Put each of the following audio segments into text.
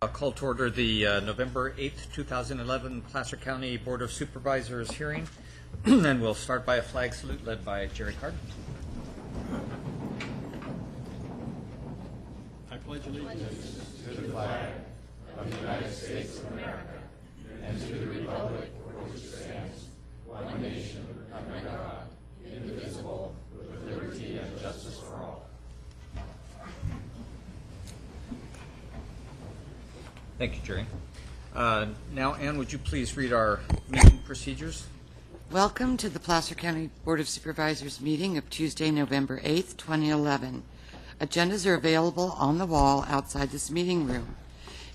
I'll call to order the November 8th, 2011 Placer County Board of Supervisors hearing, and we'll start by a flag salute led by Jerry Card. I pledge allegiance to the flag of the United States of America and to the republic for which it stands, one nation, under God, indivisible, with liberty and justice for all. Thank you, Jerry. Now, Ann, would you please read our meeting procedures? Welcome to the Placer County Board of Supervisors meeting of Tuesday, November 8th, 2011. Agendas are available on the wall outside this meeting room.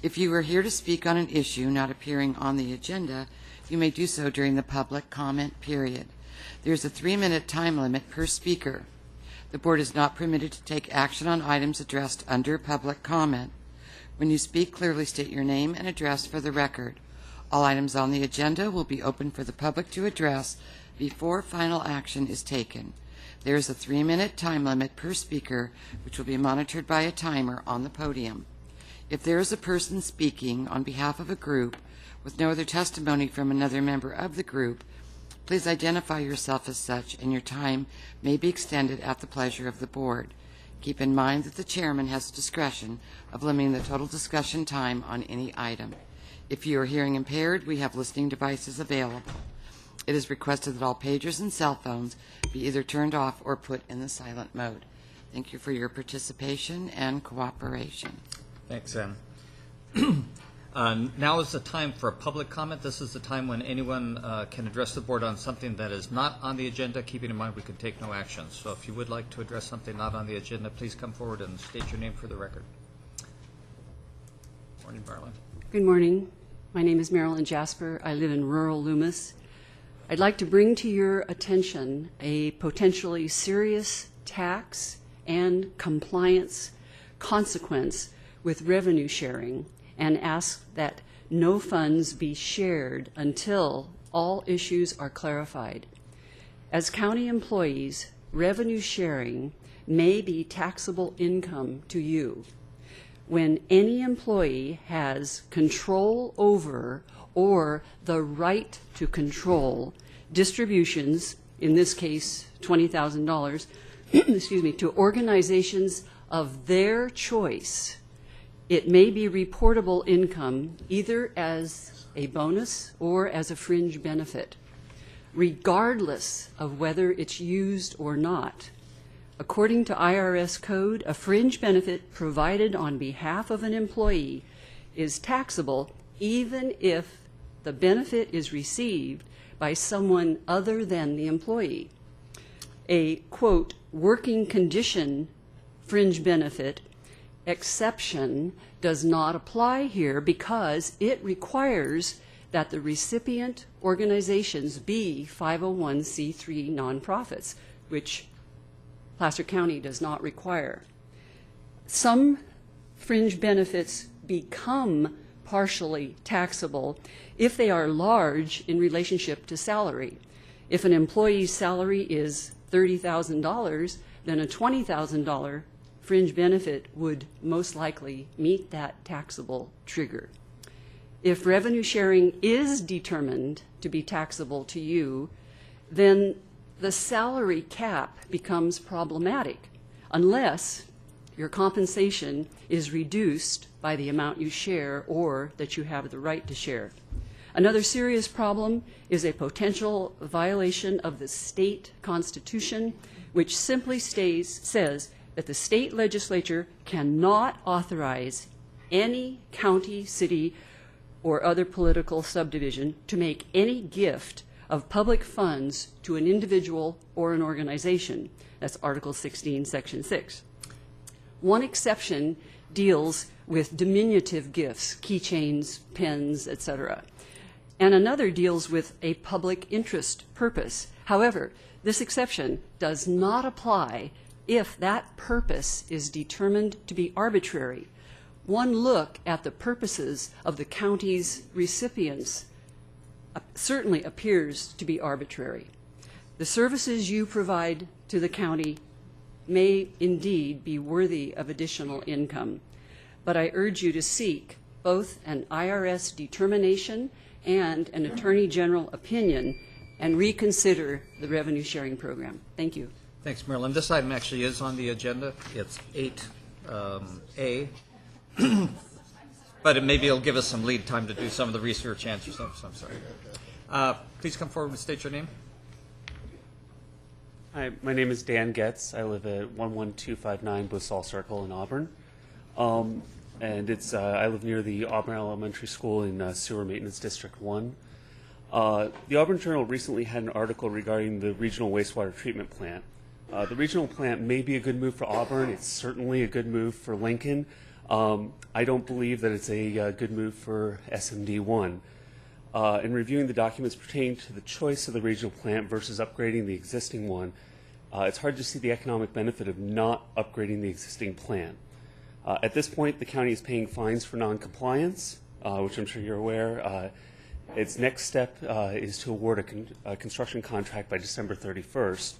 If you are here to speak on an issue not appearing on the agenda, you may do so during the public comment period. There is a 3-minute time limit per speaker. The board is not permitted to take action on items addressed under public comment. When you speak, clearly state your name and address for the record. All items on the agenda will be open for the public to address before final action is taken. There is a 3-minute time limit per speaker, which will be monitored by a timer on the podium. If there is a person speaking on behalf of a group with no other testimony from another member of the group, please identify yourself as such, and your time may be extended at the pleasure of the board. Keep in mind that the chairman has discretion of limiting the total discussion time on any item. If you are hearing impaired, we have listening devices available. It is requested that all pagers and cell phones be either turned off or put in the silent mode. Thank you for your participation and cooperation. Thanks, Ann. Now is the time for a public comment. This is the time when anyone can address the board on something that is not on the agenda, keeping in mind we can take no action. So if you would like to address something not on the agenda, please come forward and state your name for the record. Morning, Marilyn. Good morning. My name is Marilyn Jasper. I live in rural Loomis. I'd like to bring to your attention a potentially serious tax and compliance consequence with revenue sharing, and ask that no funds be shared until all issues are clarified. As county employees, revenue sharing may be taxable income to you. When any employee has control over or the right to control distributions, in this case $20,000, excuse me, to organizations of their choice, it may be reportable income either as a bonus or as a fringe benefit, regardless of whether it's used or not. According to IRS code, a fringe benefit provided on behalf of an employee is taxable even if the benefit is received by someone other than the employee. A, quote, working condition fringe benefit exception does not apply here because it requires that the recipient organizations be 501c3 nonprofits, which Placer County does not require. Some fringe benefits become partially taxable if they are large in relationship to salary. If an employee's salary is $30,000, then a $20,000 fringe benefit would most likely meet that taxable trigger. If revenue sharing is determined to be taxable to you, then the salary cap becomes problematic unless your compensation is reduced by the amount you share or that you have the right to share. Another serious problem is a potential violation of the state constitution, which simply says that the state legislature cannot authorize any county, city, or other political subdivision to make any gift of public funds to an individual or an organization. That's Article 16, Section 6. One exception deals with diminutive gifts, keychains, pens, etc. And another deals with a public interest purpose. However, this exception does not apply if that purpose is determined to be arbitrary. One look at the purposes of the county's recipients certainly appears to be arbitrary. The services you provide to the county may indeed be worthy of additional income, but I urge you to seek both an IRS determination and an Attorney General opinion and reconsider the revenue sharing program. Thank you. Thanks, Marilyn. This item actually is on the agenda. It's 8A. But maybe it'll give us some lead time to do some of the research answers. So I'm sorry. Please come forward and state your name. Hi, my name is Dan Getz. I live at 11259 Bussall Circle in Auburn. And I live near the Auburn Elementary School in Sewer Maintenance District 1. The Auburn Journal recently had an article regarding the regional wastewater treatment plant. The regional plant may be a good move for Auburn. It's certainly a good move for Lincoln. I don't believe that it's a good move for SMD1. In reviewing the documents pertaining to the choice of the regional plant versus upgrading the existing one, it's hard to see the economic benefit of not upgrading the existing plant. At this point, the county is paying fines for noncompliance, which I'm sure you're aware. Its next step is to award a construction contract by December 31st.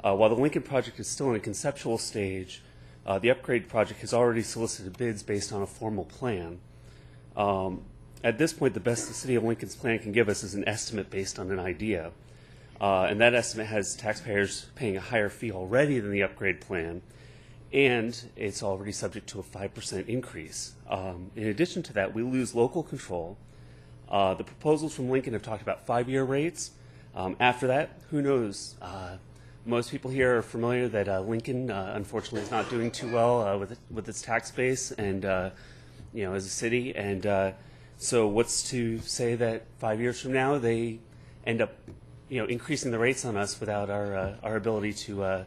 While the Lincoln project is still in a conceptual stage, the upgrade project has already solicited bids based on a formal plan. At this point, the best the City of Lincoln's plan can give us is an estimate based on an idea. And that estimate has taxpayers paying a higher fee already than the upgrade plan, and it's already subject to a 5% increase. In addition to that, we lose local control. The proposals from Lincoln have talked about 5-year rates. After that, who knows? Most people here are familiar that Lincoln, unfortunately, is not doing too well with its tax base and as a city. And so, what's to say that 5 years from now they end up, increasing the rates on us without our ability to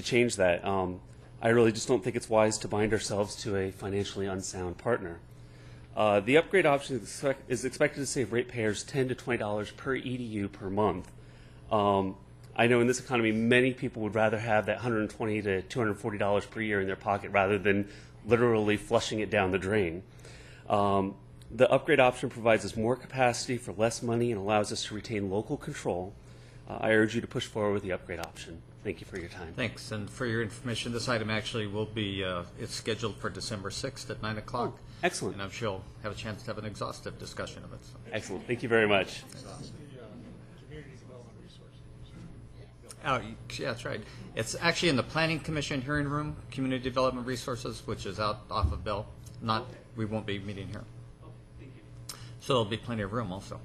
change that? I really just don't think it's wise to bind ourselves to a financially unsound partner. The upgrade option is expected to save ratepayers $10 to $20 per EDU per month. I know in this economy, many people would rather have that $120 to $240 per year in their pocket rather than literally flushing it down the drain. The upgrade option provides us more capacity for less money and allows us to retain local control. I urge you to push forward with the upgrade option. Thank you for your time. Thanks. And for your information, this item actually will be, it's scheduled for December 6th at 9 o'clock. Oh, excellent. And I'm sure you'll have a chance to have an exhaustive discussion of it. So. Excellent. Thank you very much. Oh, yeah, that's right. It's actually in the Planning Commission hearing room, Community Development Resources, which is out off of Bell. We won't be meeting here. So there'll be plenty of room also.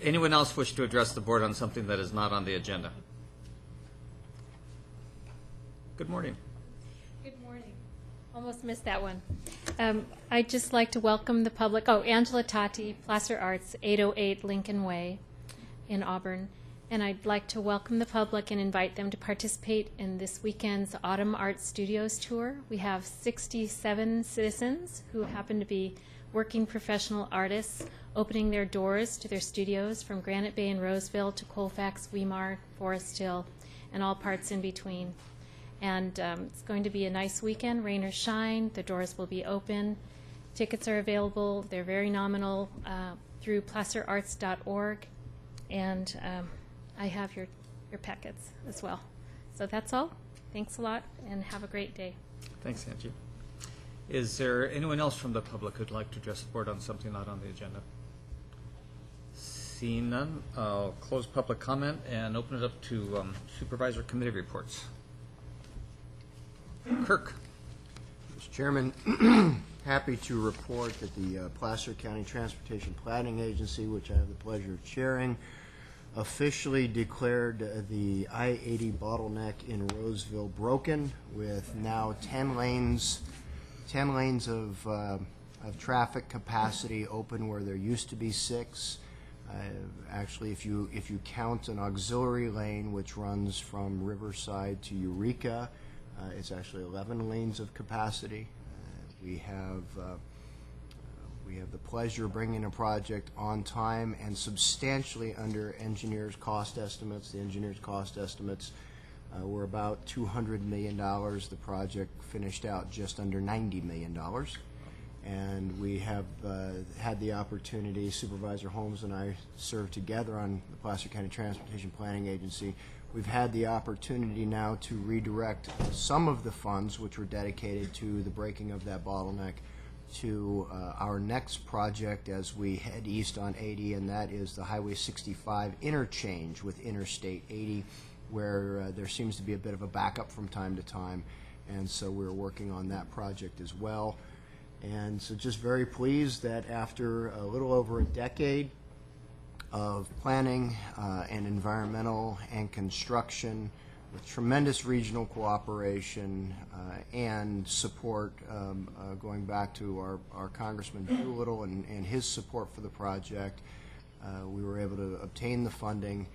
Anyone else wish to address the board on something that is not on the agenda? Good morning. Good morning. Almost missed that one. I'd just like to welcome the public. Oh, Angela Tati, Placer Arts, 808 Lincoln Way in Auburn. And I'd like to welcome the public and invite them to participate in this weekend's Autumn Art Studios tour. We have 67 citizens who happen to be working professional artists opening their doors to their studios from Granite Bay and Roseville to Colfax, Weimar, Forest Hill, and all parts in between. And it's going to be a nice weekend, rain or shine. The doors will be open. Tickets are available. They're very nominal through placerarts.org. And I have your packets as well. So that's all. Thanks a lot, and have a great day. Thanks, Angie. Is there anyone else from the public who'd like to address the board on something not on the agenda? Seeing none, I'll close public comment and open it up to supervisor committee reports. Kirk. Mr. Chairman, happy to report that the Placer County Transportation Planning Agency, which I have the pleasure of chairing, officially declared the I-80 bottleneck in Roseville broken, with now 10 lanes of traffic capacity open where there used to be 6. Actually, if you count an auxiliary lane which runs from Riverside to Eureka, it's actually 11 lanes of capacity. We have the pleasure of bringing a project on time and substantially under engineers' cost estimates. The engineers' cost estimates were about $200 million. The project finished out just under $90 million. And we have had the opportunity, Supervisor Holmes and I served together on the Placer County Transportation Planning Agency. We've had the opportunity now to redirect some of the funds which were dedicated to the breaking of that bottleneck to our next project as we head east on 80, and that is the Highway 65 interchange with Interstate 80, where there seems to be a bit of a backup from time to time, and so we're working on that project as well. And so just very pleased that after a little over a decade of planning and environmental and construction, with tremendous regional cooperation and support, going back to our Congressman Doolittle and his support for the project, we were able to obtain the funding,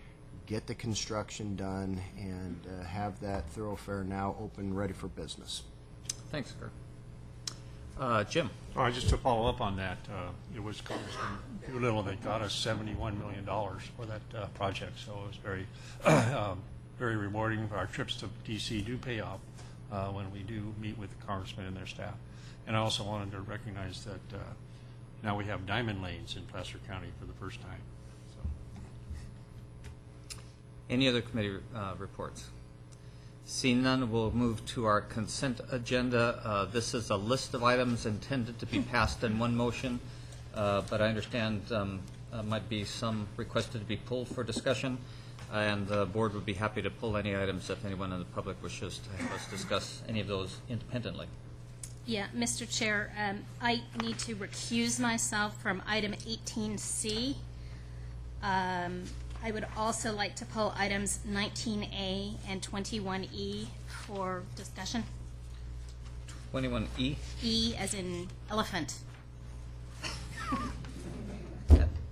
get the construction done, and have that thoroughfare now open, ready for business. Thanks, Kurt. Jim? Oh, just to follow up on that, it was Congressman Doolittle that got us $71 million for that project, so it was very, very rewarding. Our trips to D.C. do pay off when we do meet with the congressman and their staff. And I also wanted to recognize that now we have diamond lanes in Placer County for the first time. So. Any other committee reports? Seeing none, we'll move to our consent agenda. This is a list of items intended to be passed in one motion, but I understand might be some requested to be pulled for discussion, and the board would be happy to pull any items if anyone in the public wishes to have us discuss any of those independently. Yeah, Mr. Chair, I need to recuse myself from item 18C. I would also like to pull items 19A and 21E for discussion. 21E? E as in elephant.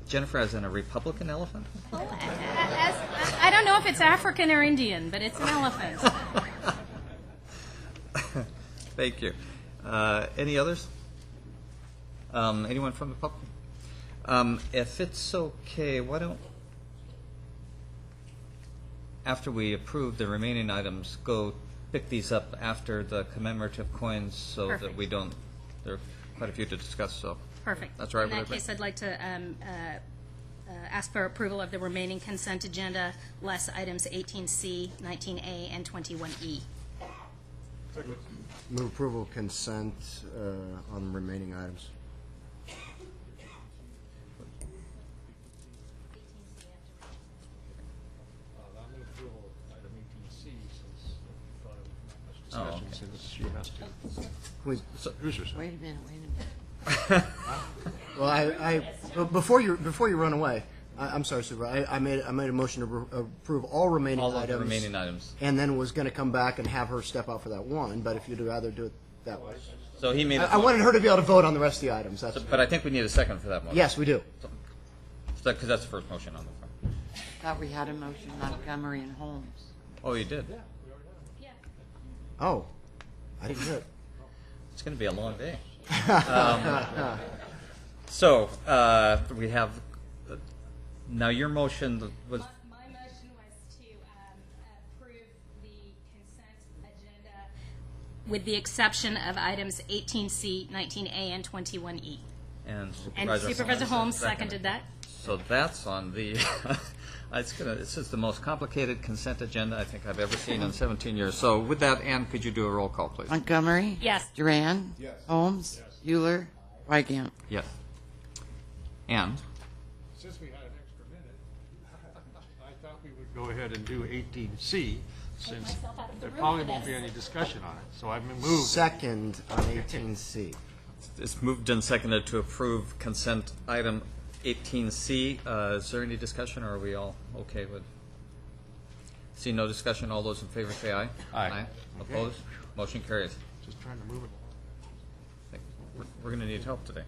Jennifer, as in a Republican elephant? I don't know if it's African or Indian, but it's an elephant. Thank you. Any others? Anyone from the public? If it's okay, why don't, after we approve the remaining items, go pick these up after the commemorative coins so Perfect. that we don't, there are quite a few to discuss, so. Perfect. That's all right In with that case, I'd like to ask for approval of the remaining consent agenda, less items 18C, 19A, and 21E. Move approval of consent on remaining items. I'll move approval of item 18C since I thought it was Oh, not much okay. discussion since she has to. Please. Who's yours? Wait a minute. Well, before you run away, I'm sorry, Supervisor. I made a motion to approve all remaining All of items. the remaining items. And then was going to come back and have her step out for that one. But if you'd rather do it that way, So he made, I wanted her to be able to vote on the rest of the items. That's but I think we need a second for that motion. yes, we do. Because that's the first motion on the floor. Thought we had a motion, Montgomery and Holmes. Oh, you did? Oh, I didn't hear it. It's going to be a long day. So we have, now your motion was, My motion was to approve the consent agenda with the exception of items 18C, 19A, and 21E. and And Supervisor Holmes seconded that. So that's on the, this is the most complicated consent agenda I think I've ever seen in 17 years. So with that, Ann, could you do a roll call, please? Montgomery? Yes. Duran? Yes. Holmes? Euler? Wygant? Yes. Ann? Since we had an extra minute, I thought we would go ahead and do 18C since there probably won't be any discussion on it. So I've moved. Second on 18C. It's moved and seconded to approve consent item 18C. Is there any discussion, or are we all okay with? See no discussion. All those in favor say aye. Aye. Opposed? Motion carries. Just trying to move it. We're going to need help today.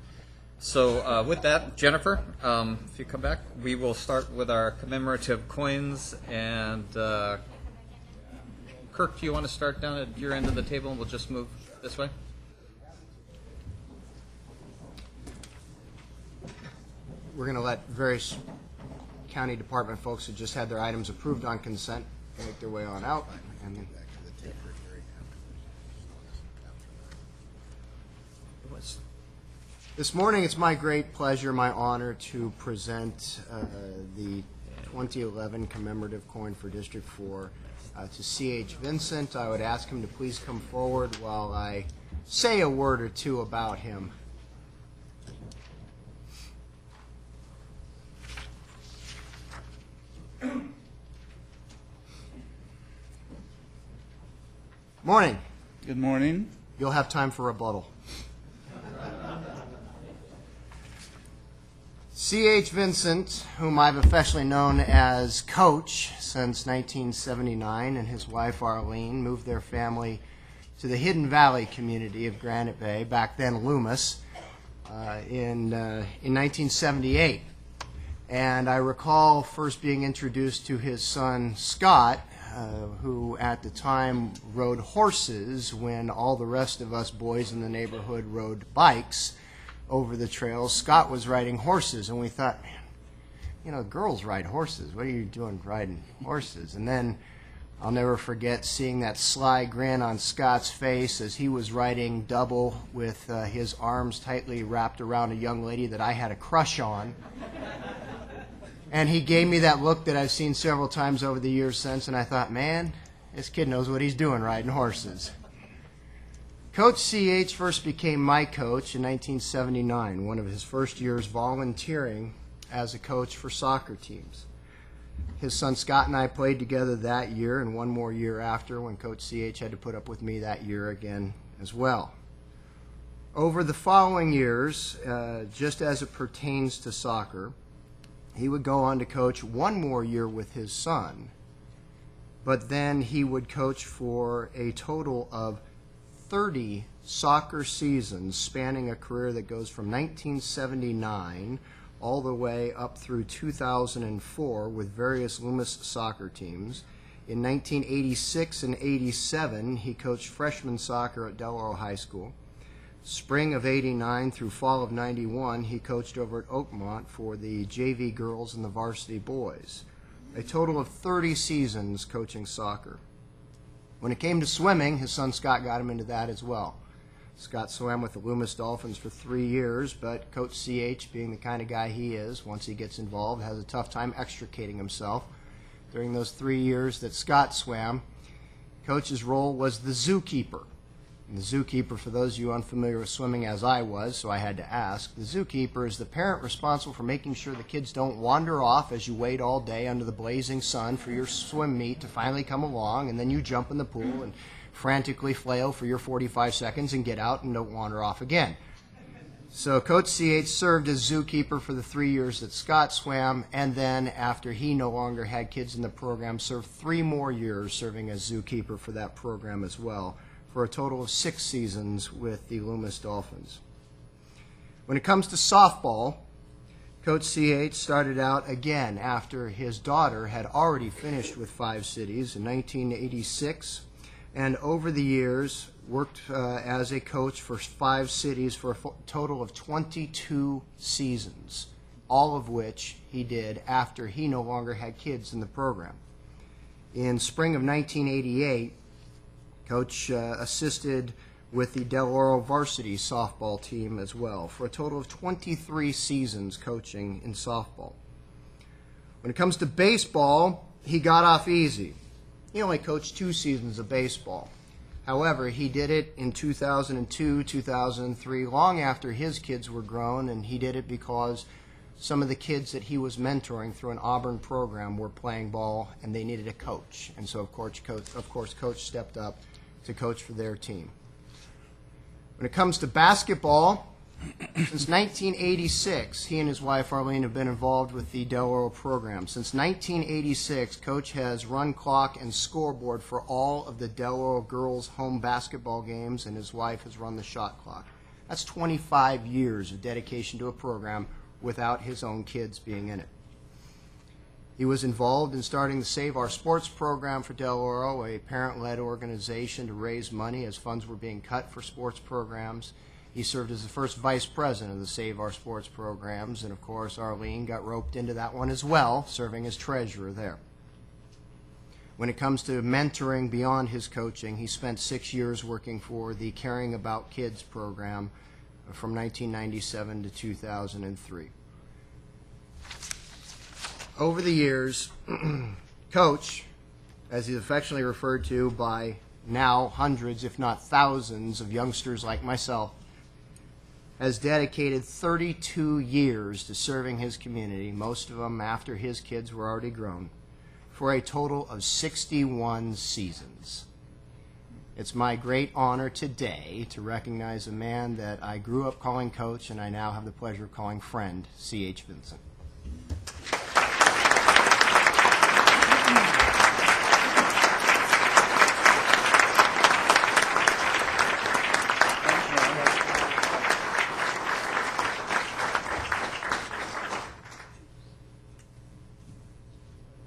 So with that, Jennifer, if you come back, we will start with our commemorative coins. And Kirk, do you want to start down at your end of the table, and we'll just move this way? We're going to let various county department folks who just had their items approved on consent make their way on out. And this morning, it's my great pleasure, my honor, to present the 2011 commemorative coin for District 4 to C.H. Vincent. I would ask him to please come forward while I say a word or two about him. Morning. Good morning. You'll have time for rebuttal. C.H. Vincent, whom I've affectionately known as Coach since 1979, and his wife Arlene moved their family to the Hidden Valley community of Granite Bay, back then Loomis, in 1978. And I recall first being introduced to his son Scott, who at the time rode horses when all the rest of us boys in the neighborhood rode bikes over the trails. Scott was riding horses, and we thought, man, you know, girls ride horses. What are you doing riding horses? And then I'll never forget seeing that sly grin on Scott's face as he was riding double with his arms tightly wrapped around a young lady that I had a crush on. And he gave me that look that I've seen several times over the years since, and I thought, man, this kid knows what he's doing riding horses. Coach C.H. first became my coach in 1979, one of his first years volunteering as a coach for soccer teams. His son Scott and I played together that year and one more year after, when Coach C.H. had to put up with me that year again as well. Over the following years, just as it pertains to soccer, he would go on to coach one more year with his son, but then he would coach for a total of 30 soccer seasons, spanning a career that goes from 1979 all the way up through 2004 with various Loomis soccer teams. In 1986 and 87, he coached freshman soccer at Del Oro High School. Spring of 89 through fall of 91, he coached over at Oakmont for the JV girls and the varsity boys. A total of 30 seasons coaching soccer. When it came to swimming, his son Scott got him into that as well. Scott swam with the Loomis Dolphins for 3 years, but Coach C.H., being the kind of guy he is, once he gets involved, has a tough time extricating himself. During those 3 years that Scott swam, Coach's role was the zookeeper. And the zookeeper, for those of you unfamiliar with swimming as I was, so I had to ask, the zookeeper is the parent responsible for making sure the kids don't wander off as you wait all day under the blazing sun for your swim meet to finally come along, and then you jump in the pool and frantically flail for your 45 seconds and get out and don't wander off again. So Coach C.H. served as zookeeper for the 3 years that Scott swam, and then after he no longer had kids in the program, served 3 more years serving as zookeeper for that program as well, for a total of 6 seasons with the Loomis Dolphins. When it comes to softball, Coach C.H. started out again after his daughter had already finished with 5 cities in 1986, and over the years worked as a coach for 5 cities for a total of 22 seasons, all of which he did after he no longer had kids in the program. In spring of 1988, Coach assisted with the Del Oro varsity softball team as well, for a total of 23 seasons coaching in softball. When it comes to baseball, he got off easy. He only coached 2 seasons of baseball. However, he did it in 2002, 2003, long after his kids were grown, and he did it because some of the kids that he was mentoring through an Auburn program were playing ball, and they needed a coach. And so, of course, Coach stepped up to coach for their team. When it comes to basketball, since 1986, he and his wife Arlene have been involved with the Del Oro program. Since 1986, Coach has run clock and scoreboard for all of the Del Oro girls' home basketball games, and his wife has run the shot clock. That's 25 years of dedication to a program without his own kids being in it. He was involved in starting the Save Our Sports program for Del Oro, a parent-led organization to raise money as funds were being cut for sports programs. He served as the first vice president of the Save Our Sports programs, and of course Arlene got roped into that one as well, serving as treasurer there. When it comes to mentoring beyond his coaching, he spent 6 years working for the Caring About Kids program from 1997 to 2003. Over the years, Coach, as he's affectionately referred to by now hundreds, if not thousands, of youngsters like myself, has dedicated 32 years to serving his community, most of them after his kids were already grown, for a total of 61 seasons. It's my great honor today to recognize a man that I grew up calling coach and I now have the pleasure of calling friend, C.H. Vincent.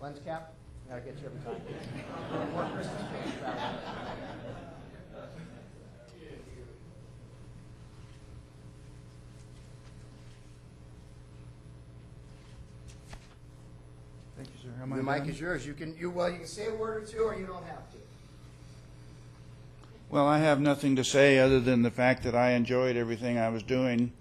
Lens cap? Gotta get you every time. Thank you, sir. The mic is yours. You can say a word or two, or you don't have to. Well, I have nothing to say other than the fact that I enjoyed everything I was doing.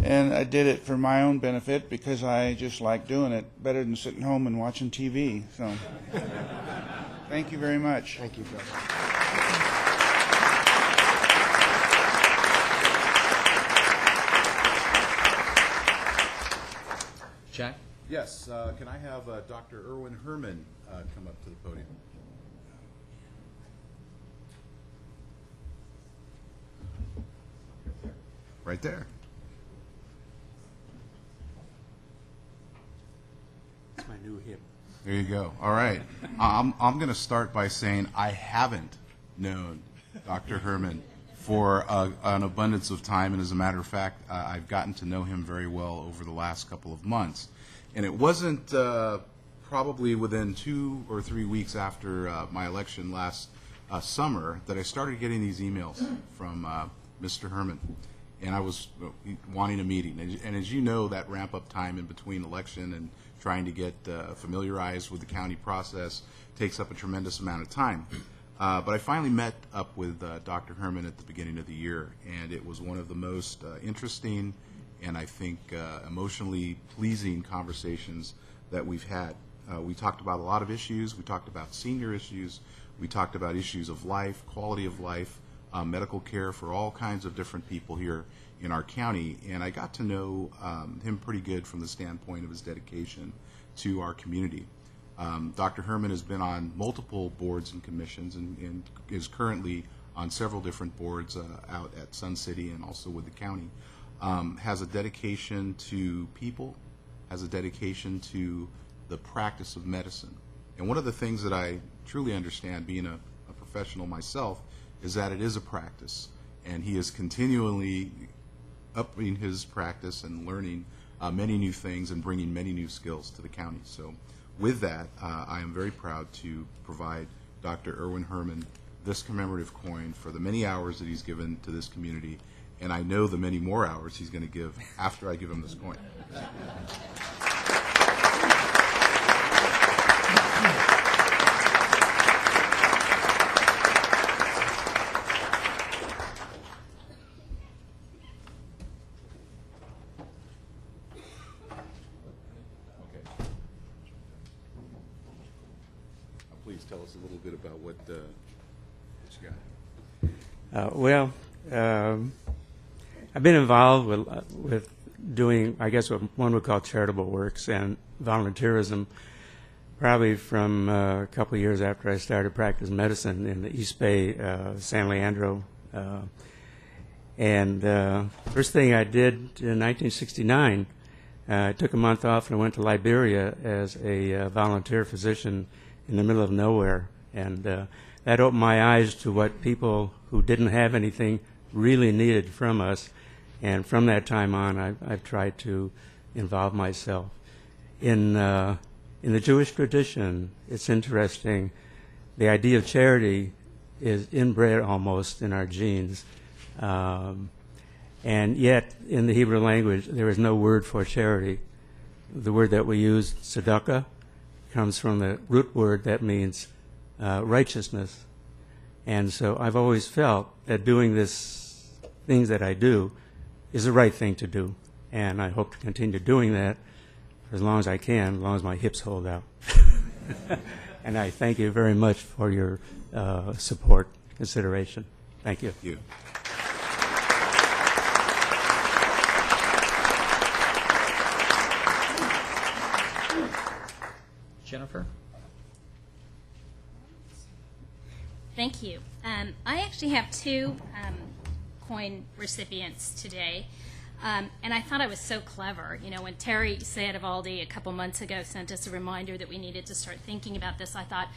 And I did it for my own benefit because I just like doing it better than sitting home and watching TV. So, thank you very much. Thank you, President. Jack? Yes, can I have Dr. Erwin Herman come up to the podium? Right there. It's my new hip. There you go. All right. I'm going to start by saying I haven't known Dr. Herman for an abundance of time, and as a matter of fact, I've gotten to know him very well over the last couple of months. And it wasn't probably within 2 or 3 weeks after my election last summer that I started getting these emails from Mr. Herman. And I was wanting a meeting. And as you know, that ramp-up time in between election and trying to get familiarized with the county process takes up a tremendous amount of time. But I finally met up with Dr. Herman at the beginning of the year, and it was one of the most interesting and I think emotionally pleasing conversations that we've had. We talked about a lot of issues. We talked about senior issues. We talked about issues of life, quality of life, medical care for all kinds of different people here in our county. And I got to know him pretty good from the standpoint of his dedication to our community. Dr. Herman has been on multiple boards and commissions and is currently on several different boards out at Sun City and also with the county. Has a dedication to people, has a dedication to the practice of medicine. And one of the things that I truly understand, being a professional myself, is that it is a practice. And he is continually upping his practice and learning many new things and bringing many new skills to the county. So with that, I am very proud to provide Dr. Erwin Herman this commemorative coin for the many hours that he's given to this community. And I know the many more hours he's going to give after I give him this coin. Please tell us a little bit about what you got. I've been involved with doing, I guess, what one would call charitable works and volunteerism, probably from a couple of years after I started practicing medicine in the East Bay, San Leandro. First thing I did in 1969, I took a month off and I went to Liberia as a volunteer physician in the middle of nowhere. And that opened my eyes to what people who didn't have anything really needed from us. And from that time on, I've tried to involve myself. In the Jewish tradition, it's interesting, the idea of charity is inbred almost in our genes. And yet, in the Hebrew language, there is no word for charity. The word that we use, tzedakah, comes from the root word that means righteousness. And so I've always felt that doing these things that I do is the right thing to do. And I hope to continue doing that for as long as I can, as long as my hips hold out. And I thank you very much for your support, consideration. Thank you. Thank you. Jennifer? Thank you. I actually have two coin recipients today. And I thought I was so clever. You know, when Terry Sandovaldi a couple months ago sent us a reminder that we needed to start thinking about this, I thought,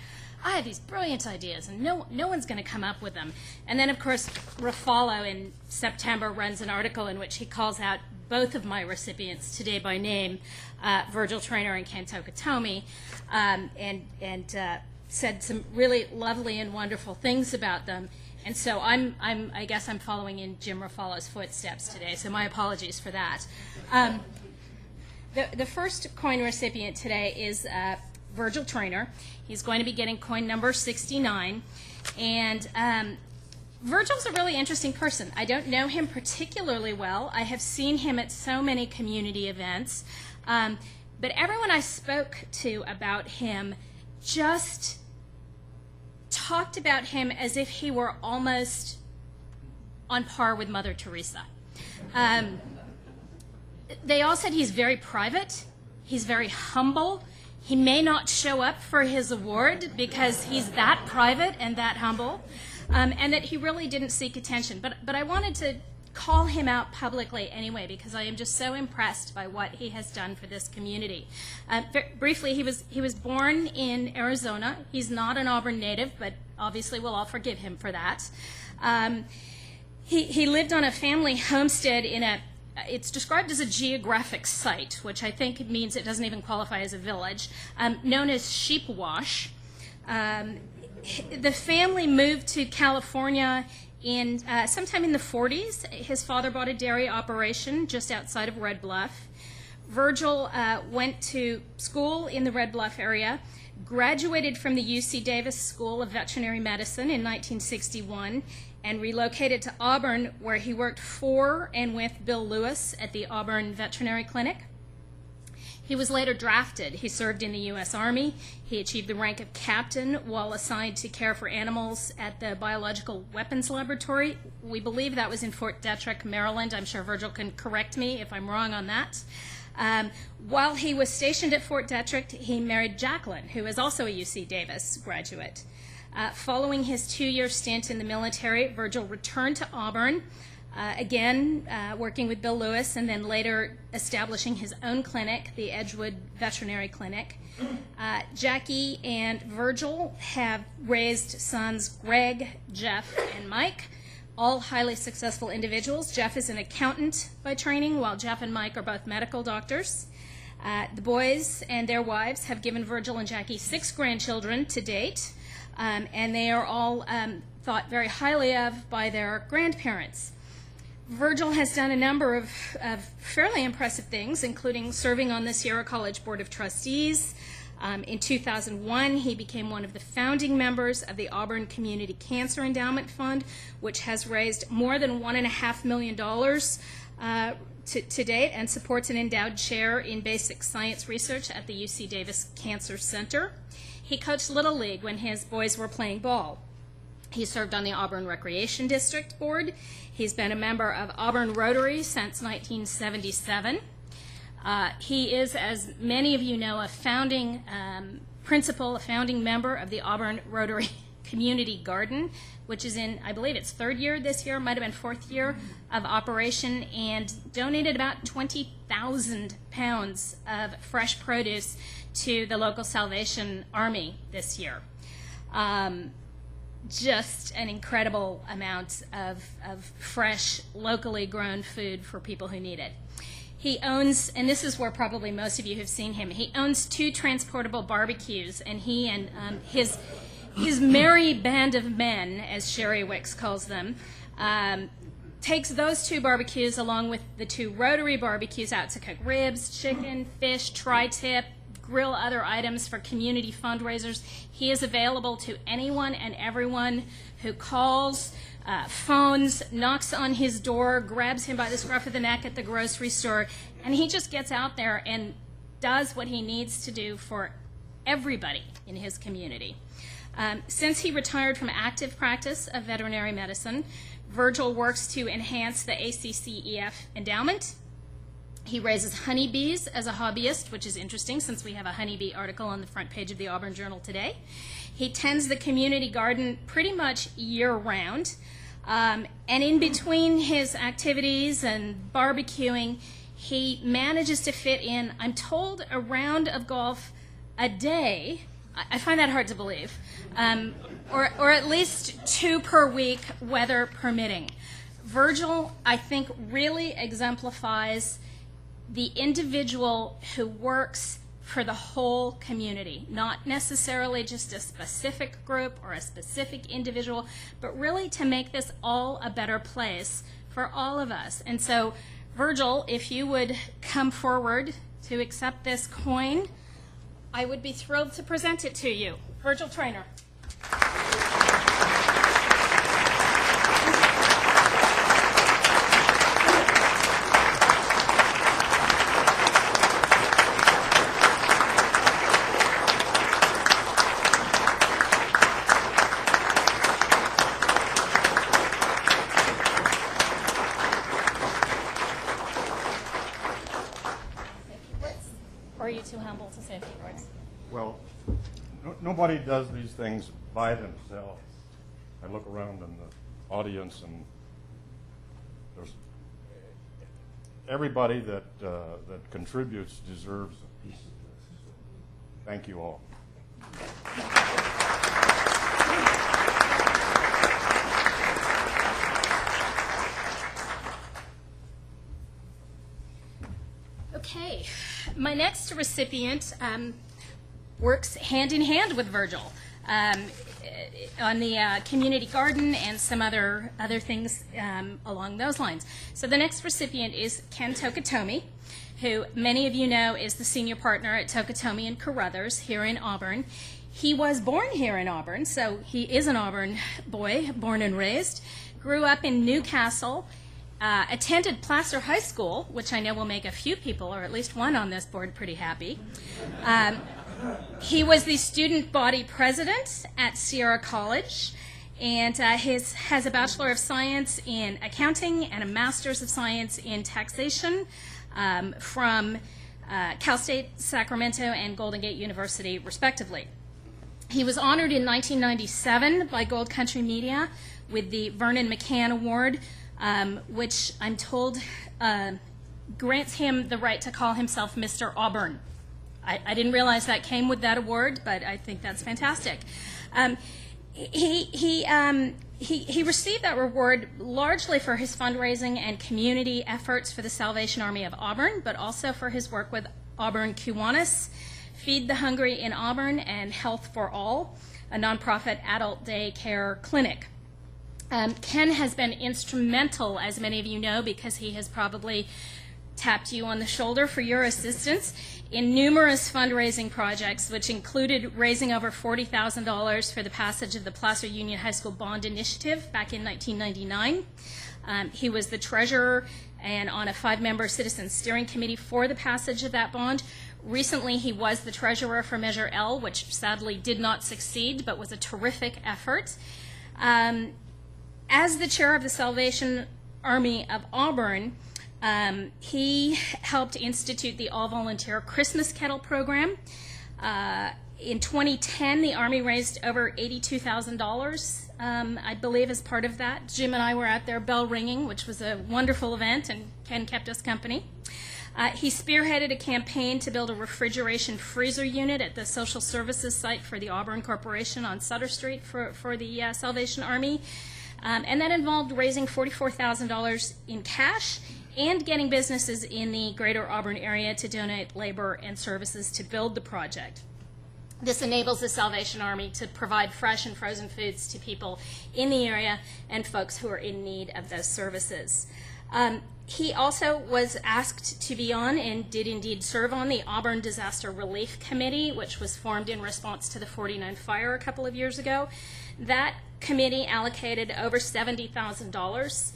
I have these brilliant ideas, and no one's going to come up with them. And then, of course, Ruffalo in September runs an article in which he calls out both of my recipients today by name, Virgil Trainer and Ken Tokitomi, and said some really lovely and wonderful things about them. And so I guess I'm following in Jim Ruffalo's footsteps today, so my apologies for that. The first coin recipient today is Virgil Trainer. He's going to be getting coin number 69. And Virgil's a really interesting person. I don't know him particularly well. I have seen him at so many community events. But everyone I spoke to about him just talked about him as if he were almost on par with Mother Teresa. They all said he's very private, he's very humble, he may not show up for his award because he's that private and that humble, and that he really didn't seek attention. But I wanted to call him out publicly anyway because I am just so impressed by what he has done for this community. Briefly, he was born in Arizona. He's not an Auburn native, but obviously we'll all forgive him for that. He lived on a family homestead in it's described as a geographic site, which I think means it doesn't even qualify as a village, known as Sheepwash. The family moved to California in sometime in the 40s. His father bought a dairy operation just outside of Red Bluff. Virgil went to school in the Red Bluff area, graduated from the UC Davis School of Veterinary Medicine in 1961, and relocated to Auburn, where he worked for and with Bill Lewis at the Auburn Veterinary Clinic. He was later drafted. He served in the U.S. Army. He achieved the rank of captain while assigned to care for animals at the Biological Weapons Laboratory. We believe that was in Fort Detrick, Maryland. I'm sure Virgil can correct me if I'm wrong on that. While he was stationed at Fort Detrick, he married Jacqueline, who is also a UC Davis graduate. Following his 2-year stint in the military, Virgil returned to Auburn, again working with Bill Lewis, and then later establishing his own clinic, the Edgewood Veterinary Clinic. Jackie and Virgil have raised sons Greg, Jeff, and Mike, all highly successful individuals. Jeff is an accountant by training, while Jeff and Mike are both medical doctors. The boys and their wives have given Virgil and Jackie 6 grandchildren to date, and they are all thought very highly of by their grandparents. Virgil has done a number of fairly impressive things, including serving on the Sierra College Board of Trustees. In 2001, he became one of the founding members of the Auburn Community Cancer Endowment Fund, which has raised more than $1.5 million to date and supports an endowed chair in basic science research at the UC Davis Cancer Center. He coached Little League when his boys were playing ball. He served on the Auburn Recreation District Board. He's been a member of Auburn Rotary since 1977. He is, as many of you know, a founding principal, a founding member of the Auburn Rotary Community Garden, which is in, I believe it's 3rd year this year, might have been 4th year of operation, and donated about 20,000 pounds of fresh produce to the local Salvation Army this year. Just an incredible amount of fresh, locally grown food for people who need it. He owns, and this is where probably most of you have seen him, he owns 2 transportable barbecues, and he and his merry band of men, as Sherry Wicks calls them, takes those 2 barbecues along with the 2 Rotary barbecues out to cook ribs, chicken, fish, tri-tip, grill other items for community fundraisers. He is available to anyone and everyone who calls, phones, knocks on his door, grabs him by the scruff of the neck at the grocery store, and he just gets out there and does what he needs to do for everybody in his community. Since he retired from active practice of veterinary medicine, Virgil works to enhance the ACCEF endowment, He raises honeybees as a hobbyist, which is interesting since we have a honeybee article on the front page of the Auburn Journal today. He tends the community garden pretty much year-round. And in between his activities and barbecuing, he manages to fit in, I'm told, a round of golf a day. I find that hard to believe. Or at least 2 per week, weather permitting. Virgil, I think, really exemplifies the individual who works for the whole community, not necessarily just a specific group or a specific individual, but really to make this all a better place for all of us. And so, Virgil, if you would come forward to accept this coin, I would be thrilled to present it to you. Virgil Trainer. Or are you too humble to say a few words? Well, nobody does these things by themselves. I look around in the audience, and there's everybody that contributes deserves a piece of this. Thank you all. Okay, my next recipient works hand in hand with Virgil on the community garden and some other things along those lines. So the next recipient is Ken Tokitomi, who many of you know is the senior partner at Tokitomi and Carruthers here in Auburn. He was born here in Auburn, so he is an Auburn boy, born and raised. Grew up in Newcastle. Attended Placer High School, which I know will make a few people, or at least one on this board, pretty happy. He was the student body president at Sierra College, and has a Bachelor of Science in Accounting and a Master's of Science in Taxation from Cal State Sacramento and Golden Gate University, respectively. He was honored in 1997 by Gold Country Media with the Vernon McCann Award, which I'm told grants him the right to call himself Mr. Auburn. I didn't realize that came with that award, but I think that's fantastic. He received that reward largely for his fundraising and community efforts for the Salvation Army of Auburn, but also for his work with Auburn Kiwanis, Feed the Hungry in Auburn, and Health for All, a nonprofit adult day care clinic. Ken has been instrumental, as many of you know, because he has probably tapped you on the shoulder for your assistance in numerous fundraising projects, which included raising over $40,000 for the passage of the Placer Union High School Bond Initiative back in 1999. He was the treasurer and on a 5-member citizen steering committee for the passage of that bond. Recently, he was the treasurer for Measure L, which sadly did not succeed, but was a terrific effort. As the chair of the Salvation Army of Auburn, he helped institute the all-volunteer Christmas Kettle program. In 2010, the Army raised over $82,000, I believe, as part of that. Jim and I were out there bell ringing, which was a wonderful event, and Ken kept us company. He spearheaded a campaign to build a refrigeration freezer unit at the social services site for the Auburn Corporation on Sutter Street for the Salvation Army. And that involved raising $44,000 in cash and getting businesses in the greater Auburn area to donate labor and services to build the project. This enables the Salvation Army to provide fresh and frozen foods to people in the area and folks who are in need of those services. He also was asked to be on, and did indeed serve on, the Auburn Disaster Relief Committee, which was formed in response to the 49 fire a couple of years ago. That committee allocated over $70,000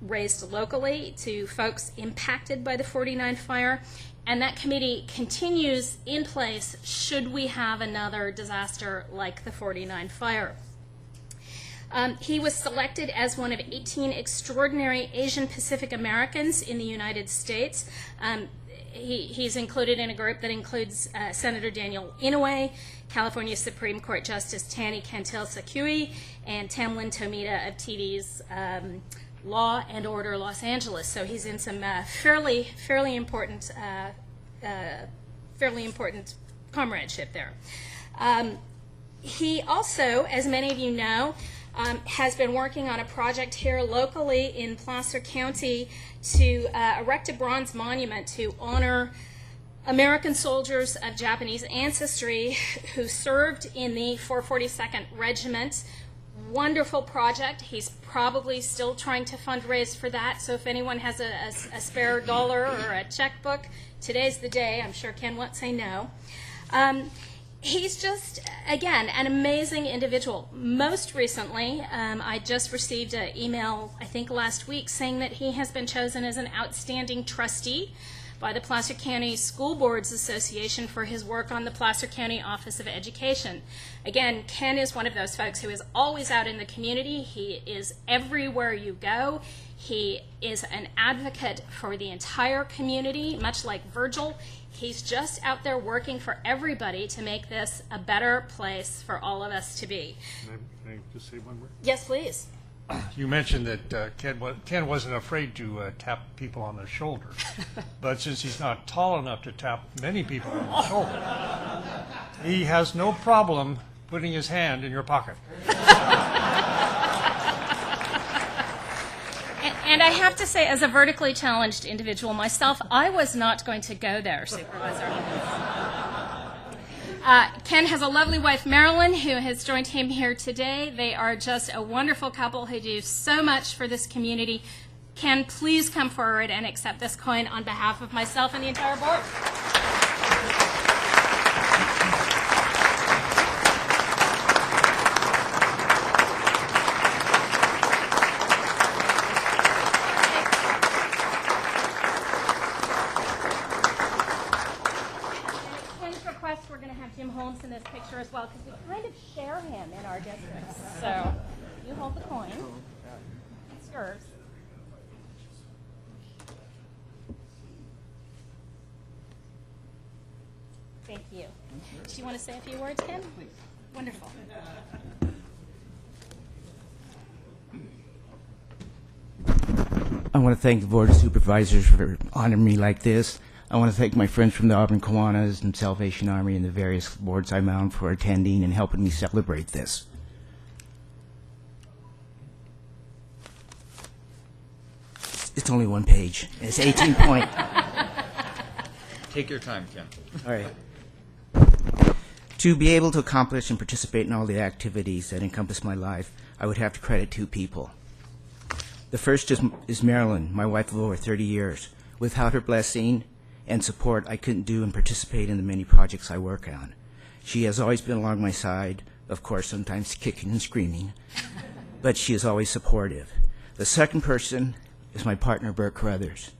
raised locally to folks impacted by the 49 fire, and that committee continues in place should we have another disaster like the 49 fire. He was selected as one of 18 extraordinary Asian Pacific Americans in the United States. He's included in a group that includes Senator Daniel Inouye, California Supreme Court Justice Tani Cantil-Sakui, and Tamlin Tomita of TV's Law and Order Los Angeles. So he's in some fairly important comradeship there. He also, as many of you know, has been working on a project here locally in Placer County to erect a bronze monument to honor American soldiers of Japanese ancestry who served in the 442nd Regiment. Wonderful project. He's probably still trying to fundraise for that, so if anyone has a spare dollar or a checkbook, today's the day. I'm sure Ken won't say no. He's just, again, an amazing individual. Most recently, I just received an email, I think last week, saying that he has been chosen as an outstanding trustee by the Placer County School Boards Association for his work on the Placer County Office of Education. Again, Ken is one of those folks who is always out in the community. He is everywhere you go. He is an advocate for the entire community, much like Virgil. He's just out there working for everybody to make this a better place for all of us to be. Can I just say one word? Yes, please. You mentioned that Ken wasn't afraid to tap people on the shoulder, but since he's not tall enough to tap many people on the shoulder, he has no problem putting his hand in your pocket. And I have to say, as a vertically challenged individual myself, I was not going to go there, Supervisor. Ken has a lovely wife, Marilyn, who has joined him here today. They are just a wonderful couple who do so much for this community. Ken, please come forward and accept this coin on behalf of myself and the entire board. In this picture as well, because we kind of share him in our districts. So you hold the coin. It's yours. Thank you. Do you want to say a few words, Ken? Please. Wonderful. I want to thank the Board of Supervisors for honoring me like this. I want to thank my friends from the Auburn Kiwanis and Salvation Army and the various boards I'm on for attending and helping me celebrate this. It's only one page. It's 18 point. Take your time, Ken. All right. To be able to accomplish and participate in all the activities that encompass my life, I would have to credit two people. The first is Marilyn, my wife of over 30 years. Without her blessing and support, I couldn't do and participate in the many projects I work on. She has always been along my side, of course, sometimes kicking and screaming, but she is always supportive. The second person is my partner, Bert Carruthers.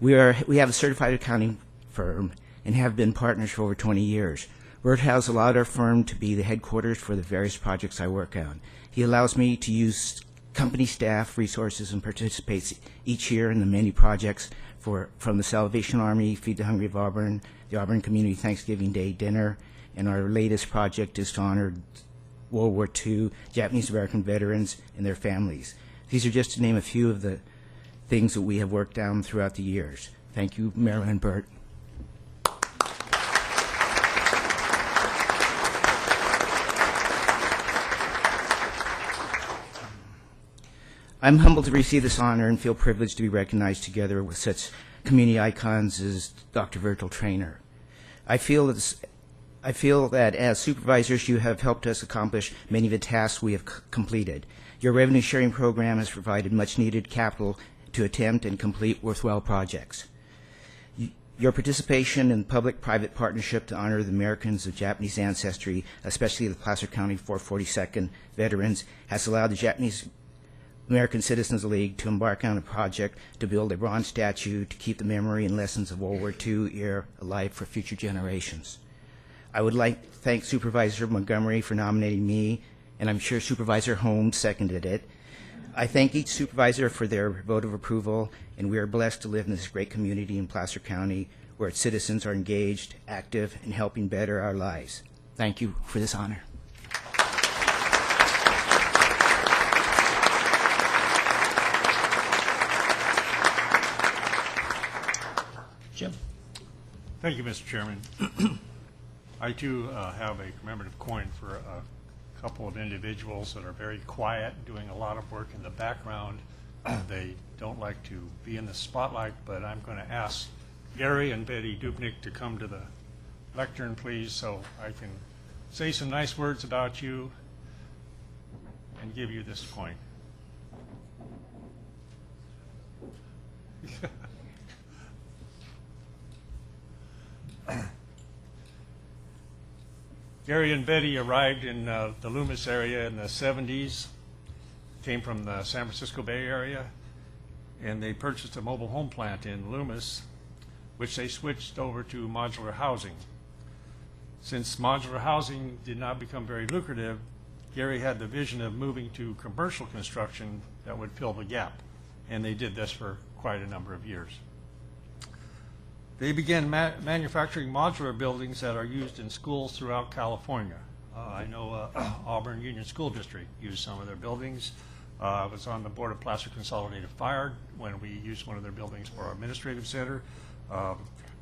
We have a certified accounting firm and have been partners for over 20 years. Bert has allowed our firm to be the headquarters for the various projects I work on. He allows me to use company staff, resources, and participates each year in the many projects from the Salvation Army, Feed the Hungry of Auburn, the Auburn Community Thanksgiving Day Dinner, and our latest project is to honor World War II Japanese American veterans and their families. These are just to name a few of the things that we have worked on throughout the years. Thank you, Marilyn and Bert. I'm humbled to receive this honor and feel privileged to be recognized together with such community icons as Dr. Virgil Trainer. I feel that as supervisors, you have helped us accomplish many of the tasks we have completed. Your revenue sharing program has provided much needed capital to attempt and complete worthwhile projects. Your participation in public-private partnership to honor the Americans of Japanese ancestry, especially the Placer County 442nd veterans, has allowed the Japanese American Citizens League to embark on a project to build a bronze statue to keep the memory and lessons of World War II era alive for future generations. I would like to thank Supervisor Montgomery for nominating me and I'm sure Supervisor Holmes seconded it. I thank each supervisor for their vote of approval, and we are blessed to live in this great community in Placer County where its citizens are engaged, active, and helping better our lives. Thank you for this honor. Jim? Thank you, Mr. Chairman. I too have a commemorative coin for a couple of individuals that are very quiet, doing a lot of work in the background. They don't like to be in the spotlight, but I'm going to ask Gary and Betty Dubnik to come to the lectern, please, so I can say some nice words about you and give you this coin. Gary and Betty arrived in the Loomis area in the 70s, came from the San Francisco Bay Area, and they purchased a mobile home plant in Loomis, which they switched over to modular housing. Since modular housing did not become very lucrative, Gary had the vision of moving to commercial construction that would fill the gap, and they did this for quite a number of years. They began manufacturing modular buildings that are used in schools throughout California. I know Auburn Union School District used some of their buildings. I was on the board of Placer Consolidated Fire when we used one of their buildings for our administrative center.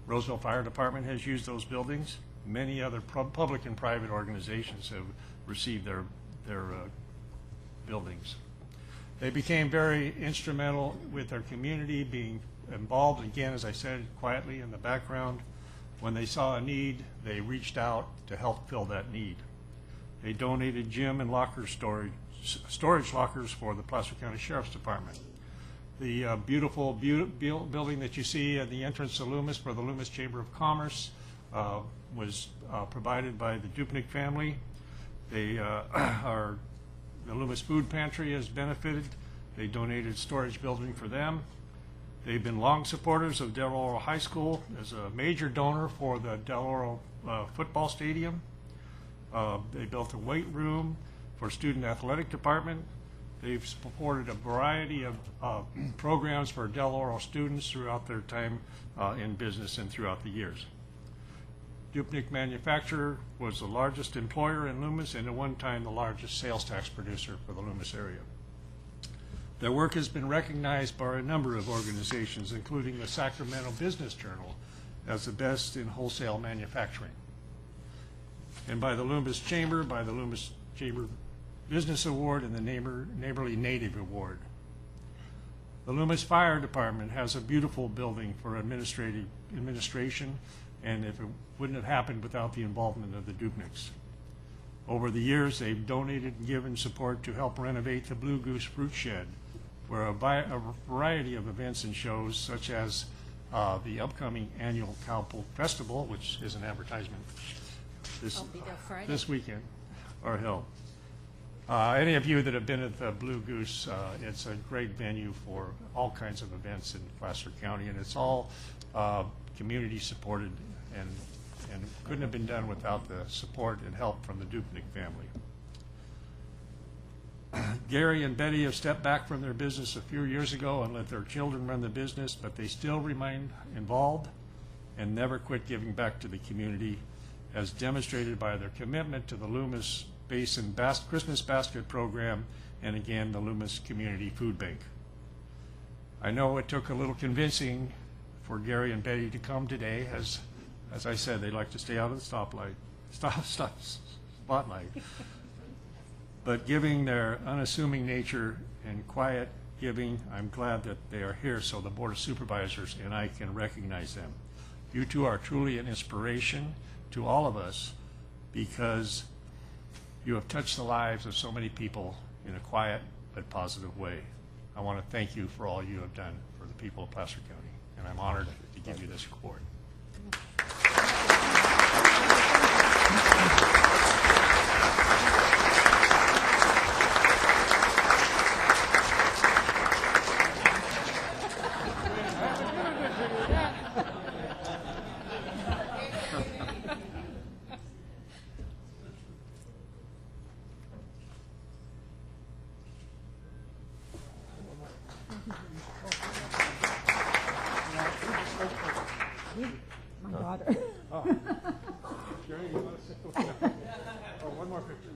Roseville Fire Department has used those buildings. Many other public and private organizations have received their buildings. They became very instrumental with their community, being involved, again, as I said, quietly in the background. When they saw a need, they reached out to help fill that need. They donated gym and locker storage lockers for the Placer County Sheriff's Department. The beautiful building that you see at the entrance to Loomis for the Loomis Chamber of Commerce was provided by the Dupnik family. The Loomis Food Pantry has benefited. They donated storage building for them. They've been long supporters of Del Oro High School as a major donor for the Del Oro football stadium. They built a weight room for student athletic department. They've supported a variety of programs for Del Oro students throughout their time in business and throughout the years. Dupnik Manufacturer was the largest employer in Loomis and at one time the largest sales tax producer for the Loomis area. Their work has been recognized by a number of organizations, including the Sacramento Business Journal as the best in wholesale manufacturing, and by the Loomis Chamber, by the Loomis Chamber Business Award and the Neighborly Native Award. The Loomis Fire Department has a beautiful building for administration, and if it wouldn't have happened without the involvement of the Dupniks. Over the years, they've donated and given support to help renovate the Blue Goose Fruit Shed, where a variety of events and shows, such as the upcoming annual Cowpoke Festival, which is an advertisement this weekend, are held. Any of you that have been at the Blue Goose, it's a great venue for all kinds of events in Placer County, and it's all community supported and couldn't have been done without the support and help from the Dupnik family. Gary and Betty have stepped back from their business a few years ago and let their children run the business, but they still remain involved and never quit giving back to the community, as demonstrated by their commitment to the Loomis Basin Christmas Basket Program and again the Loomis Community Food Bank. I know it took a little convincing for Gary and Betty to come today, as I said, they like to stay out of the spotlight. But given their unassuming nature and quiet giving, I'm glad that they are here so the Board of Supervisors and I can recognize them. You two are truly an inspiration to all of us because you have touched the lives of so many people in a quiet but positive way. I want to thank you for all you have done for the people of Placer County, and I'm honored to give you this award. My daughter. Jerry, you want to sit? Oh, one more picture.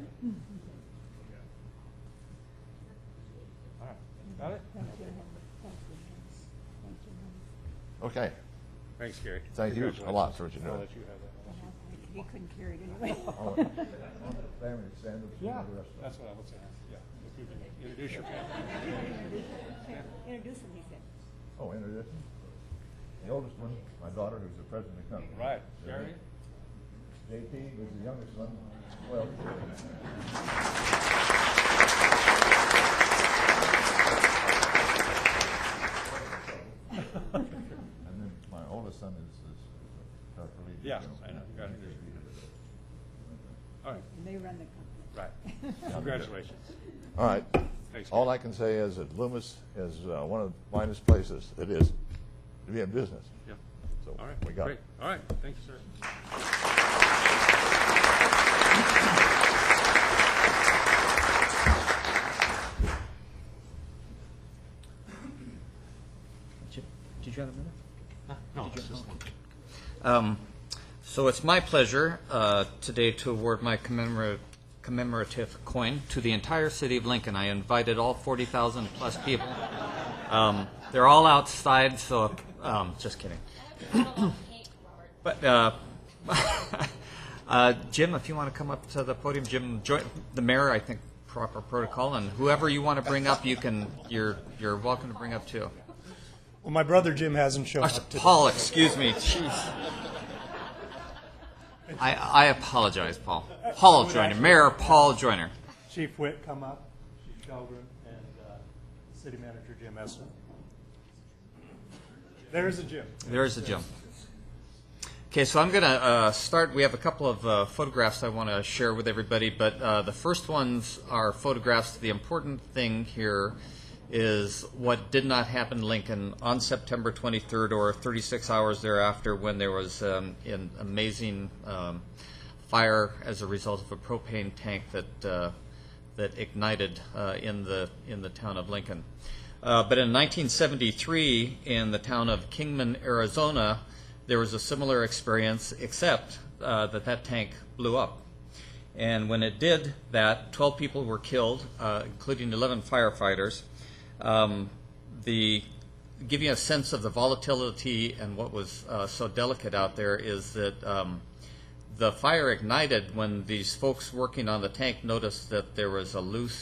All right, got it? Okay, Thanks, Gary. thank you a lot for what you I'll do. let you have that. He couldn't carry it anyway. Family, stand up. Yeah, that's what I was saying. Yeah, if you can introduce your family. Introduce him, he said. Oh, introduce him. The oldest one, my daughter, who's the president of the company. Right, Jerry? JP was the youngest one. Well, and then my oldest son is Dr. Lee. Yeah, I know. You got it. All right, And they run the company. right. Congratulations. All right. Thanks. All I can say is that Loomis is one of the finest places it is to be in business. Yeah. So All right, we got great. it. All right, thank you, sir. Did you have a minute? No, it's just So it's my pleasure today to award my commemorative coin to the entire city of Lincoln. I invited all 40,000 plus people. They're all outside, so just kidding. But Jim, if you want to come up to the podium, Jim, the mayor, I think proper protocol, and whoever you want to bring up, you're welcome to bring up too. Well, my brother Jim hasn't shown up today. Paul, excuse me. Jeez. I apologize, Paul. Paul Joyner, Mayor Paul Joyner. Chief Witt, come up. Chief Shelgren, and City Manager Jim Eston. There's a Jim. There's a Jim. Okay, so I'm going to start. We have a couple of photographs I want to share with everybody, but the first ones are photographs. The important thing here is what did not happen in Lincoln on September 23rd or 36 hours thereafter, when there was an amazing fire as a result of a propane tank that ignited in the town of Lincoln. But in 1973, in the town of Kingman, Arizona, there was a similar experience, except that tank blew up. And when it did that, 12 people were killed, including 11 firefighters. Give you a sense of the volatility and what was so delicate out there is that the fire ignited when these folks working on the tank noticed that there was a leak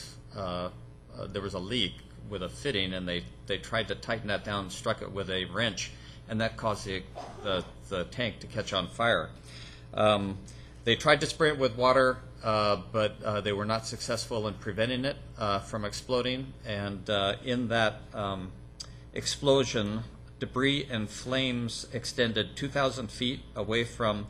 with a fitting, and they tried to tighten that down and struck it with a wrench, and that caused the tank to catch on fire. They tried to spray it with water, but they were not successful in preventing it from exploding. And in that explosion, debris and flames extended 2,000 feet away from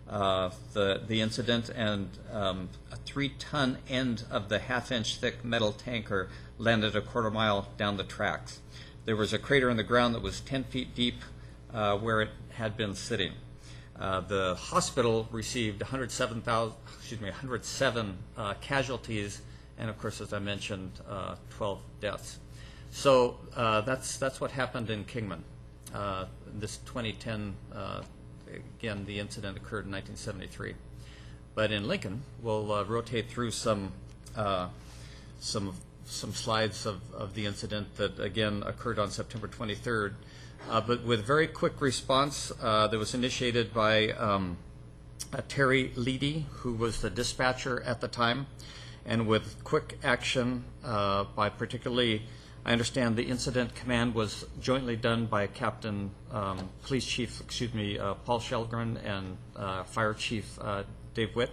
the incident, and a 3-ton end of the half-inch thick metal tanker landed a quarter mile down the tracks. There was a crater in the ground that was 10 feet deep where it had been sitting. The hospital received 107 casualties, and of course, as I mentioned, 12 deaths. So that's what happened in Kingman. This 2010, again, the incident occurred in 1973. But in Lincoln, we'll rotate through some slides of the incident that again occurred on September 23rd. But with very quick response that was initiated by Terry Leedy, who was the dispatcher at the time, and with quick action by particularly, I understand the incident command was jointly done by Police Chief, Paul Shelgren, and Fire Chief Dave Witt.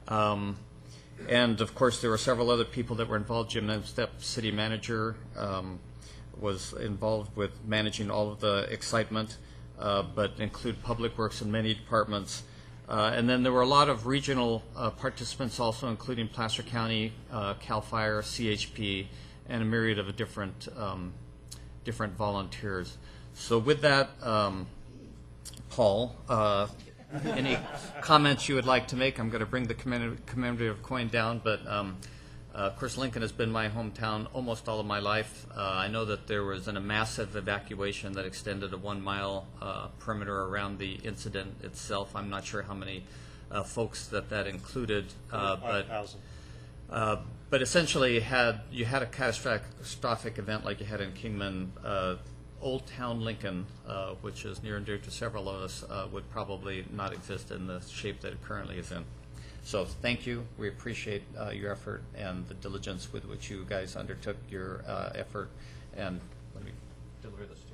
And of course, there were several other people that were involved. Jim Nemstep, city manager, was involved with managing all of the excitement, but include Public Works and many departments. And then there were a lot of regional participants also, including Placer County, CAL FIRE, CHP, and a myriad of different volunteers. So with that, Paul, any comments you would like to make? I'm going to bring the commemorative coin down, but Of course, Lincoln has been my hometown almost all of my life. I know that there was a massive evacuation that extended a 1 mile perimeter around the incident itself. I'm not sure how many folks that included, but 5,000. but essentially you had a catastrophic event like you had in Kingman. Old Town Lincoln, which is near and dear to several of us, would probably not exist in the shape that it currently is in. So thank you. We appreciate your effort and the diligence with which you guys undertook your effort. And let me deliver this to you.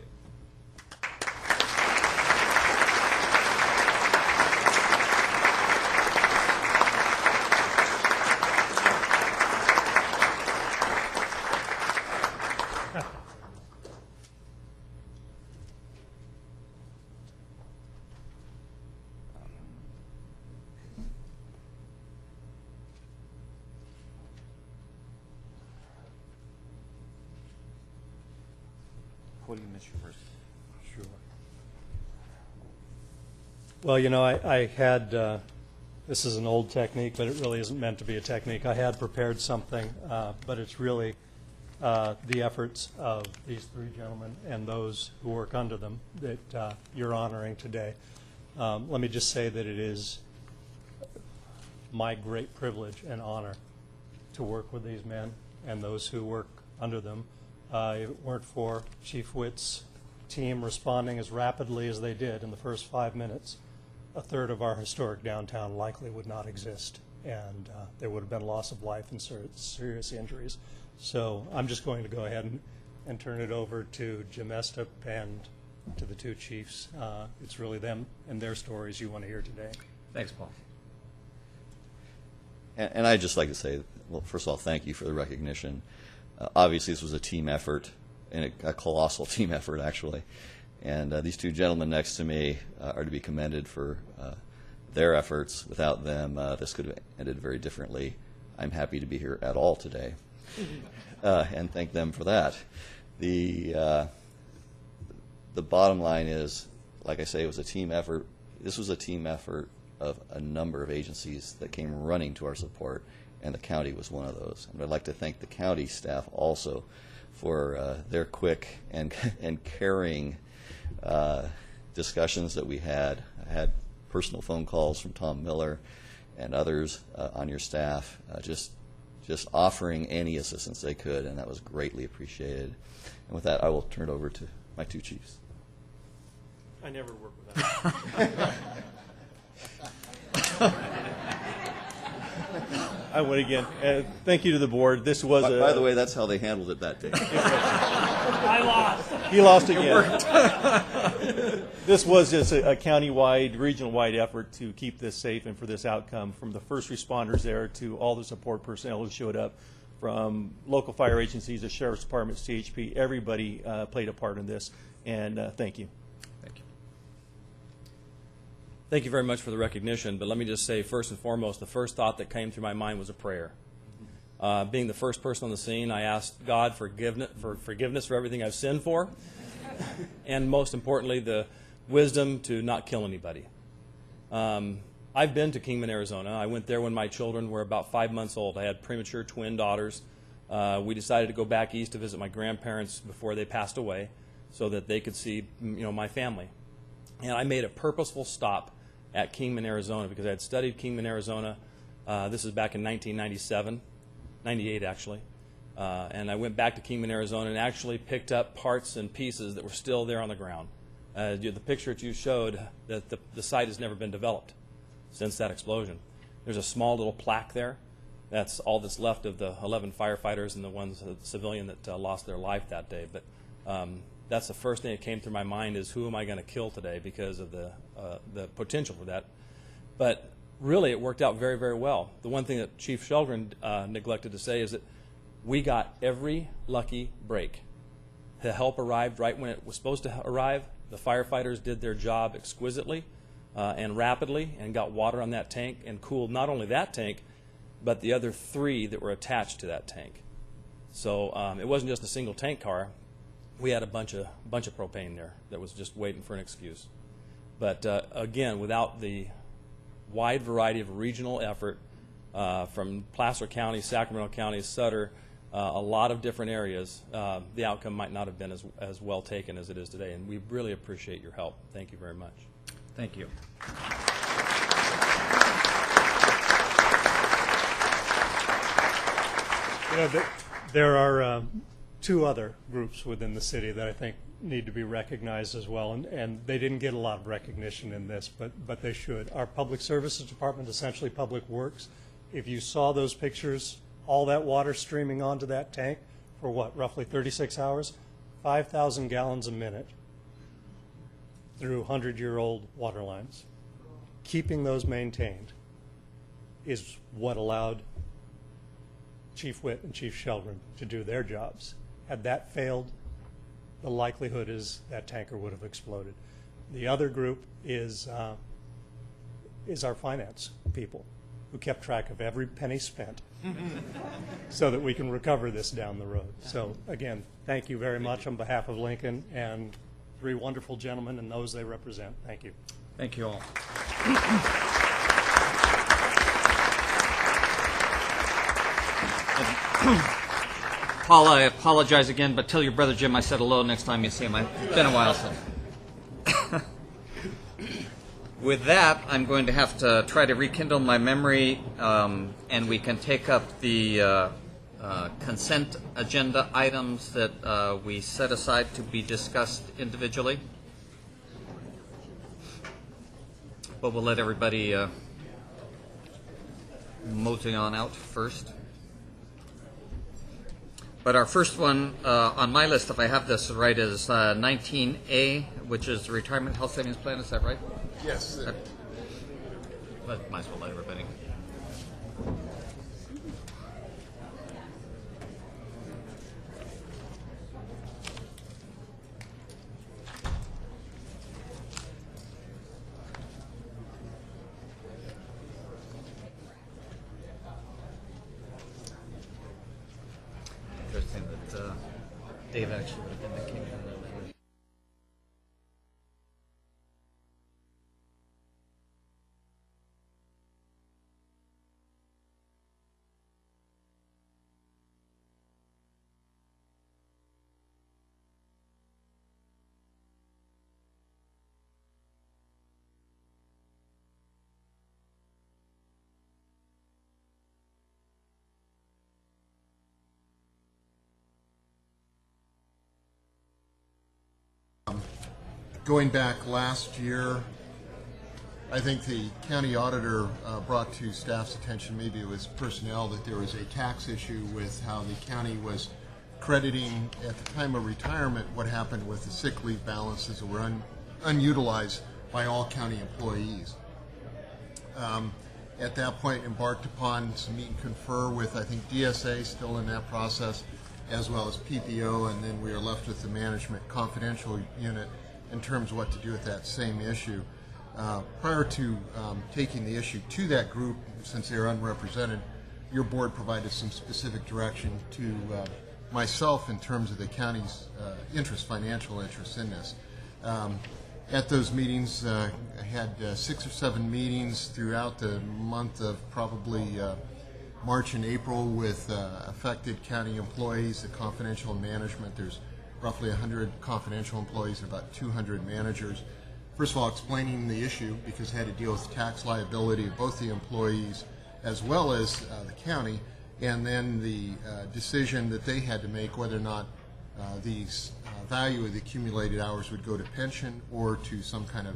What do you miss first? Sure. Well, you know, I had, this is an old technique, but it really isn't meant to be a technique. I had prepared something, but it's really the efforts of these three gentlemen and those who work under them that you're honoring today. Let me just say that it is my great privilege and honor to work with these men and those who work under them. If it weren't for Chief Witt's team responding as rapidly as they did in the first 5 minutes, a third of our historic downtown likely would not exist, and there would have been loss of life and serious injuries. So I'm just going to go ahead and turn it over to Jim Estep and to the two chiefs. It's really them and their stories you want to hear today. Thanks, Paul. And I'd just like to say, well, first of all, thank you for the recognition. Obviously, this was a team effort, and a colossal team effort, actually. And these two gentlemen next to me are to be commended for their efforts. Without them, this could have ended very differently. I'm happy to be here at all today, and thank them for that. The bottom line is, like I say, it was a team effort. This was a team effort of a number of agencies that came running to our support, and the county was one of those. And I'd like to thank the county staff also for their quick and caring discussions that we had. I had personal phone calls from Tom Miller and others on your staff, just offering any assistance they could, and that was greatly appreciated. And with that, I will turn it over to my two chiefs. I never work with that. I would again. Thank you to the board. This was By the way, that's how they handled it that day. I lost. He lost again. This was just a county-wide, regional-wide effort to keep this safe and for this outcome, from the first responders there to all the support personnel who showed up, from local fire agencies, the sheriff's department, CHP. Everybody played a part in this, and thank you. Thank you. Thank you very much for the recognition, but let me just say, first and foremost, the first thought that came through my mind was a prayer. Being the first person on the scene, I asked God for forgiveness for everything I've sinned for, and most importantly, the wisdom to not kill anybody. I've been to Kingman, Arizona. I went there when my children were about 5 months old. I had premature twin daughters. We decided to go back east to visit my grandparents before they passed away so that they could see, my family. And I made a purposeful stop at Kingman, Arizona, because I had studied Kingman, Arizona. This is back in 1997, 98 actually. And I went back to Kingman, Arizona, and actually picked up parts and pieces that were still there on the ground. The picture that you showed, that the site has never been developed since that explosion. There's a small little plaque there. That's all that's left of the 11 firefighters and the ones, the civilian that lost their life that day. But that's the first thing that came through my mind, is who am I going to kill today because of the potential for that. But really, it worked out very, very well. The one thing that Chief Shelgren neglected to say is that we got every lucky break. The help arrived right when it was supposed to arrive. The firefighters did their job exquisitely and rapidly, and got water on that tank and cooled not only that tank, but the other 3 that were attached to that tank. So it wasn't just a single tank car. We had a bunch of propane there that was just waiting for an excuse. But again, without the wide variety of regional effort from Placer County, Sacramento County, Sutter, a lot of different areas, the outcome might not have been as well taken as it is today. And we really appreciate your help. Thank you very much. Thank you. You know, there are two other groups within the city that I think need to be recognized as well, and they didn't get a lot of recognition in this, but they should. Our Public Services Department, essentially Public Works, if you saw those pictures, all that water streaming onto that tank for what, roughly 36 hours? 5,000 gallons a minute through 100-year-old water lines. Keeping those maintained is what allowed Chief Witt and Chief Shelgren to do their jobs. Had that failed, the likelihood is that tanker would have exploded. The other group is our finance people, who kept track of every penny spent so that we can recover this down the road. So again, thank you very much on behalf of Lincoln and three wonderful gentlemen and those they represent. Thank you. Thank you all. Paul, I apologize again, but tell your brother Jim I said hello next time you see him. It's been a while since. With that, I'm going to have to try to rekindle my memory, and we can take up the consent agenda items that we set aside to be discussed individually. But we'll let everybody mosey on out first. But our first one on my list, if I have this right, is 19A, which is the Retirement Health Savings Plan. Is that right? Yes. But might as well let everybody. Interesting that Dave actually would have been the king. Going back last year, I think the county auditor brought to staff's attention, maybe it was personnel, that there was a tax issue with how the county was crediting at the time of retirement what happened with the sick leave balances that were unutilized by all county employees. At that point, embarked upon some meet and confer with, I think, DSA, still in that process, as well as PPO, and then we are left with the management confidential unit in terms of what to do with that same issue. Prior to taking the issue to that group, since they are unrepresented, your board provided some specific direction to myself in terms of the county's financial interest in this. At those meetings, I had 6 or 7 meetings throughout the month of probably March and April with affected county employees, the confidential management. There's roughly 100 confidential employees and about 200 managers. First of all, explaining the issue, because I had to deal with tax liability of both the employees as well as the county, and then the decision that they had to make whether or not the value of the accumulated hours would go to pension or to some kind of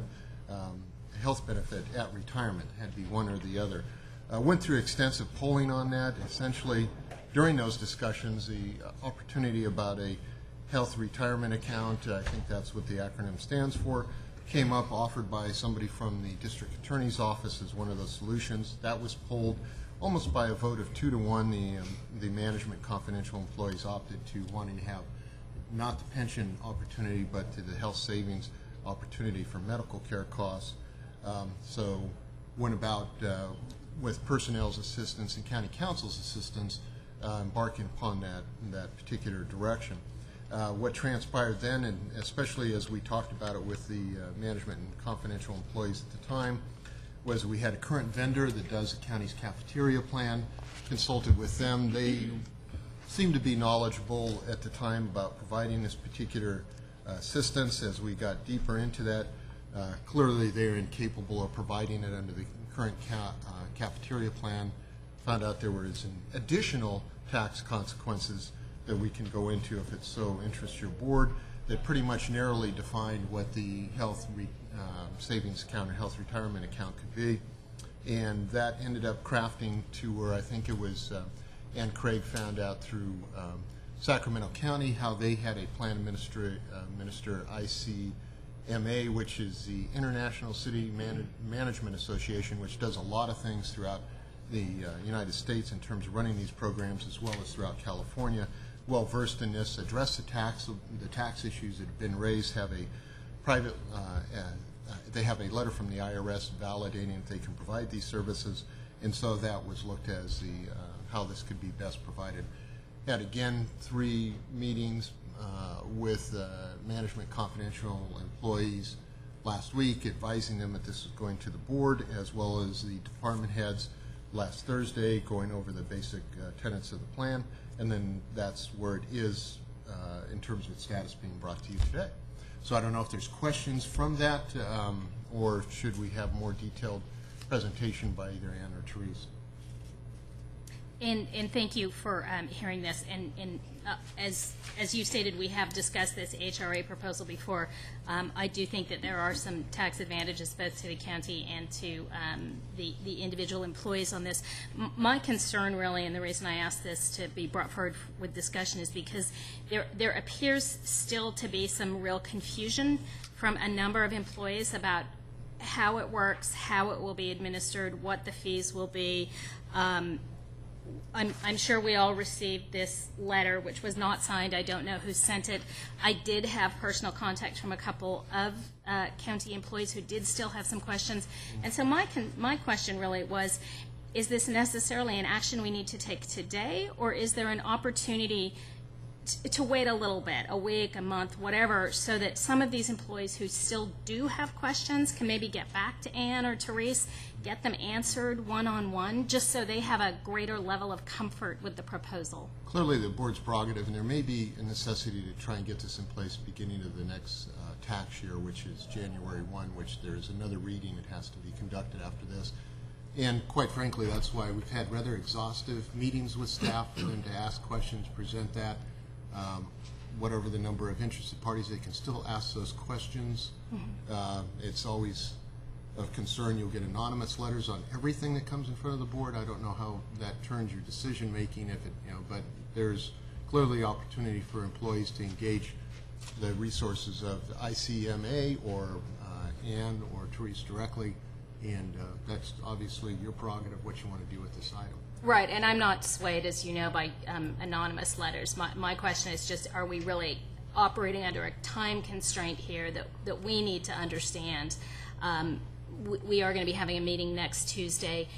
health benefit at retirement. It had to be one or the other. Went through extensive polling on that. Essentially, during those discussions, the opportunity about a health retirement account, I think that's what the acronym stands for, came up, offered by somebody from the district attorney's office as one of those solutions. That was pulled almost by a vote of 2-to-1. The management confidential employees opted to wanting to have not the pension opportunity, but to the health savings opportunity for medical care costs. So went about with personnel's assistance and county council's assistance, embarking upon that particular direction. What transpired then, and especially as we talked about it with the management and confidential employees at the time, was we had a current vendor that does the county's cafeteria plan, consulted with them. They seemed to be knowledgeable at the time about providing this particular assistance. As we got deeper into that, clearly they're incapable of providing it under the current cafeteria plan. Found out there was an additional tax consequences that we can go into if it so interests your board, that pretty much narrowly defined what the health savings account or health retirement account could be. And that ended up crafting to where I think it was Ann Craig found out through Sacramento County how they had a plan administer ICMA, which is the International City Management Association, which does a lot of things throughout the United States in terms of running these programs, as well as throughout California. Well versed in this, address the tax issues that have been raised, have a private, they have a letter from the IRS validating that they can provide these services, and so that was looked at as the how this could be best provided. Had again 3 meetings with management confidential employees last week, advising them that this is going to the board, as well as the department heads last Thursday, going over the basic tenets of the plan, and then that's where it is in terms of its status being brought to you today. So I don't know if there's questions from that, or should we have more detailed presentation by either Ann or Therese? And thank you for hearing this. And as you stated, we have discussed this HRA proposal before. I do think that there are some tax advantages both to the county and to the individual employees on this. My concern really, and the reason I asked this to be brought forward with discussion, is because there appears still to be some real confusion from a number of employees about how it works, how it will be administered, what the fees will be. I'm sure we all received this letter, which was not signed. I don't know who sent it. I did have personal contact from a couple of county employees who did still have some questions. And so my question really was, is this necessarily an action we need to take today, or is there an opportunity to wait a little bit, a week, a month, whatever, so that some of these employees who still do have questions can maybe get back to Ann or Therese, get them answered one-on-one, just so they have a greater level of comfort with the proposal? Clearly, the board's prerogative, and there may be a necessity to try and get this in place beginning of the next tax year, which is January 1, which there's another reading that has to be conducted after this. And quite frankly, that's why we've had rather exhaustive meetings with staff for them to ask questions, present that. Whatever the number of interested parties, they can still ask those questions. It's always of concern. You'll get anonymous letters on everything that comes in front of the board. I don't know how that turns your decision making, if it, but there's clearly opportunity for employees to engage the resources of the ICMA or Ann or Therese directly, and that's obviously your prerogative what you want to do with this item. Right, and I'm not swayed, as you know, by anonymous letters. My question is just, are we really operating under a time constraint here that we need to understand? We are going to be having a meeting next Tuesday.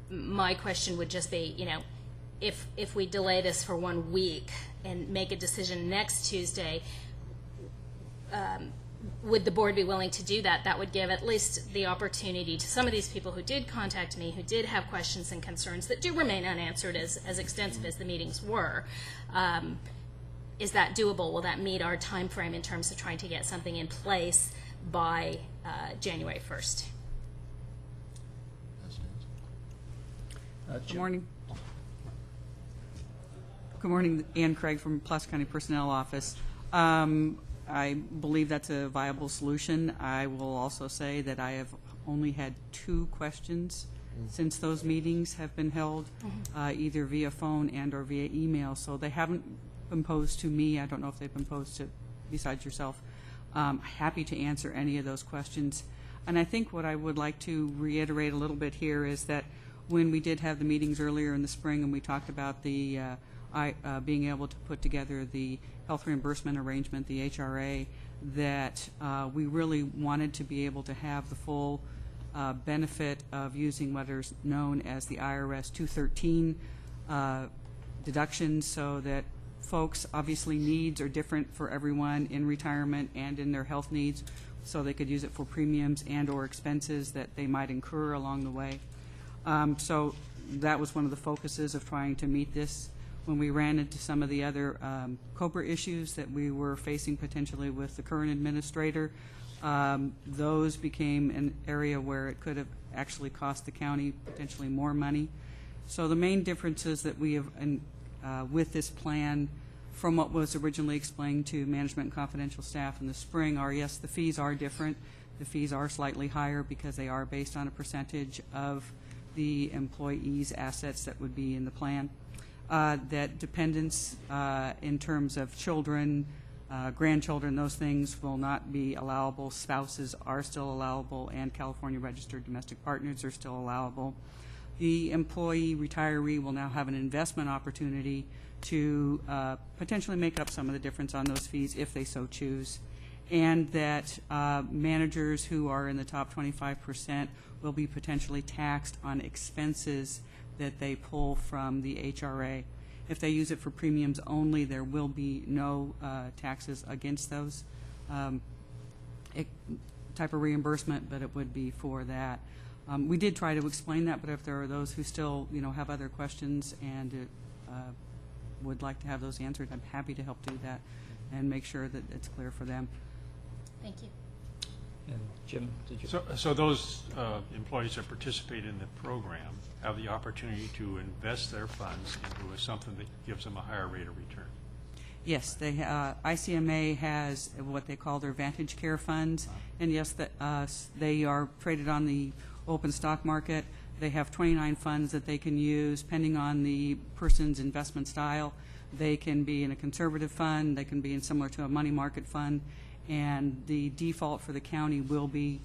My question would just be, if we delay this for 1 week and make a decision next Tuesday, would the board be willing to do that? That would give at least the opportunity to some of these people who did contact me, who did have questions and concerns that do remain unanswered, as extensive as the meetings were. Is that doable? Will that meet our time frame in terms of trying to get something in place by January 1st? Good morning. Good morning, Ann Craig from Placer County Personnel Office. I believe that's a viable solution. I will also say that I have only had 2 questions since those meetings have been held, either via phone and or via email. So they haven't been posed to me. I don't know if they've been posed to, besides yourself. Happy to answer any of those questions. And I think what I would like to reiterate a little bit here is that when we did have the meetings earlier in the spring and we talked about the being able to put together the health reimbursement arrangement, the HRA, that we really wanted to be able to have the full benefit of using what is known as the IRS 213 deductions, so that folks, obviously needs are different for everyone in retirement and in their health needs. so they could use it for premiums and/or expenses that they might incur along the way. So that was one of the focuses of trying to meet this. When we ran into some of the other COBRA issues that we were facing potentially with the current administrator, those became an area where it could have actually cost the county potentially more money. So the main differences that we have with this plan from what was originally explained to management and confidential staff in the spring are, yes, the fees are different. The fees are slightly higher because they are based on a percentage of the employee's assets that would be in the plan. That dependents in terms of children, grandchildren, those things will not be allowable. Spouses are still allowable, and California registered domestic partners are still allowable. The employee retiree will now have an investment opportunity to potentially make up some of the difference on those fees if they so choose, and that managers who are in the top 25% will be potentially taxed on expenses that they pull from the HRA. If they use it for premiums only, there will be no taxes against those type of reimbursement, but it would be for that. We did try to explain that, but if there are those who still, have other questions and would like to have those answered, I'm happy to help do that and make sure that it's clear for them. Thank you. And Jim, did you? So those employees that participate in the program have the opportunity to invest their funds into something that gives them a higher rate of return. Yes, they ICMA has what they call their Vantage Care funds, and yes, they are traded on the open stock market. They have 29 funds that they can use, depending on the person's investment style. They can be in a conservative fund, they can be in similar to a money market fund, and the default for the county will be,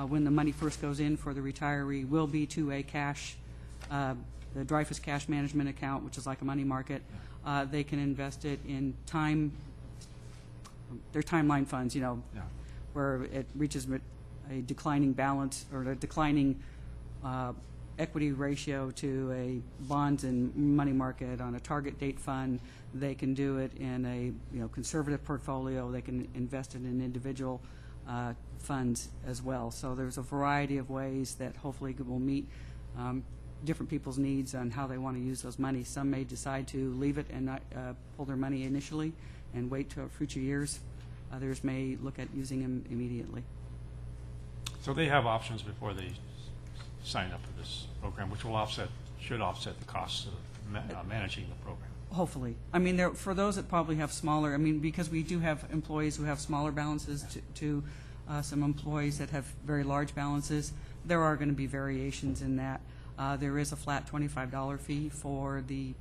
when the money first goes in for the retiree, will be to a cash, the Dreyfus Cash Management account, which is like a money market. They can invest it in their timeline funds, where it reaches a declining balance or a declining equity ratio to a bonds and money market on a target date fund. They can do it in a conservative portfolio. They can invest it in individual funds as well. So there's a variety of ways that hopefully will meet different people's needs on how they want to use those monies. Some may decide to leave it and not pull their money initially and wait till future years. Others may look at using them immediately. So they have options before they sign up for this program, which should offset the costs of managing the program. Hopefully. I mean, for those that probably have smaller, because we do have employees who have smaller balances to some employees that have very large balances, there are going to be variations in that. There is a flat $25 fee for the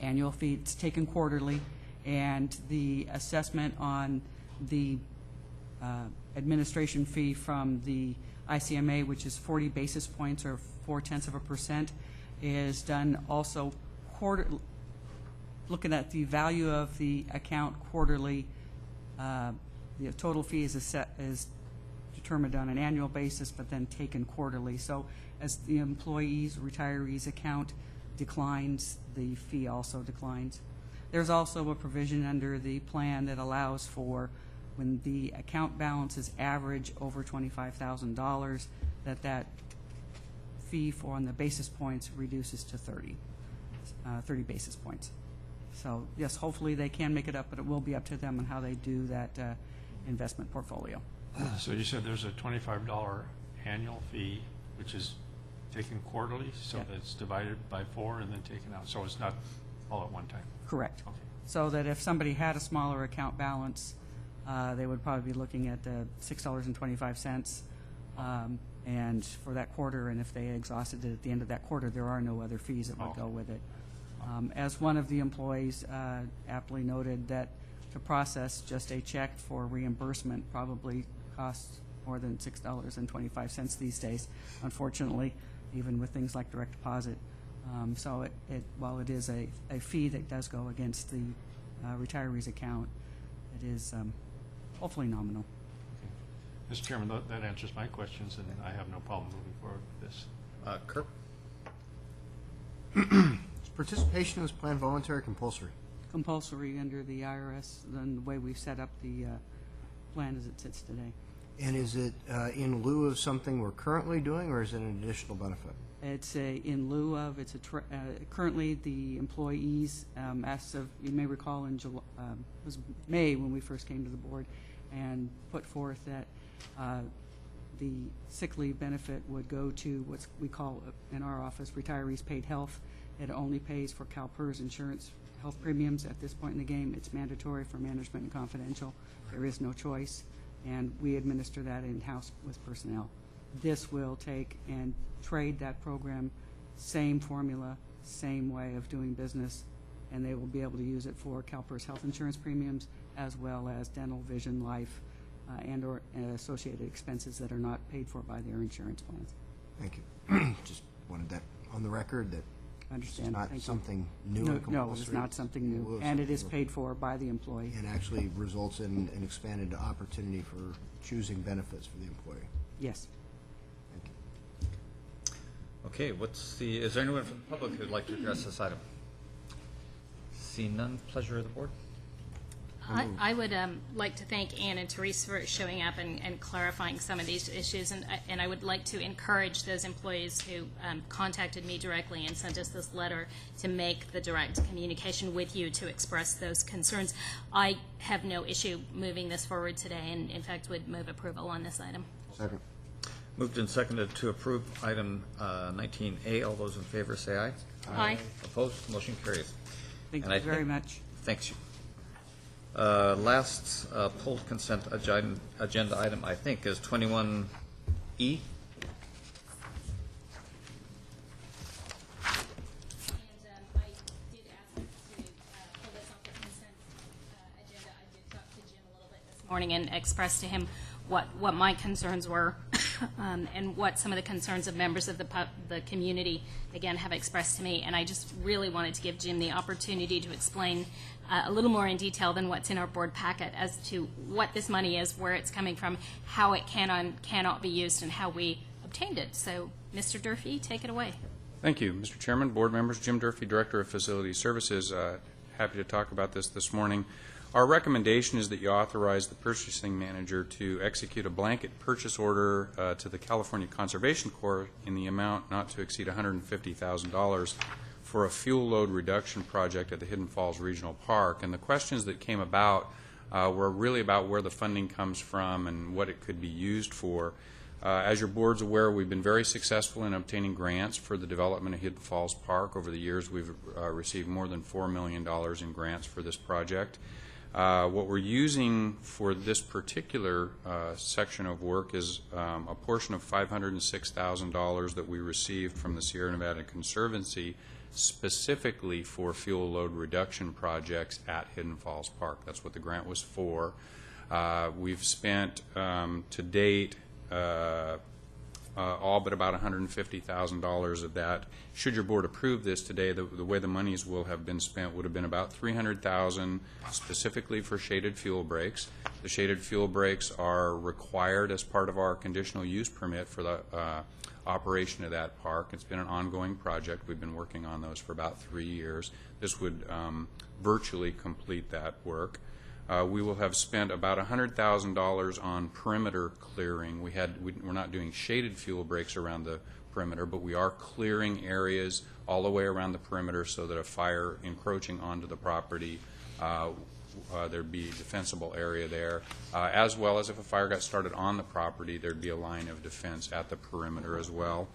annual fee. It's taken quarterly, and the assessment on the administration fee from the ICMA, which is 40 basis points or 0.4%, is done also looking at the value of the account quarterly. The total fee is determined on an annual basis, but then taken quarterly. So as the employee's retiree's account declines, the fee also declines. There's also a provision under the plan that allows for when the account balances average over $25,000, that fee on the basis points reduces to 30 basis points. So yes, hopefully they can make it up, but it will be up to them on how they do that investment portfolio. So you said there's a $25 annual fee, which is taken quarterly, so that's divided by 4 and then taken out. So it's not all at one time. Correct. Okay. So that if somebody had a smaller account balance, they would probably be looking at $6.25 and for that quarter, and if they exhausted it at the end of that quarter, there are no other fees that would go with it. As one of the employees aptly noted, that to process just a check for reimbursement probably costs more than $6.25 these days, unfortunately, even with things like direct deposit. So while it is a fee that does go against the retiree's account, it is hopefully nominal. Okay. Mr. Chairman, that answers my questions, and I have no problem moving forward with this. Kirk? Is participation in this plan voluntary or compulsory? Compulsory under the IRS, than the way we've set up the plan as it sits today. And is it in lieu of something we're currently doing, or is it an additional benefit? It's in lieu of, currently the employees, as of, you may recall in July, it was May when we first came to the board and put forth that the sick leave benefit would go to what we call in our office retirees paid health. It only pays for CalPERS insurance health premiums at this point in the game. It's mandatory for management and confidential. There is no choice, and we administer that in-house with personnel. This will take and trade that program, same formula, same way of doing business, and they will be able to use it for CalPERS health insurance premiums as well as dental, vision, life, and or associated expenses that are not paid for by their insurance plans. Thank you. Just wanted that on the record, that Understand. it's not Thank you. something new No, and compulsory. it's not something In new, lieu of and it is something paid for by the employee. and actually results in an expanded opportunity for choosing benefits for the employee. Yes. Thank you. Okay, is there anyone from the public who'd like to address this item? See none, pleasure of the board. I would like to thank Ann and Therese for showing up and clarifying some of these issues, and I would like to encourage those employees who contacted me directly and sent us this letter to make the direct communication with you to express those concerns. I have no issue moving this forward today, and in fact would move approval on this item. Second. Moved and seconded to approve item 19A. All those in favor say aye. Aye. Opposed? Motion carries. Thank And you I very think- much. Thanks. Last pulled consent agenda item, I think, is 21E. And I did ask him to pull this off the consent agenda. I did talk to Jim a little bit this morning and expressed to him what my concerns were and what some of the concerns of members of the community, again, have expressed to me. And I just really wanted to give Jim the opportunity to explain a little more in detail than what's in our board packet as to what this money is, where it's coming from, how it cannot be used, and how we obtained it. So, Mr. Durfee, take it away. Thank you, Mr. Chairman, board members. Jim Durfee, Director of Facility Services. Happy to talk about this morning. Our recommendation is that you authorize the purchasing manager to execute a blanket purchase order to the California Conservation Corps in the amount not to exceed $150,000 for a fuel load reduction project at the Hidden Falls Regional Park. And the questions that came about were really about where the funding comes from and what it could be used for. As your board's aware, we've been very successful in obtaining grants for the development of Hidden Falls Park. Over the years, we've received more than $4 million in grants for this project. What we're using for this particular section of work is a portion of $506,000 that we received from the Sierra Nevada Conservancy specifically for fuel load reduction projects at Hidden Falls Park. That's what the grant was for. We've spent to date all but about $150,000 of that. Should your board approve this today, the way the monies will have been spent would have been about $300,000 specifically for shaded fuel breaks. The shaded fuel breaks are required as part of our conditional use permit for the operation of that park. It's been an ongoing project. We've been working on those for about 3 years. This would virtually complete that work. We will have spent about $100,000 on perimeter clearing. We're not doing shaded fuel breaks around the perimeter, but we are clearing areas all the way around the perimeter so that a fire encroaching onto the property, there'd be a defensible area there, as well as if a fire got started on the property, there'd be a line of defense at the perimeter as well.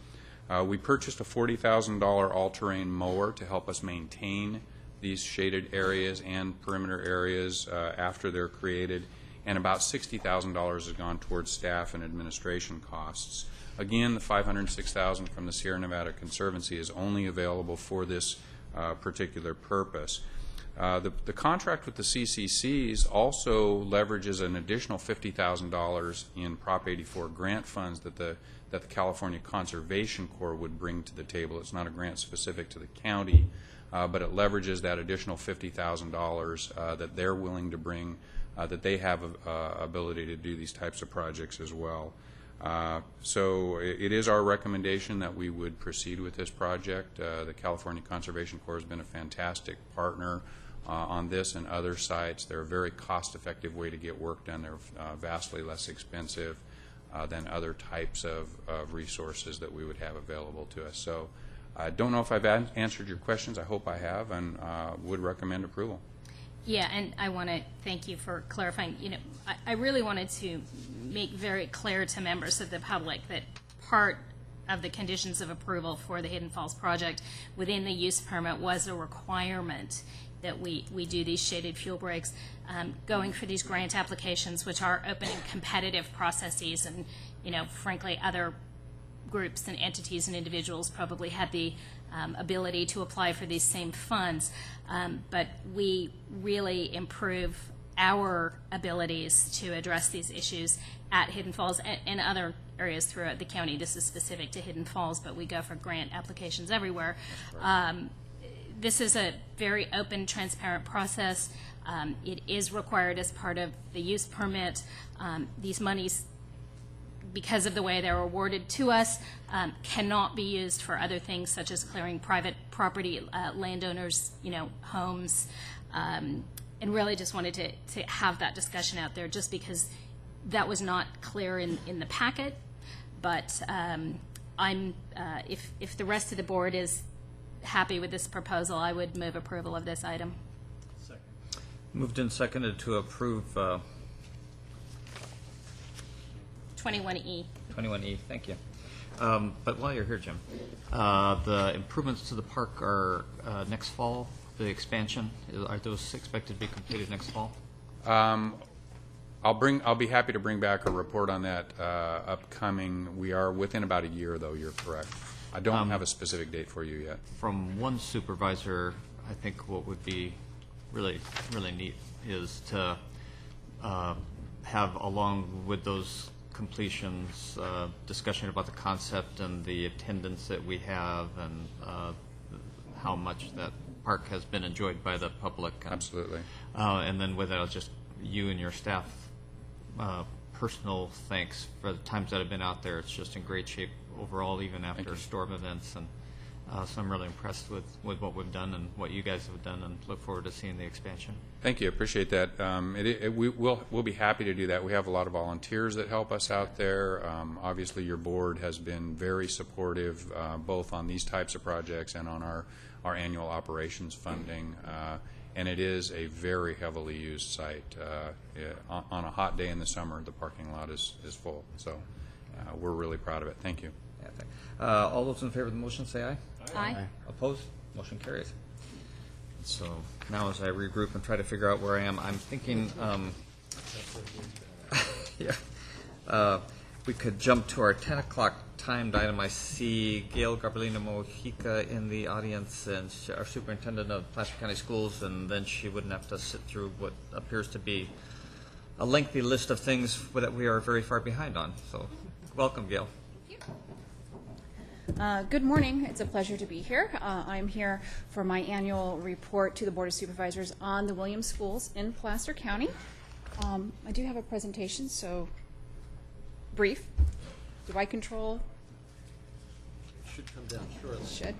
We purchased a $40,000 all-terrain mower to help us maintain these shaded areas and perimeter areas after they're created, and about $60,000 has gone towards staff and administration costs. Again, the $506,000 from the Sierra Nevada Conservancy is only available for this particular purpose. The contract with the CCCs also leverages an additional $50,000 in Prop 84 grant funds that the California Conservation Corps would bring to the table. It's not a grant specific to the county, but it leverages that additional $50,000 that they're willing to bring, that they have ability to do these types of projects as well. So it is our recommendation that we would proceed with this project. The California Conservation Corps has been a fantastic partner on this and other sites. They're a very cost-effective way to get work done. They're vastly less expensive. than other types of resources that we would have available to us. So I don't know if I've answered your questions. I hope I have, and would recommend approval. Yeah, and I want to thank you for clarifying. You know, I really wanted to make very clear to members of the public that part of the conditions of approval for the Hidden Falls project within the use permit was a requirement that we do these shaded fuel breaks, going for these grant applications, which are open and competitive processes, and, you know, frankly, other groups and entities and individuals probably had the ability to apply for these same funds, but we really improve our abilities to address these issues at Hidden Falls and other areas throughout the county. This is specific to Hidden Falls, but we go for grant applications everywhere. This is a very open, transparent process. It is required as part of the use permit. These monies, because of the way they're awarded to us, cannot be used for other things such as clearing private property, landowners, you know, homes, and really just wanted to have that discussion out there just because that was not clear in the packet. But if the rest of the board is happy with this proposal, I would move approval of this item. Second. Moved and seconded to approve 21E. 21E, thank you. But while you're here, Jim, the improvements to the park are next fall, the expansion, are those expected to be completed next fall? I'll be happy to bring back a report on that upcoming. We are within about a year, though. You're correct. I don't have a specific date for you yet. From one supervisor, I think what would be really, really neat is to have, along with those completions, discussion about the concept and the attendance that we have and how much that park has been enjoyed by the public. Absolutely. And then with that, just you and your staff, personal thanks for the times that I've been out there. It's just in great shape overall, even after storm events. And so I'm really impressed with what we've done and what you guys have done, and look forward to seeing the expansion. Thank you. Appreciate that. We'll be happy to do that. We have a lot of volunteers that help us out there. Obviously, your board has been very supportive, both on these types of projects and on our annual operations funding. And it is a very heavily used site. On a hot day in the summer, the parking lot is full. So we're really proud of it. Thank you. All those in favor of the motion say aye. Aye. Opposed? Motion carries. So now as I regroup and try to figure out where I am, I'm thinking we could jump to our 10 o'clock timed item. I see Gail Gabrielina Mojica in the audience, and our superintendent of Placer County Schools, and then she wouldn't have to sit through what appears to be a lengthy list of things that we are very far behind on. So welcome, Gail. Good morning. It's a pleasure to be here. I'm here for my annual report to the Board of Supervisors on the Williams Schools in Placer County. I do have a presentation, so brief. Do I control? It should come down shortly. Should.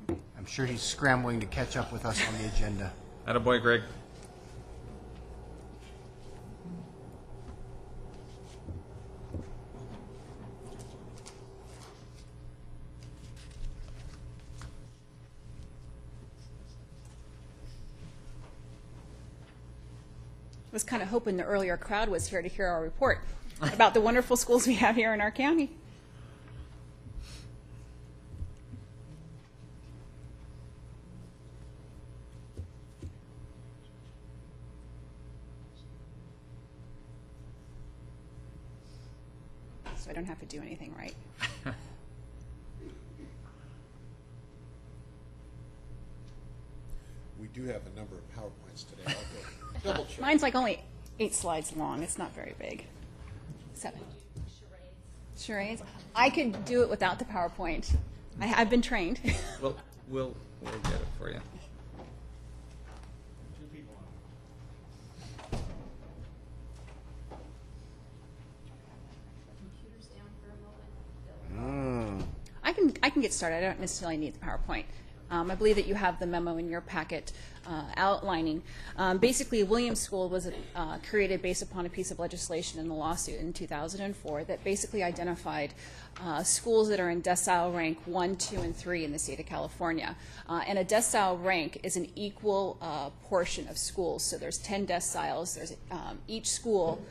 I'm sure he's scrambling to catch up with us on the agenda. Attaboy, Greg. I was kind of hoping the earlier crowd was here to hear our report about the wonderful schools we have here in our county. So I don't have to do anything, right? We do have a number of PowerPoints today. I'll go double check. Mine's like only 8 slides long. It's not very big. 7. Charades. I could do it without the PowerPoint. I've been trained. We'll get it for you. I can get started. I don't necessarily need the PowerPoint. I believe that you have the memo in your packet outlining. Basically, Williams School was created based upon a piece of legislation in the lawsuit in 2004 that basically identified schools that are in decile rank 1, 2, and 3 in the state of California. And a decile rank is an equal portion of schools. So there's 10 deciles. There's each school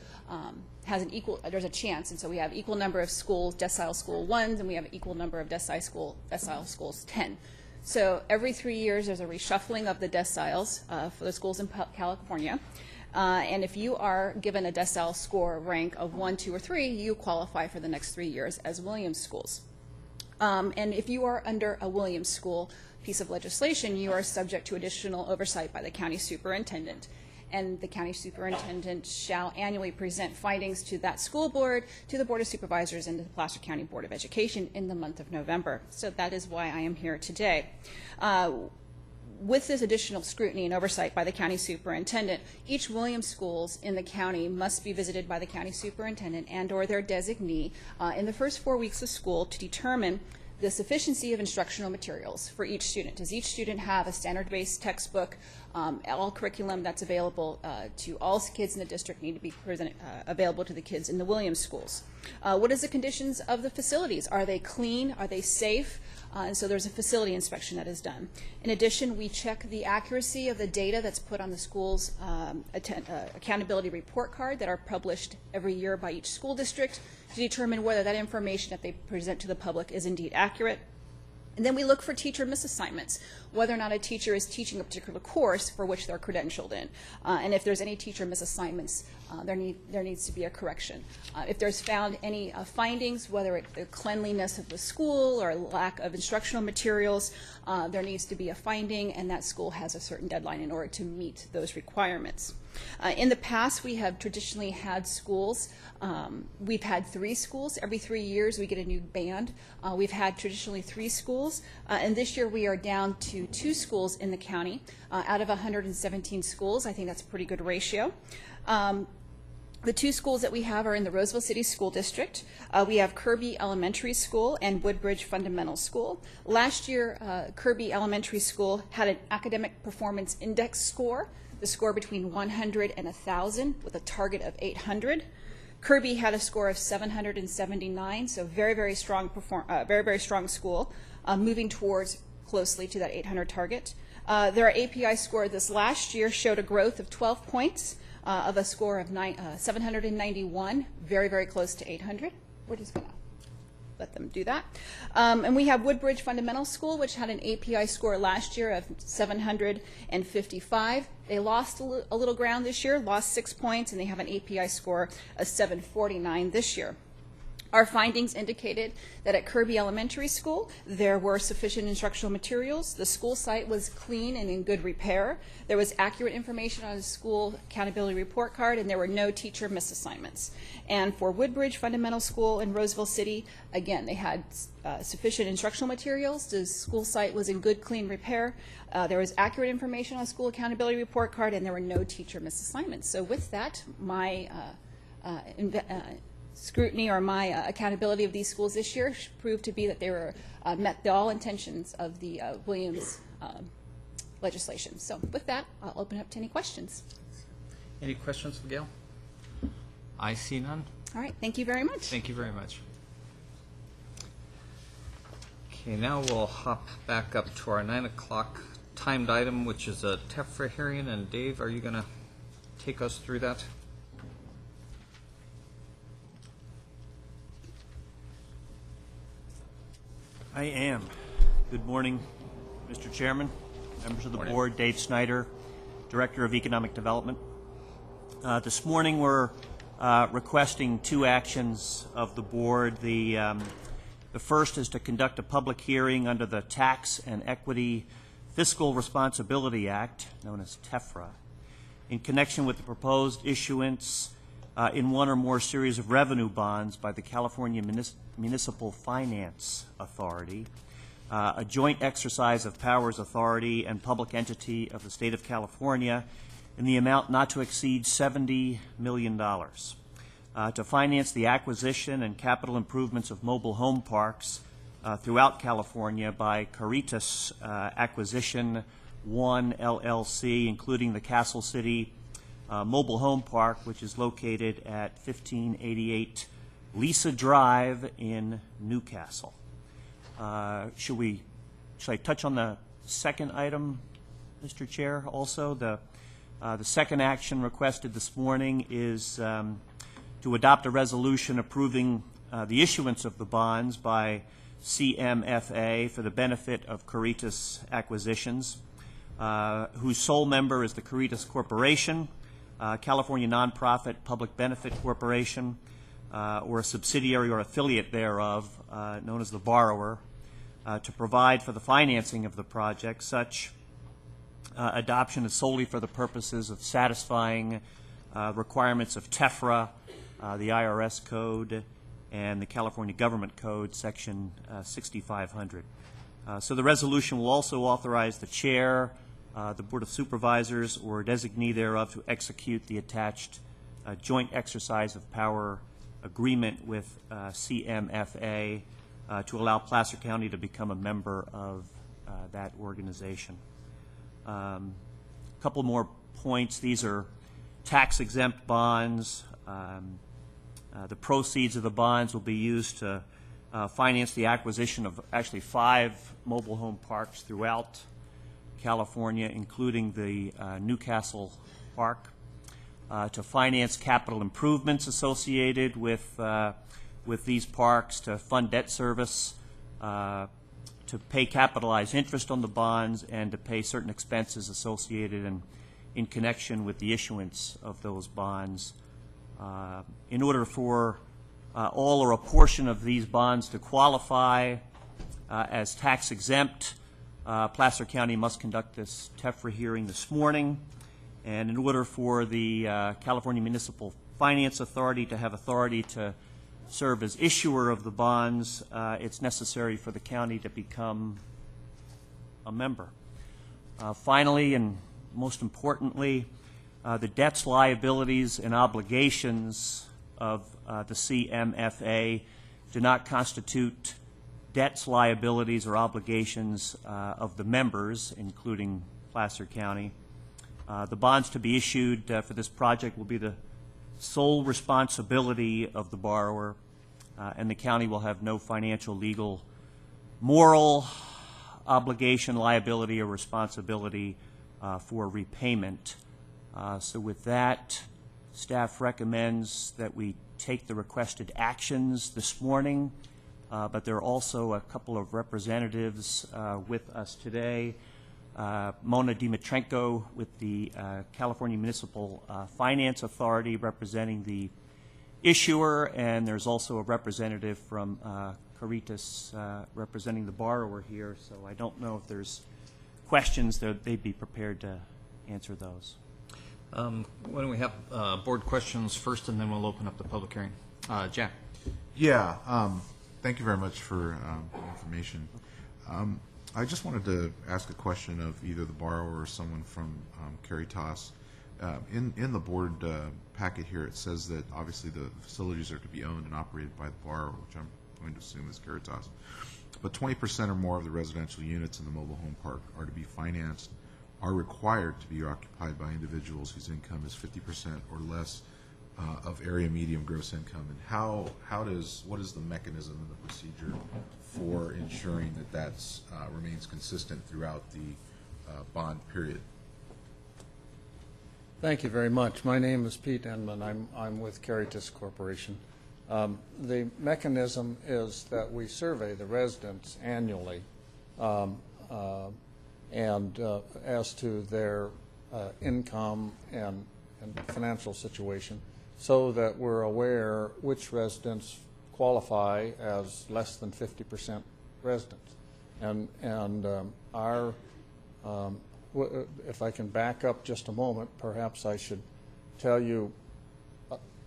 has an equal, there's a chance, and so we have equal number of schools, decile school 1s, and we have an equal number of decile schools 10. So every 3 years there's a reshuffling of the deciles for the schools in California. And if you are given a decile score rank of 1, 2, or 3, you qualify for the next 3 years as Williams schools. And if you are under a Williams school piece of legislation, you are subject to additional oversight by the county superintendent. And the county superintendent shall annually present findings to that school board, to the Board of Supervisors, and to the Placer County Board of Education in the month of November. So that is why I am here today. With this additional scrutiny and oversight by the county superintendent, each Williams schools in the county must be visited by the county superintendent and or their designee in the first 4 weeks of school to determine the sufficiency of instructional materials for each student. Does each student have a standard-based textbook? All curriculum that's available to all kids in the district need to be available to the kids in the Williams schools. What is the conditions of the facilities? Are they clean? Are they safe? And so there's a facility inspection that is done. In addition, we check the accuracy of the data that's put on the school's accountability report card that are published every year by each school district to determine whether that information that they present to the public is indeed accurate. And then we look for teacher misassignments, whether or not a teacher is teaching a particular course for which they're credentialed in. And if there's any teacher misassignments, there needs to be a correction. If there's found any findings, whether it's the cleanliness of the school or lack of instructional materials, there needs to be a finding, and that school has a certain deadline in order to meet those requirements. In the past, we have traditionally had schools. We've had 3 schools. Every 3 years, we get a new band. We've had traditionally 3 schools, and this year we are down to 2 schools in the county out of 117 schools. I think that's a pretty good ratio. The 2 schools that we have are in the Roseville City School District. We have Kirby Elementary School and Woodbridge Fundamental School. Last year, Kirby Elementary School had an academic performance index score, the score between 100 and 1,000 with a target of 800. Kirby had a score of 779, so very, very strong school, moving towards closely to that 800 target. Their API score this last year showed a growth of 12 points of a score of 791, very, very close to 800. We're just going to let them do that. And we have Woodbridge Fundamental School, which had an API score last year of 755. They lost a little ground this year, lost 6 points, and they have an API score of 749 this year. Our findings indicated that at Kirby Elementary School, there were sufficient instructional materials. The school site was clean and in good repair. There was accurate information on the school accountability report card, and there were no teacher misassignments. And for Woodbridge Fundamental School in Roseville City, again, they had sufficient instructional materials. The school site was in good, clean repair. There was accurate information on the school accountability report card, and there were no teacher misassignments. So with that, my scrutiny or my accountability of these schools this year proved to be that they were met all intentions of the Williams legislation. So with that, I'll open up to any questions. Any questions for Gail? I see none. All right, thank you very much. Thank you very much. Okay, now we'll hop back up to our 9 o'clock timed item, which is a TEFRA hearing. And Dave, are you going to take us through that? I am. Good morning, Mr. Chairman, members of the board, Dave Snyder, Director of Economic Development. This morning we're requesting 2 actions of the board. The first is to conduct a public hearing under the Tax and Equity Fiscal Responsibility Act, known as TEFRA, in connection with the proposed issuance in one or more series of revenue bonds by the California Municipal Finance Authority, a joint exercise of powers authority and public entity of the state of California in the amount not to exceed $70 million to finance the acquisition and capital improvements of mobile home parks throughout California by Caritas Acquisition 1 LLC, including the Castle City Mobile Home Park, which is located at 1588 Lisa Drive in Newcastle. Should I touch on the second item, Mr. Chair? Also, the second action requested this morning is to adopt a resolution approving the issuance of the bonds by CMFA for the benefit of Caritas Acquisitions, whose sole member is the Caritas Corporation, California Nonprofit Public Benefit Corporation, or a subsidiary or affiliate thereof, known as the borrower, to provide for the financing of the project. Such adoption is solely for the purposes of satisfying requirements of TEFRA, the IRS Code, and the California Government Code, Section 6500. So the resolution will also authorize the chair, the Board of Supervisors, or designee thereof to execute the attached joint exercise of power agreement with CMFA to allow Placer County to become a member of that organization. A couple more points. These are tax-exempt bonds. The proceeds of the bonds will be used to finance the acquisition of actually 5 mobile home parks throughout California, including the Newcastle Park, to finance capital improvements associated with these parks, to fund debt service, to pay capitalized interest on the bonds, and to pay certain expenses associated in connection with the issuance of those bonds. In order for all or a portion of these bonds to qualify as tax exempt, Placer County must conduct this TEFRA hearing this morning. And in order for the California Municipal Finance Authority to have authority to serve as issuer of the bonds, it's necessary for the county to become a member. Finally, and most importantly, the debts, liabilities, and obligations of the CMFA do not constitute debts, liabilities, or obligations of the members, including Placer County. The bonds to be issued for this project will be the sole responsibility of the borrower, and the county will have no financial, legal, moral obligation, liability, or responsibility for repayment. So with that, staff recommends that we take the requested actions this morning, but there are also a couple of representatives with us today. Mona Dimitrenko with the California Municipal Finance Authority representing the issuer, and there's also a representative from Caritas representing the borrower here, so I don't know if there's questions that they'd be prepared to answer those. Why don't we have board questions first, and then we'll open up the public hearing. Jack. Yeah, thank you very much for the information. I just wanted to ask a question of either the borrower or someone from Caritas. In the board packet here, it says that obviously the facilities are to be owned and operated by the borrower, which I'm going to assume is Caritas. But 20% or more of the residential units in the mobile home park are to be financed, are required to be occupied by individuals whose income is 50% or less of area median gross income. And what is the mechanism and the procedure for ensuring that that's remains consistent throughout the bond period? Thank you very much. My name is Pete Enman. I'm with Caritas Corporation. The mechanism is that we survey the residents annually and as to their income and financial situation, so that we're aware which residents qualify as less than 50% residents. And our if I can back up just a moment, perhaps I should tell you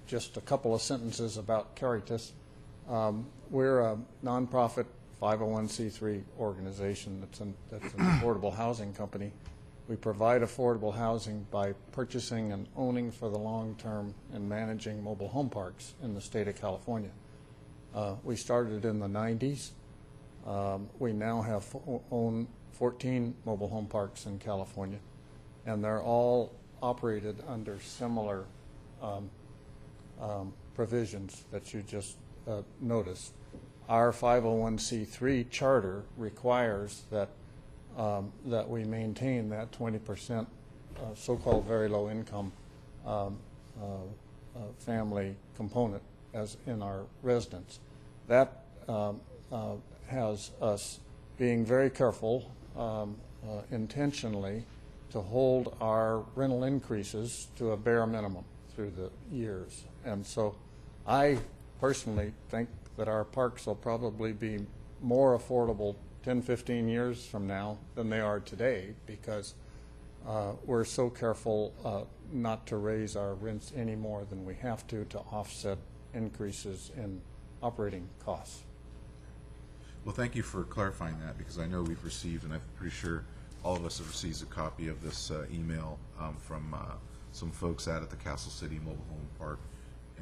just a couple of sentences about Caritas. We're a nonprofit 501c3 organization that's an affordable housing company. We provide affordable housing by purchasing and owning for the long term and managing mobile home parks in the state of California. We started in the 90s. We now own 14 mobile home parks in California, and they're all operated under similar provisions that you just noticed. Our 501c3 charter requires that that we maintain that 20% so-called very low income family component as in our residence. That has us being very careful intentionally to hold our rental increases to a bare minimum through the years. And so I personally think that our parks will probably be more affordable 10, 15 years from now than they are today, because we're so careful not to raise our rents any more than we have to offset increases in operating costs. Well, thank you for clarifying that, because I know we've received, and I'm pretty sure all of us have received a copy of this email from some folks out at the Castle City Mobile Home Park,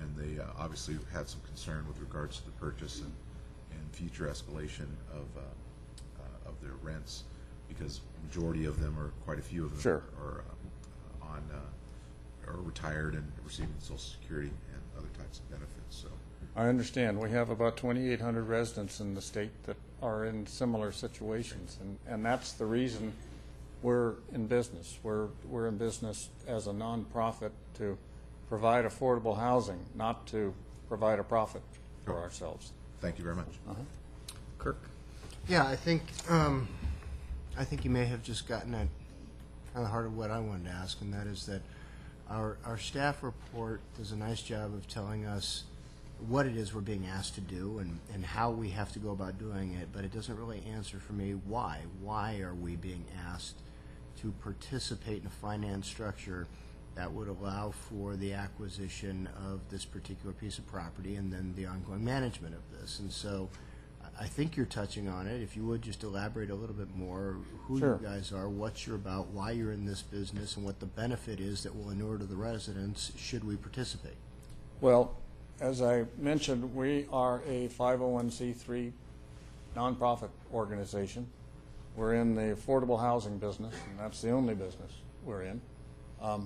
and they obviously had some concern with regards to the purchase and future escalation of their rents, because majority of them, or quite a few of them, sure, are retired and receiving Social Security and other types of benefits. So I understand. We have about 2,800 residents in the state that are in similar situations, and that's the reason we're in business. We're in business as a nonprofit to provide affordable housing, not to provide a profit for ourselves. Thank you very much. Kirk? Yeah, I think you may have just gotten at kind of the heart of what I wanted to ask, and that is that our staff report does a nice job of telling us what it is we're being asked to do and how we have to go about doing it, but it doesn't really answer for me why. Why are we being asked to participate in a finance structure that would allow for the acquisition of this particular piece of property and then the ongoing management of this? And so I think you're touching on it. If you would just elaborate a little bit more, who Sure. you guys are, what you're about, why you're in this business, and what the benefit is that will inure to the residents should we participate. Well, as I mentioned, we are a 501c3 nonprofit organization. We're in the affordable housing business, and that's the only business we're in. I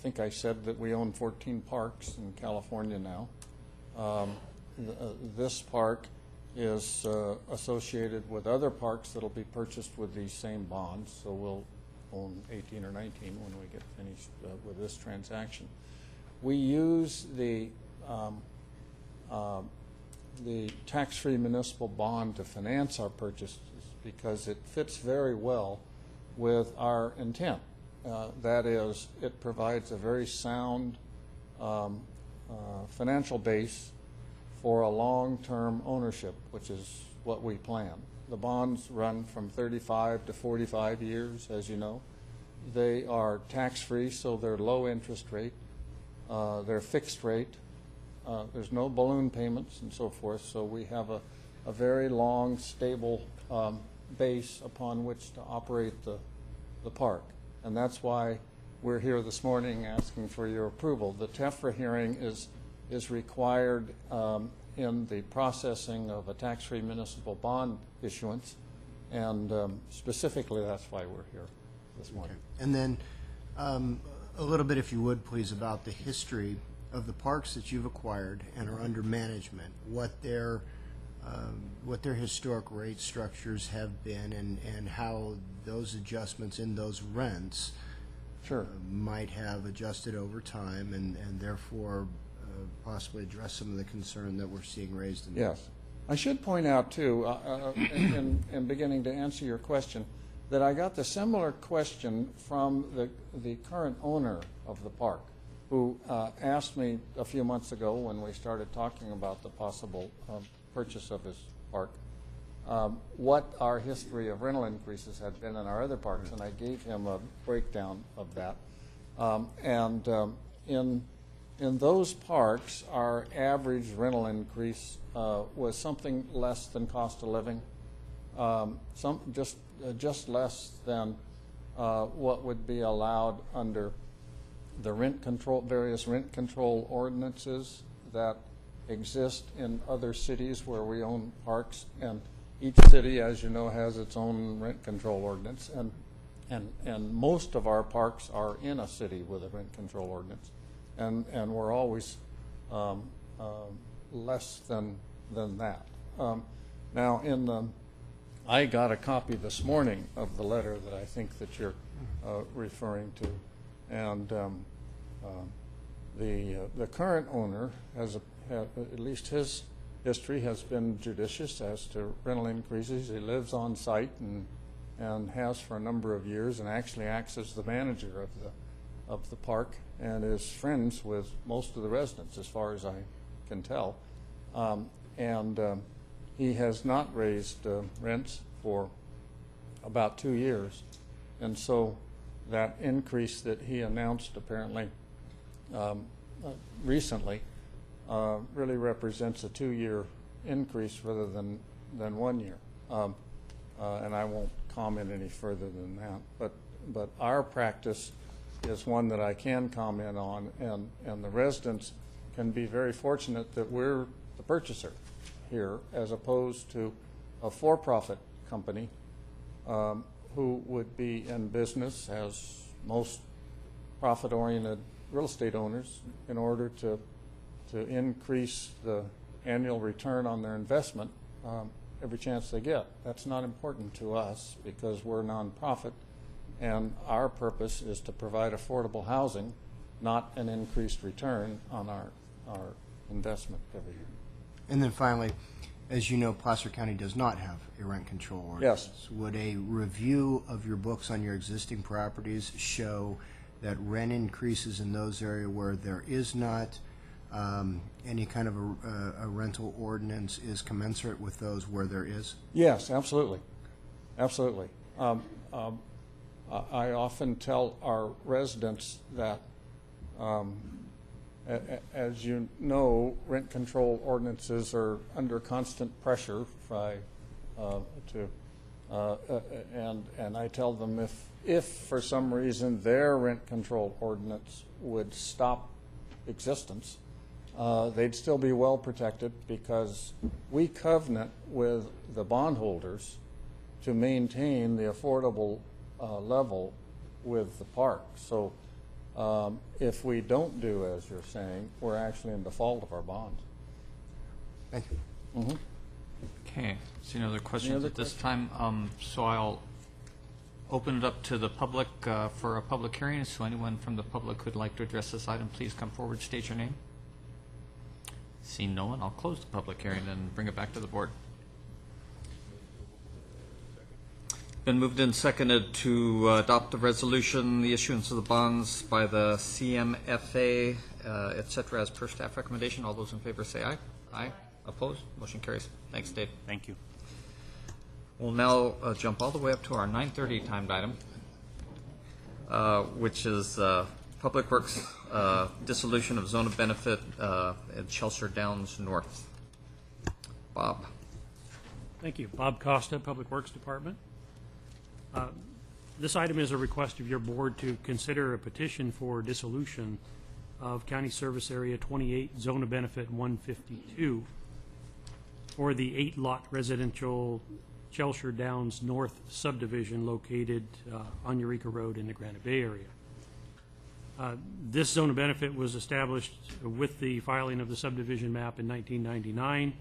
think I said that we own 14 parks in California now. This park is associated with other parks that will be purchased with these same bonds, so we'll own 18 or 19 when we get finished with this transaction. We use the tax-free municipal bond to finance our purchases because it fits very well with our intent. That is, it provides a very sound financial base for a long-term ownership, which is what we plan. The bonds run from 35 to 45 years, as you know. They are tax-free, so they're low interest rate. They're fixed rate. There's no balloon payments and so forth, so we have a very long, stable base upon which to operate the park. And that's why we're here this morning asking for your approval. The TEFRA hearing is required in the processing of a tax-free municipal bond issuance, and specifically that's why we're here this morning. Okay. And then a little bit, if you would, please, about the history of the parks that you've acquired and are under management, what their historic rate structures have been, and how those adjustments in those rents sure. Might have adjusted over time, and therefore possibly address some of the concern that we're seeing raised in Yes. I should point out, too, in beginning to answer your question, that I got the similar question from the current owner of the park, who asked me a few months ago when we started talking about the possible purchase of his park, what our history of rental increases had been in our other parks, and I gave him a breakdown of that. In those parks, our average rental increase was something less than cost of living, just less than what would be allowed under the various rent control ordinances that exist in other cities where we own parks, and each city, as you know, has its own rent control ordinance, and most of our parks are in a city with a rent control ordinance, and we're always less than that. Now, I got a copy this morning of the letter that I think that you're referring to, and the current owner has at least his history has been judicious as to rental increases. He lives on site and has for a number of years, and actually acts as the manager of the park, and is friends with most of the residents, as far as I can tell. He has not raised rents for about 2 years, and so that increase that he announced apparently recently really represents a 2-year increase rather than 1 year. And I won't comment any further than that. But our practice is one that I can comment on, and the residents can be very fortunate that we're the purchaser here, as opposed to a for-profit company who would be in business, as most profit-oriented real estate owners, in order to increase the annual return on their investment every chance they get. That's not important to us because we're a nonprofit, and our purpose is to provide affordable housing, not an increased return on our investment every year. And then finally, as you know, Placer County does not have a rent control ordinance. Yes. Would a review of your books on your existing properties show that rent increases in those areas where there is not any kind of a rental ordinance is commensurate with those where there is? Yes, absolutely. Absolutely. I often tell our residents that, as you know, rent control ordinances are under constant pressure and I tell them if for some reason their rent control ordinance would stop existence, they'd still be well protected, because we covenant with the bondholders to maintain the affordable level with the park. So if we don't do as you're saying, we're actually in default of our bonds. Thank you. Mm-hmm. Okay. See no other questions at this time. So I'll open it up to the public for a public hearing. So anyone from the public who'd like to address this item, please come forward, state your name. Seeing no one, I'll close the public hearing and bring it back to the board. Been moved and seconded to adopt the resolution, the issuance of the bonds by the CMFA, et cetera, as per staff recommendation. All those in favor say aye. Aye. Opposed? Motion carries. Thanks, Dave. Thank you. We'll now jump all the way up to our 9:30 timed item, which is Public Works dissolution of zone of benefit at Chelsea Downs North. Bob. Thank you. Bob Costa, Public Works Department. This item is a request of your board to consider a petition for dissolution of County Service Area 28, Zone of Benefit 152, for the 8-lot residential Chelsea Downs North subdivision located on Eureka Road in the Granite Bay area. This zone of benefit was established with the filing of the subdivision map in 1999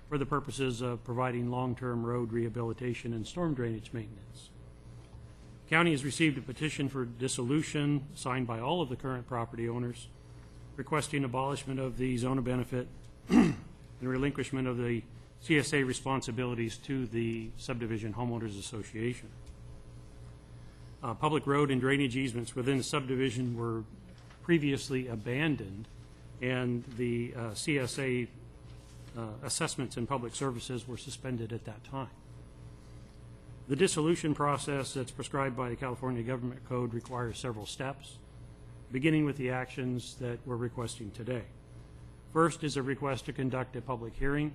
for the purposes of providing long-term road rehabilitation and storm drainage maintenance. The county has received a petition for dissolution signed by all of the current property owners, requesting abolishment of the zone of benefit and relinquishment of the CSA responsibilities to the Subdivision Homeowners Association. Public road and drainage easements within the subdivision were previously abandoned, and the CSA assessments and public services were suspended at that time. The dissolution process that's prescribed by the California Government Code requires several steps, beginning with the actions that we're requesting today. First is a request to conduct a public hearing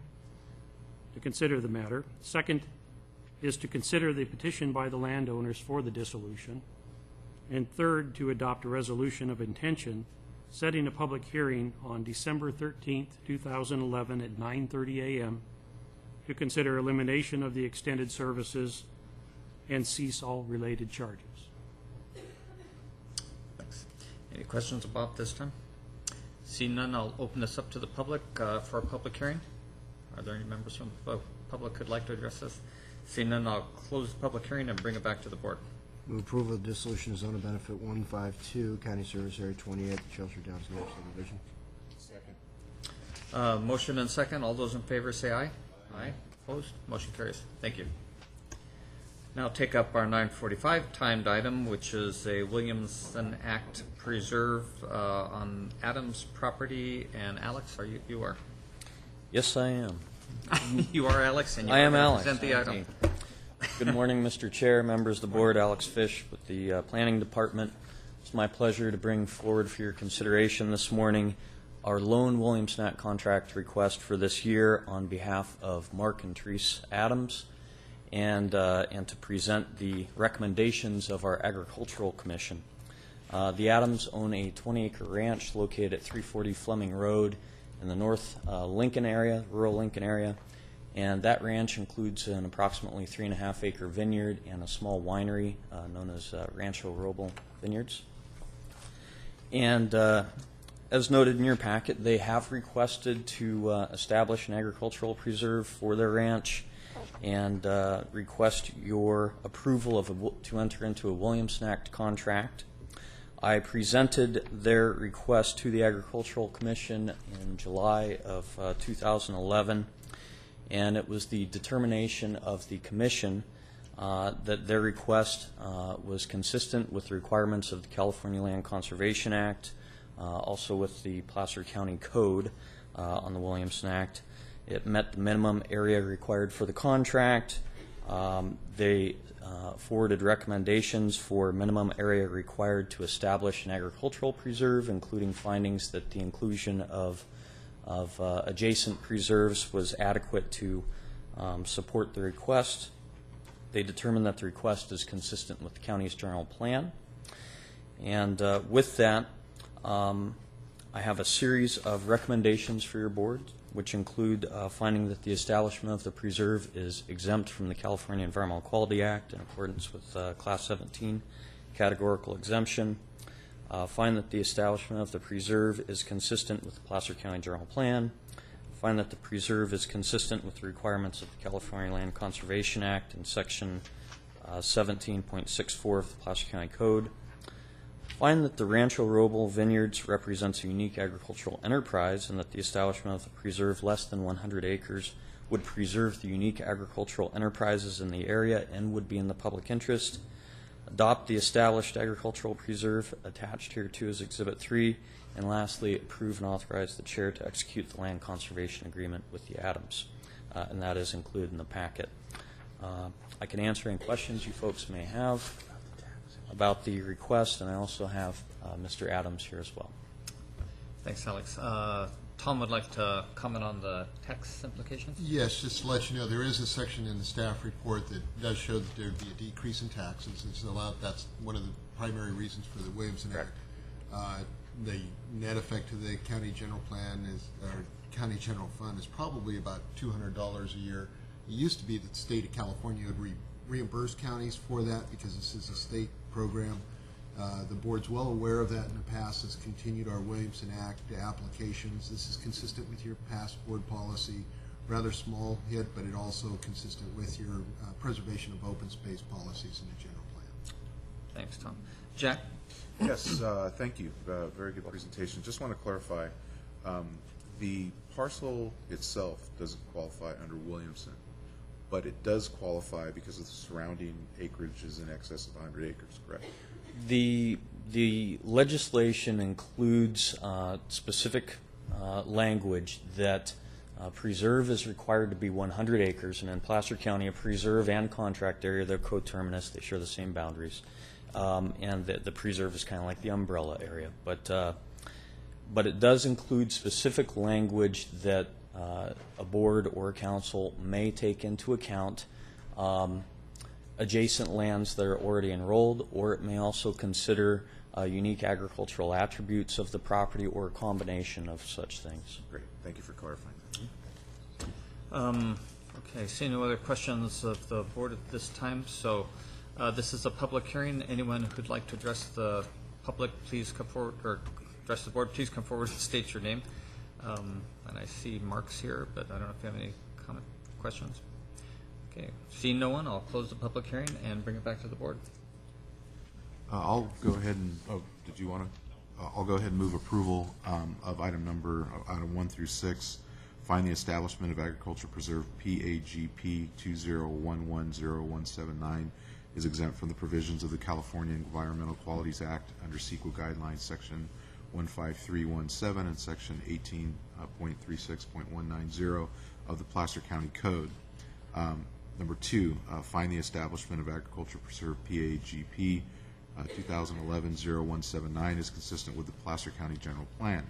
to consider the matter. Second is to consider the petition by the landowners for the dissolution. And third, to adopt a resolution of intention setting a public hearing on December 13th, 2011 at 9:30 a.m. to consider elimination of the extended services and cease all related charges. Thanks. Any questions about this time? Seeing none, I'll open this up to the public for a public hearing. Are there any members from the public who'd like to address this? Seeing none, I'll close the public hearing and bring it back to the board. Move approval of dissolution of zone of benefit 152, County Service Area 28, Chelsea Downs North Subdivision. Second. Motion and second. All those in favor say aye. Aye. Opposed? Motion carries. Thank you. Now take up our 9:45 timed item, which is a Williamson Act preserve on Adams property. And Alex, are you are? Yes, I am. You are Alex, and you I are am going to Alex. present the item. Good morning, Mr. Chair, members of the board. Alex Fish with the Planning Department. It's my pleasure to bring forward for your consideration this morning our lone Williamson Act contract request for this year on behalf of Mark and Therese Adams, and to present the recommendations of our Agricultural Commission. The Adams own a 20-acre ranch located at 340 Fleming Road in the North Lincoln area, rural Lincoln area, and that ranch includes an approximately 3.5-acre vineyard and a small winery known as Rancho Roble Vineyards. And as noted in your packet, they have requested to establish an agricultural preserve for their ranch and request your approval to enter into a Williamson Act contract. I presented their request to the Agricultural Commission in July of 2011, and it was the determination of the Commission that their request was consistent with the requirements of the California Land Conservation Act, also with the Placer County Code on the Williamson Act. It met the minimum area required for the contract. They forwarded recommendations for minimum area required to establish an agricultural preserve, including findings that the inclusion of adjacent preserves was adequate to support the request. They determined that the request is consistent with the county's general plan. And with that, I have a series of recommendations for your board, which include finding that the establishment of the preserve is exempt from the California Environmental Quality Act in accordance with Class 17 categorical exemption. Find that the establishment of the preserve is consistent with the Placer County General Plan. Find that the preserve is consistent with the requirements of the California Land Conservation Act in Section 17.64 of the Placer County Code. Find that the Rancho Roble Vineyards represents a unique agricultural enterprise and that the establishment of the preserve less than 100 acres would preserve the unique agricultural enterprises in the area and would be in the public interest. Adopt the established agricultural preserve attached here to as Exhibit 3. And lastly, approve and authorize the chair to execute the land conservation agreement with the Adams. And that is included in the packet. I can answer any questions you folks may have about the request, and I also have Mr. Adams here as well. Thanks, Alex. Tom would like to comment on the tax implications? Yes, just to let you know, there is a section in the staff report that does show that there would be a decrease in taxes. It's allowed, that's one of the primary reasons for the Williamson Act. The net effect to the county general plan is, or county general fund is probably about $200 a year. It used to be that the state of California would reimburse counties for that because this is a state program. The board's well aware of that in the past, has continued our Williamson Act applications. This is consistent with your past board policy. Rather small hit, but it also consistent with your preservation of open space policies in the general plan. Thanks, Tom. Jack? Yes, thank you. Very good presentation. Just want to clarify, the parcel itself doesn't qualify under Williamson, but it does qualify because of the surrounding acreage is in excess of 100 acres, correct? The legislation includes specific language that preserve is required to be 100 acres, and in Placer County, a preserve and contract area, they're coterminous, they share the same boundaries. And the preserve is kind of like the umbrella area. But it does include specific language that a board or a council may take into account adjacent lands that are already enrolled, or it may also consider unique agricultural attributes of the property, or a combination of such things. Great. Thank you for clarifying that. Okay, seeing no other questions of the board at this time, so this is a public hearing. Anyone who'd like to address the public, please come forward, or address the board, please come forward and state your name. And I see Mark's here, but I don't know if you have any comment, questions. Okay, seeing no one, I'll close the public hearing and bring it back to the board. I'll go ahead and, did you want to? I'll go ahead and move approval of item 1 through 6. Find the establishment of Agriculture Preserve PAGP 201101179 is exempt from the provisions of the California Environmental Qualities Act under CEQA guidelines section 15317 and section 18.36.190 of the Placer County Code. Number 2, find the establishment of Agriculture Preserve PAGP 2011-0179 is consistent with the Placer County General Plan.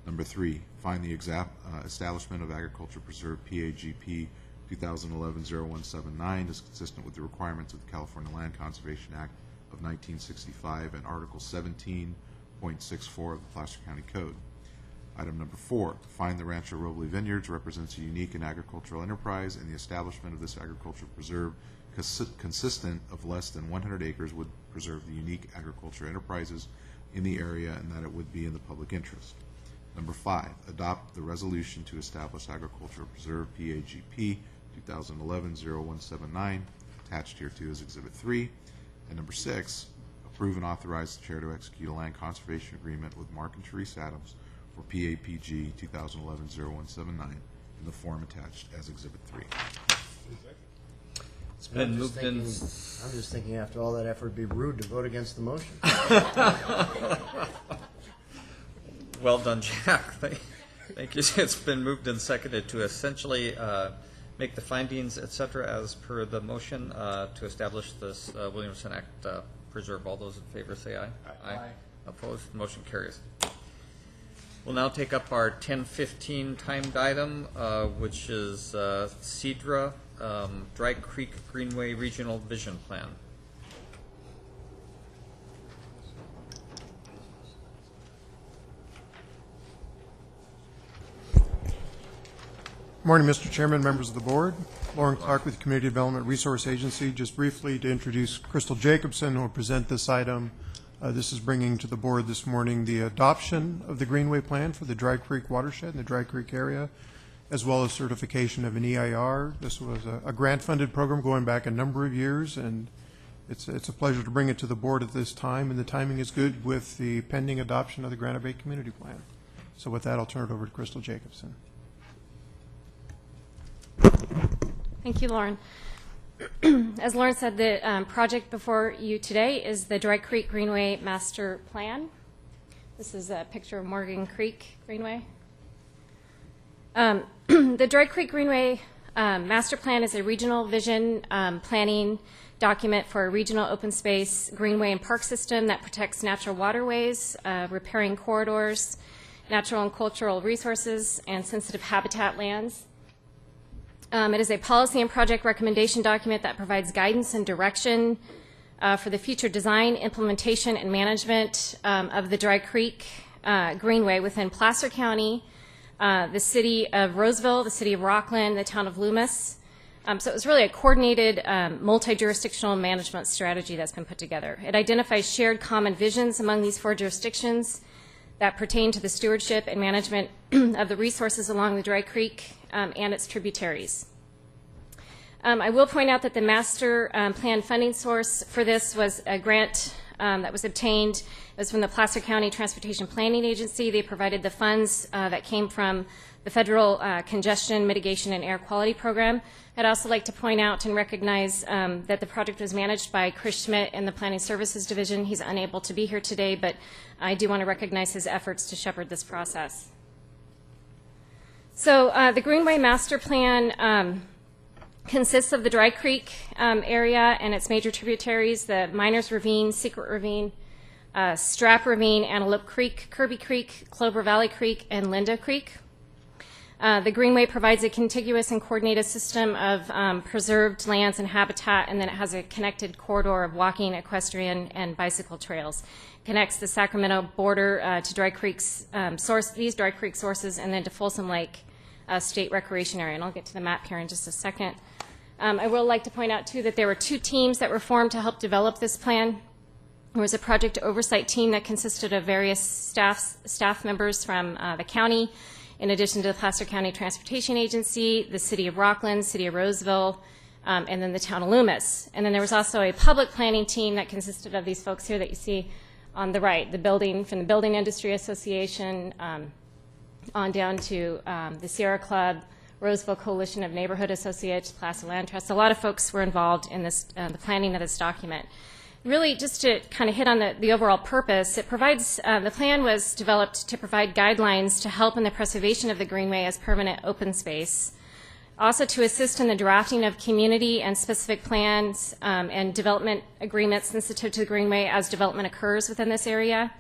Number 3, find the establishment of Agriculture Preserve PAGP 2011-0179 is consistent with the requirements of the California Land Conservation Act of 1965 and Article 17.64 of the Placer County Code. Item number 4, find the Rancho Roble Vineyards represents a unique and agricultural enterprise, and the establishment of this agricultural preserve consistent of less than 100 acres would preserve the unique agriculture enterprises in the area, and that it would be in the public interest. Number 5, adopt the resolution to establish Agricultural Preserve PAGP 2011-0179, attached here to is Exhibit 3. And number 6, approve and authorize the chair to execute a land conservation agreement with Mark and Therese Adams for PAPG 2011-0179 in the form attached as Exhibit 3. It's been moved in. I'm just thinking after all that effort, it'd be rude to vote against the motion. Well done, Jack. Thank you. It's been moved and seconded to essentially make the findings, et cetera, as per the motion to establish this Williamson Act preserve. All those in favor say aye. Aye. Opposed? Motion carries. We'll now take up our 10:15 timed item, which is CEDRA, Dry Creek Greenway Regional Vision Plan. Morning, Mr. Chairman, members of the board. Lauren Clark with the Community Development Resource Agency. Just briefly to introduce Crystal Jacobson, who will present this item. This is bringing to the board this morning the adoption of the Greenway plan for the Dry Creek watershed in the Dry Creek area, as well as certification of an EIR. This was a grant-funded program going back a number of years, and it's a pleasure to bring it to the board at this time, and the timing is good with the pending adoption of the Granite Bay Community Plan. So with that, I'll turn it over to Crystal Jacobson. Thank you, Lauren. As Lauren said, the project before you today is the Dry Creek Greenway Master Plan. This is a picture of Morgan Creek Greenway. The Dry Creek Greenway Master Plan is a regional vision planning document for a regional open space greenway and park system that protects natural waterways, riparian corridors, natural and cultural resources, and sensitive habitat lands. It is a policy and project recommendation document that provides guidance and direction for the future design, implementation, and management of the Dry Creek Greenway within Placer County, the city of Roseville, the city of Rockland, the town of Loomis. So it was really a coordinated multi-jurisdictional management strategy that's been put together. It identifies shared common visions among these 4 jurisdictions that pertain to the stewardship and management of the resources along the Dry Creek and its tributaries. I will point out that the master plan funding source for this was a grant that was obtained. It was from the Placer County Transportation Planning Agency. They provided the funds that came from the Federal Congestion Mitigation and Air Quality Program. I'd also like to point out and recognize that the project was managed by Chris Schmidt in the Planning Services Division. He's unable to be here today, but I do want to recognize his efforts to shepherd this process. So the Greenway Master Plan consists of the Dry Creek area and its major tributaries, the Miners Ravine, Secret Ravine, Strap Ravine, Antelope Creek, Kirby Creek, Clover Valley Creek, and Linda Creek. The Greenway provides a contiguous and coordinated system of preserved lands and habitat, and then it has a connected corridor of walking, equestrian, and bicycle trails. It connects the Sacramento border to Dry Creek's these Dry Creek sources, and then to Folsom Lake State Recreation Area. And I'll get to the map here in just a second. I will like to point out, too, that there were 2 teams that were formed to help develop this plan. There was a project oversight team that consisted of various staff members from the county, in addition to the Placer County Transportation Agency, the City of Rockland, City of Roseville, and then the town of Loomis. And then there was also a public planning team that consisted of these folks here that you see on the right, from the Building Industry Association on down to the Sierra Club, Roseville Coalition of Neighborhood Associates, Placer Land Trust. A lot of folks were involved in this, the planning of this document. Really, just to kind of hit on the overall purpose, it provides, the plan was developed to provide guidelines to help in the preservation of the Greenway as permanent open space, also to assist in the drafting of community and specific plans and development agreements sensitive to the Greenway as development occurs within this area.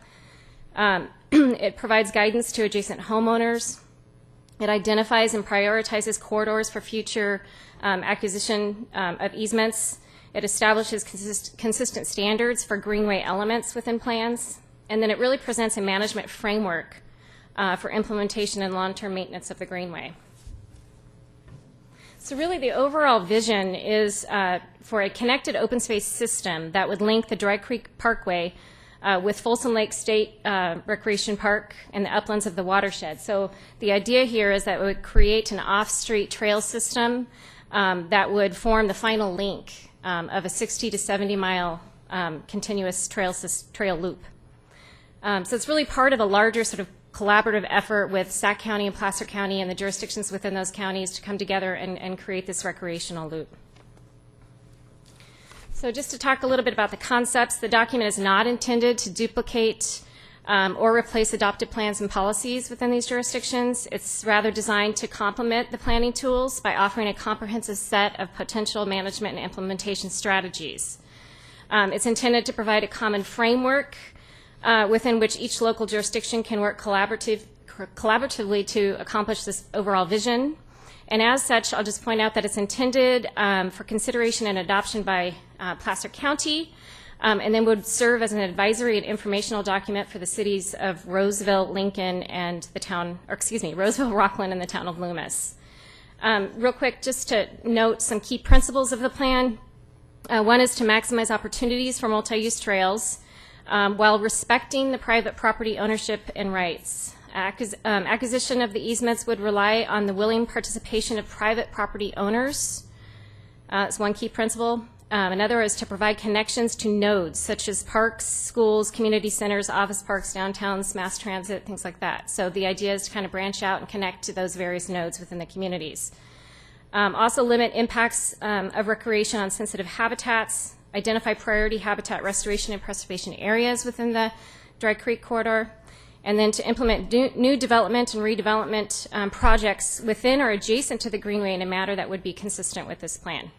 It provides guidance to adjacent homeowners. It identifies and prioritizes corridors for future acquisition of easements. It establishes consistent standards for Greenway elements within plans, and then it really presents a management framework for implementation and long-term maintenance of the Greenway. So really the overall vision is for a connected open space system that would link the Dry Creek Parkway with Folsom Lake State Recreation Park and the uplands of the Watershed. So the idea here is that it would create an off-street trail system that would form the final link of a 60 to 70 mile continuous trail loop. So it's really part of a larger sort of collaborative effort with Sac County and Placer County and the jurisdictions within those counties to come together and create this recreational loop. So just to talk a little bit about the concepts, the document is not intended to duplicate or replace adopted plans and policies within these jurisdictions. It's rather designed to complement the planning tools by offering a comprehensive set of potential management and implementation strategies. It's intended to provide a common framework within which each local jurisdiction can work collaboratively to accomplish this overall vision. And as such, I'll just point out that it's intended for consideration and adoption by Placer County, and then would serve as an advisory and informational document for the cities of Roseville, Lincoln, and the town, or excuse me, Roseville, Rockland, and the town of Loomis. Real quick, just to note some key principles of the plan. One is to maximize opportunities for multi-use trails while respecting the private property ownership and rights. Acquisition of the easements would rely on the willing participation of private property owners. That's one key principle. Another is to provide connections to nodes such as parks, schools, community centers, office parks, downtowns, mass transit, things like that. So the idea is to kind of branch out and connect to those various nodes within the communities. Also limit impacts of recreation on sensitive habitats, identify priority habitat restoration and preservation areas within the Dry Creek corridor, and then to implement new development and redevelopment projects within or adjacent to the Greenway in a manner that would be consistent with this plan.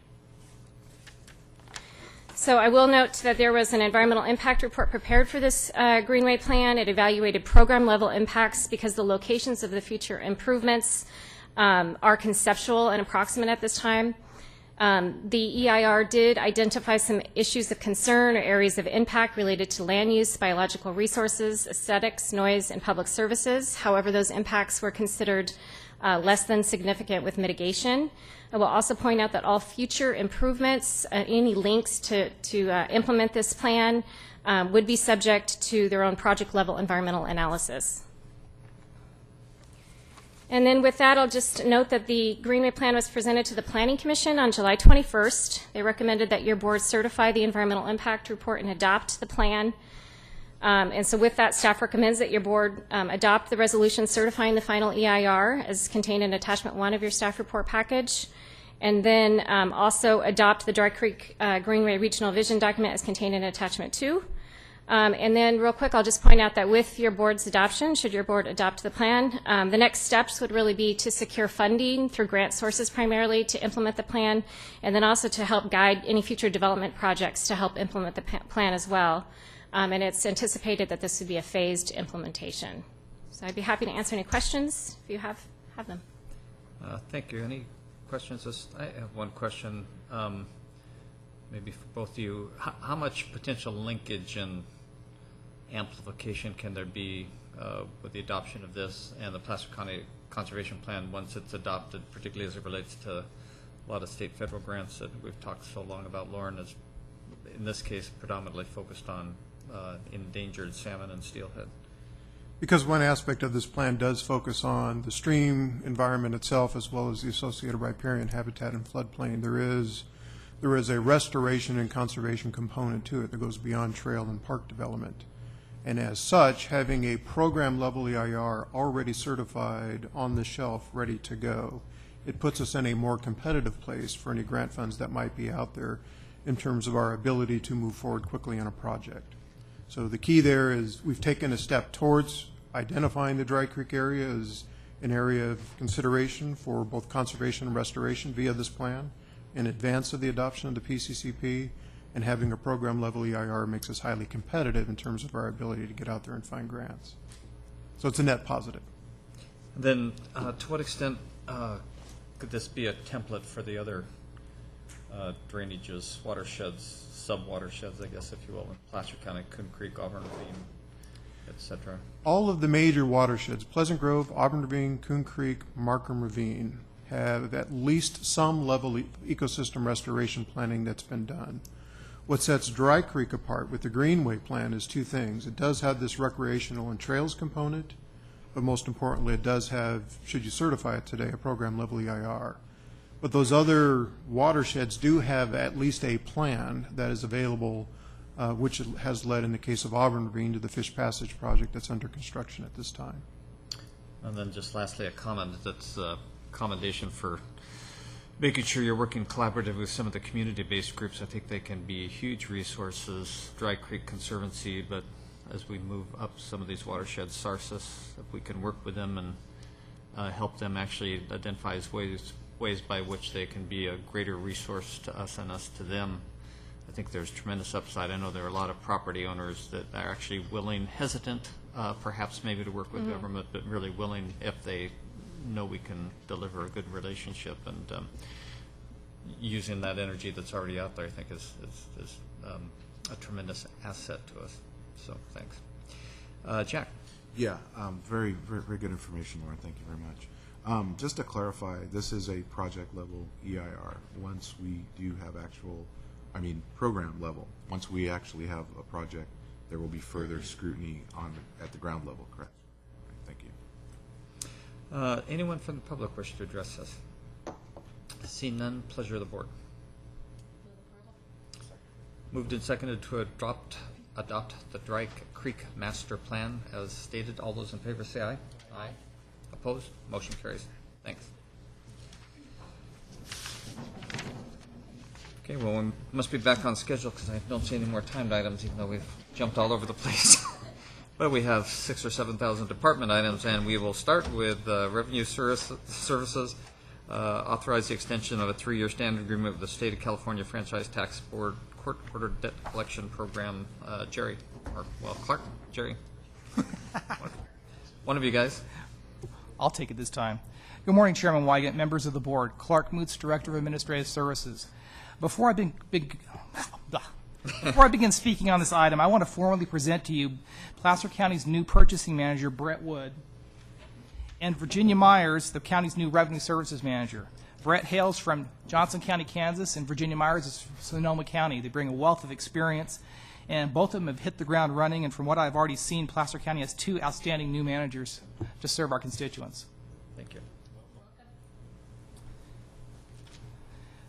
So I will note that there was an environmental impact report prepared for this Greenway plan. It evaluated program level impacts because the locations of the future improvements are conceptual and approximate at this time. The EIR did identify some issues of concern or areas of impact related to land use, biological resources, aesthetics, noise, and public services. However, those impacts were considered less than significant with mitigation. I will also point out that all future improvements, any links to implement this plan would be subject to their own project level environmental analysis. And then with that, I'll just note that the Greenway plan was presented to the Planning Commission on July 21st. They recommended that your board certify the environmental impact report and adopt the plan. And so with that, staff recommends that your board adopt the resolution certifying the final EIR as contained in attachment 1 of your staff report package. And then also adopt the Dry Creek Greenway Regional Vision document as contained in attachment 2. And then real quick, I'll just point out that with your board's adoption, should your board adopt the plan, the next steps would really be to secure funding through grant sources primarily to implement the plan, and then also to help guide any future development projects to help implement the plan as well. And it's anticipated that this would be a phased implementation. So I'd be happy to answer any questions if you have them. Thank you. Any questions? I have one question, maybe for both of you. How much potential linkage and amplification can there be with the adoption of this and the Placer County Conservation Plan once it's adopted, particularly as it relates to a lot of state federal grants that we've talked so long about? Lauren is, in this case, predominantly focused on endangered salmon and steelhead. Because one aspect of this plan does focus on the stream environment itself as well as the associated riparian habitat and floodplain, there is a restoration and conservation component to it that goes beyond trail and park development. And as such, having a program level EIR already certified on the shelf, ready to go, it puts us in a more competitive place for any grant funds that might be out there in terms of our ability to move forward quickly on a project. So the key there is we've taken a step towards identifying the Dry Creek area as an area of consideration for both conservation and restoration via this plan in advance of the adoption of the PCCP, and having a program level EIR makes us highly competitive in terms of our ability to get out there and find grants. So it's a net positive. Then to what extent could this be a template for the other drainages, watersheds, sub-watersheds, I guess, if you will, in Placer County, Coon Creek, Auburn Ravine, et cetera? All of the major watersheds, Pleasant Grove, Auburn Ravine, Coon Creek, Markham Ravine, have at least some level of ecosystem restoration planning that's been done. What sets Dry Creek apart with the Greenway plan is two things. It does have this recreational and trails component, but most importantly, it does have, should you certify it today, a program level EIR. But those other watersheds do have at least a plan that is available, which has led, in the case of Auburn Ravine, to the Fish Passage project that's under construction at this time. And then just lastly, a comment that's a commendation for making sure you're working collaboratively with some of the community-based groups. I think they can be huge resources. Dry Creek Conservancy, but as we move up some of these watersheds, Sarsis, if we can work with them and help them actually identify ways by which they can be a greater resource to us and us to them, I think there's tremendous upside. I know there are a lot of property owners that are actually willing, hesitant, perhaps maybe to work with government, but really willing if they know we can deliver a good relationship, and using that energy that's already out there, I think is a tremendous asset to us. So thanks. Jack. Yeah, very good information, Lauren. Thank you very much. Just to clarify, this is a project level EIR. Once we do have program level. Once we actually have a project, there will be further scrutiny at the ground level, correct? Thank you. Anyone from the public wish to address us? Seeing none, pleasure of the board. Moved and seconded to adopt the Dry Creek Master Plan as stated. All those in favor say aye. Aye. Opposed? Motion carries. Thanks. Okay, well, we must be back on schedule because I don't see any more timed items, even though we've jumped all over the place. But we have 6,000 or 7,000 department items, and we will start with Revenue Services. Authorize the extension of a 3-year standard agreement with the State of California Franchise Tax Board Court-Ordered Debt Collection Program. Jerry, or, well, Clark, Jerry. One of you guys. I'll take it this time. Good morning, Chairman Wygant, members of the board. Clark Moots, Director of Administrative Services. Before I begin speaking on this item, I want to formally present to you Placer County's new purchasing manager, Brett Wood, and Virginia Myers, the county's new revenue services manager. Brett hails from Johnson County, Kansas, and Virginia Myers is from Sonoma County. They bring a wealth of experience, and both of them have hit the ground running, and from what I've already seen, Placer County has 2 outstanding new managers to serve our constituents. Thank you.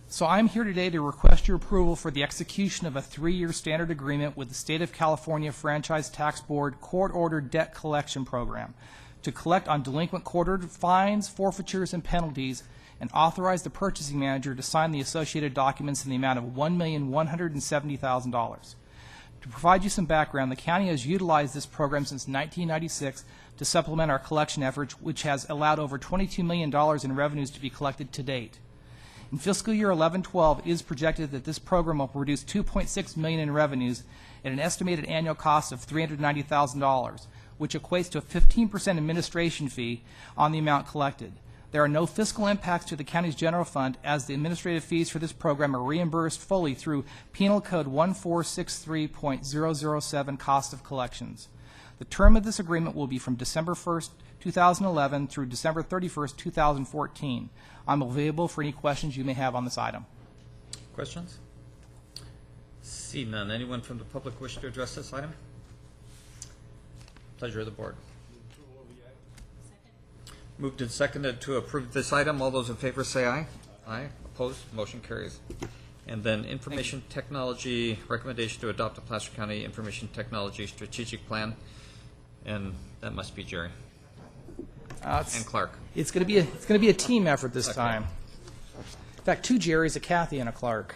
So I'm here today to request your approval for the execution of a 3-year standard agreement with the State of California Franchise Tax Board Court-Ordered Debt Collection Program to collect on delinquent court-ordered fines, forfeitures, and penalties, and authorize the purchasing manager to sign the associated documents in the amount of $1,170,000. To provide you some background, the county has utilized this program since 1996 to supplement our collection efforts, which has allowed over $22 million in revenues to be collected to date. In fiscal year 11-12, it is projected that this program will produce $2.6 million in revenues at an estimated annual cost of $390,000, which equates to a 15% administration fee on the amount collected. There are no fiscal impacts to the county's general fund, as the administrative fees for this program are reimbursed fully through Penal Code 1463.007 cost of collections. The term of this agreement will be from December 1st, 2011 through December 31st, 2014. I'm available for any questions you may have on this item. Questions? See none. Anyone from the public wish to address this item? Pleasure of the board. Moved and seconded to approve this item. All those in favor say aye. Aye. Opposed? Motion carries. And then information technology, recommendation to adopt a Placer County Information Technology Strategic Plan. And that must be Jerry. And Clark. It's going to be a team effort this time. In fact, two Jerrys, a Kathy, and a Clark.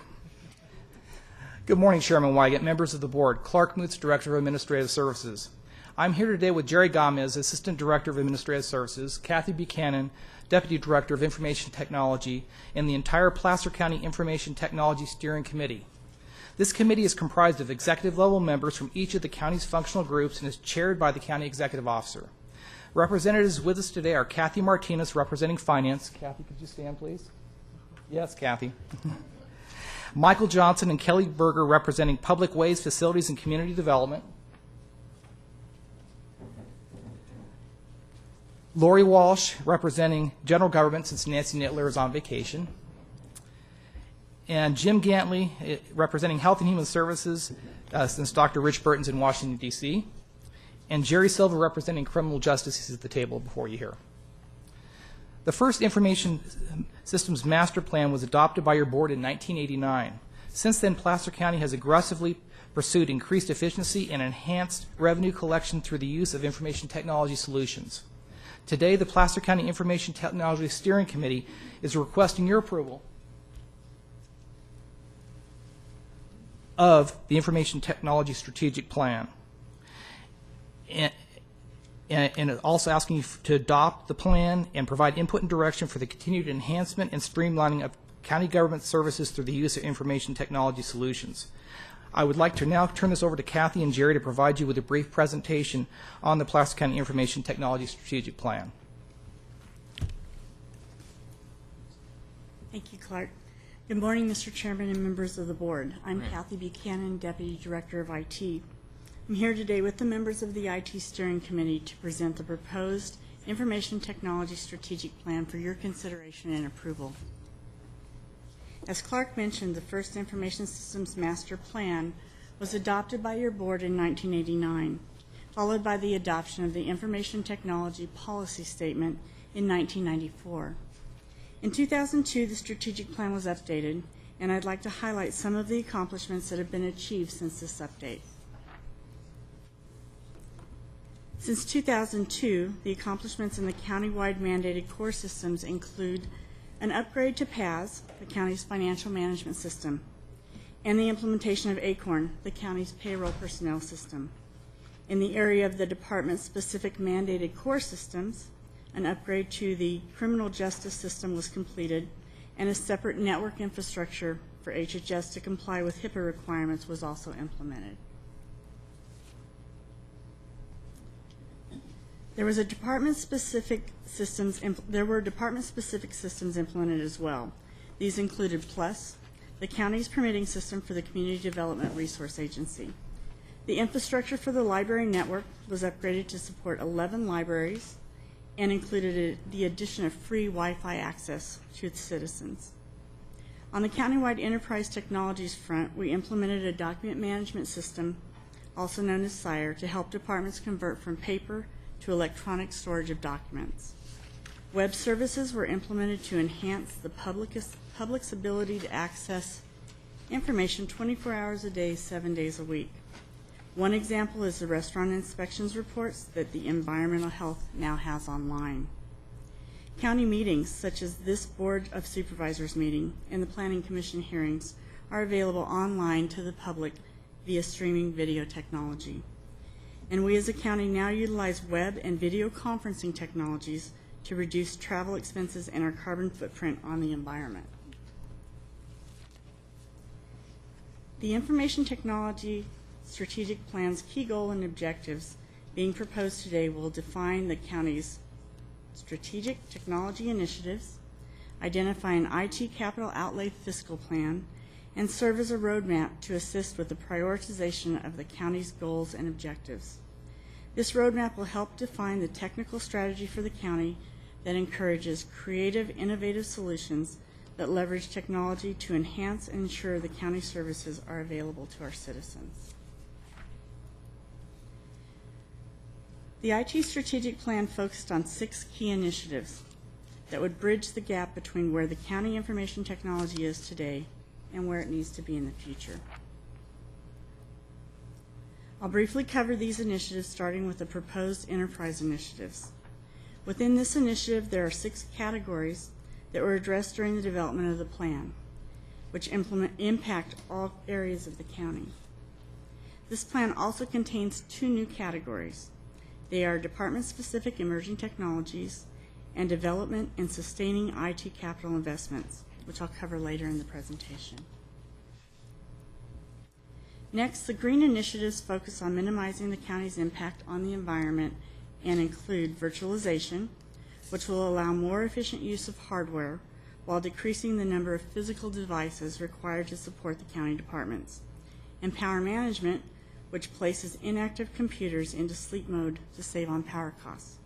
Good morning, Chairman Wygant, members of the board. Clark Moots, Director of Administrative Services. I'm here today with Jerry Gomez, Assistant Director of Administrative Services, Kathy Buchanan, Deputy Director of Information Technology, and the entire Placer County Information Technology Steering Committee. This committee is comprised of executive-level members from each of the county's functional groups and is chaired by the County Executive Officer. Representatives with us today are Kathy Martinez, representing Finance. Kathy, could you stand, please? Yes, Kathy. Michael Johnson and Kelly Berger, representing Public Ways, Facilities, and Community Development. Lori Walsh, representing General Government, since Nancy Nittler is on vacation. And Jim Gantley, representing Health and Human Services, since Dr. Rich Burton's in Washington, D.C. And Jerry Silva, representing Criminal Justice, is at the table before you here. The first Information Systems Master Plan was adopted by your board in 1989. Since then, Placer County has aggressively pursued increased efficiency and enhanced revenue collection through the use of information technology solutions. Today, the Placer County Information Technology Steering Committee is requesting your approval of the Information Technology Strategic Plan. And also asking you to adopt the plan and provide input and direction for the continued enhancement and streamlining of county government services through the use of information technology solutions. I would like to now turn this over to Kathy and Jerry to provide you with a brief presentation on the Placer County Information Technology Strategic Plan. Thank you, Clark. Good morning, Mr. Chairman and members of the board. I'm Kathy Buchanan, Deputy Director of IT. I'm here today with the members of the IT Steering Committee to present the proposed Information Technology Strategic Plan for your consideration and approval. As Clark mentioned, the first Information Systems Master Plan was adopted by your board in 1989, followed by the adoption of the Information Technology Policy Statement in 1994. In 2002, the strategic plan was updated, and I'd like to highlight some of the accomplishments that have been achieved since this update. Since 2002, the accomplishments in the countywide mandated core systems include an upgrade to PAS, the county's financial management system, and the implementation of ACORN, the county's payroll personnel system. In the area of the department-specific mandated core systems, an upgrade to the criminal justice system was completed, and a separate network infrastructure for HHS to comply with HIPAA requirements was also implemented. There were department-specific systems implemented as well. These included PLUS, the county's permitting system for the Community Development Resource Agency. The infrastructure for the library network was upgraded to support 11 libraries and included the addition of free Wi-Fi access to its citizens. On the countywide enterprise technologies front, we implemented a document management system, also known as SIRE, to help departments convert from paper to electronic storage of documents. Web services were implemented to enhance the public's ability to access information 24 hours a day, 7 days a week. One example is the restaurant inspections reports that the Environmental Health now has online. County meetings, such as this Board of Supervisors meeting and the Planning Commission hearings, are available online to the public via streaming video technology. And we as a county now utilize web and video conferencing technologies to reduce travel expenses and our carbon footprint on the environment. The Information Technology Strategic Plan's key goal and objectives being proposed today will define the county's strategic technology initiatives, identify an IT capital outlay fiscal plan, and serve as a roadmap to assist with the prioritization of the county's goals and objectives. This roadmap will help define the technical strategy for the county that encourages creative, innovative solutions that leverage technology to enhance and ensure the county services are available to our citizens. The IT strategic plan focused on 6 key initiatives that would bridge the gap between where the county information technology is today and where it needs to be in the future. I'll briefly cover these initiatives, starting with the proposed enterprise initiatives. Within this initiative, there are 6 categories that were addressed during the development of the plan, which impact all areas of the county. This plan also contains 2 new categories. They are department-specific emerging technologies and development and sustaining IT capital investments, which I'll cover later in the presentation. Next, the green initiatives focus on minimizing the county's impact on the environment and include virtualization, which will allow more efficient use of hardware while decreasing the number of physical devices required to support the county departments, and power management, which places inactive computers into sleep mode to save on power costs.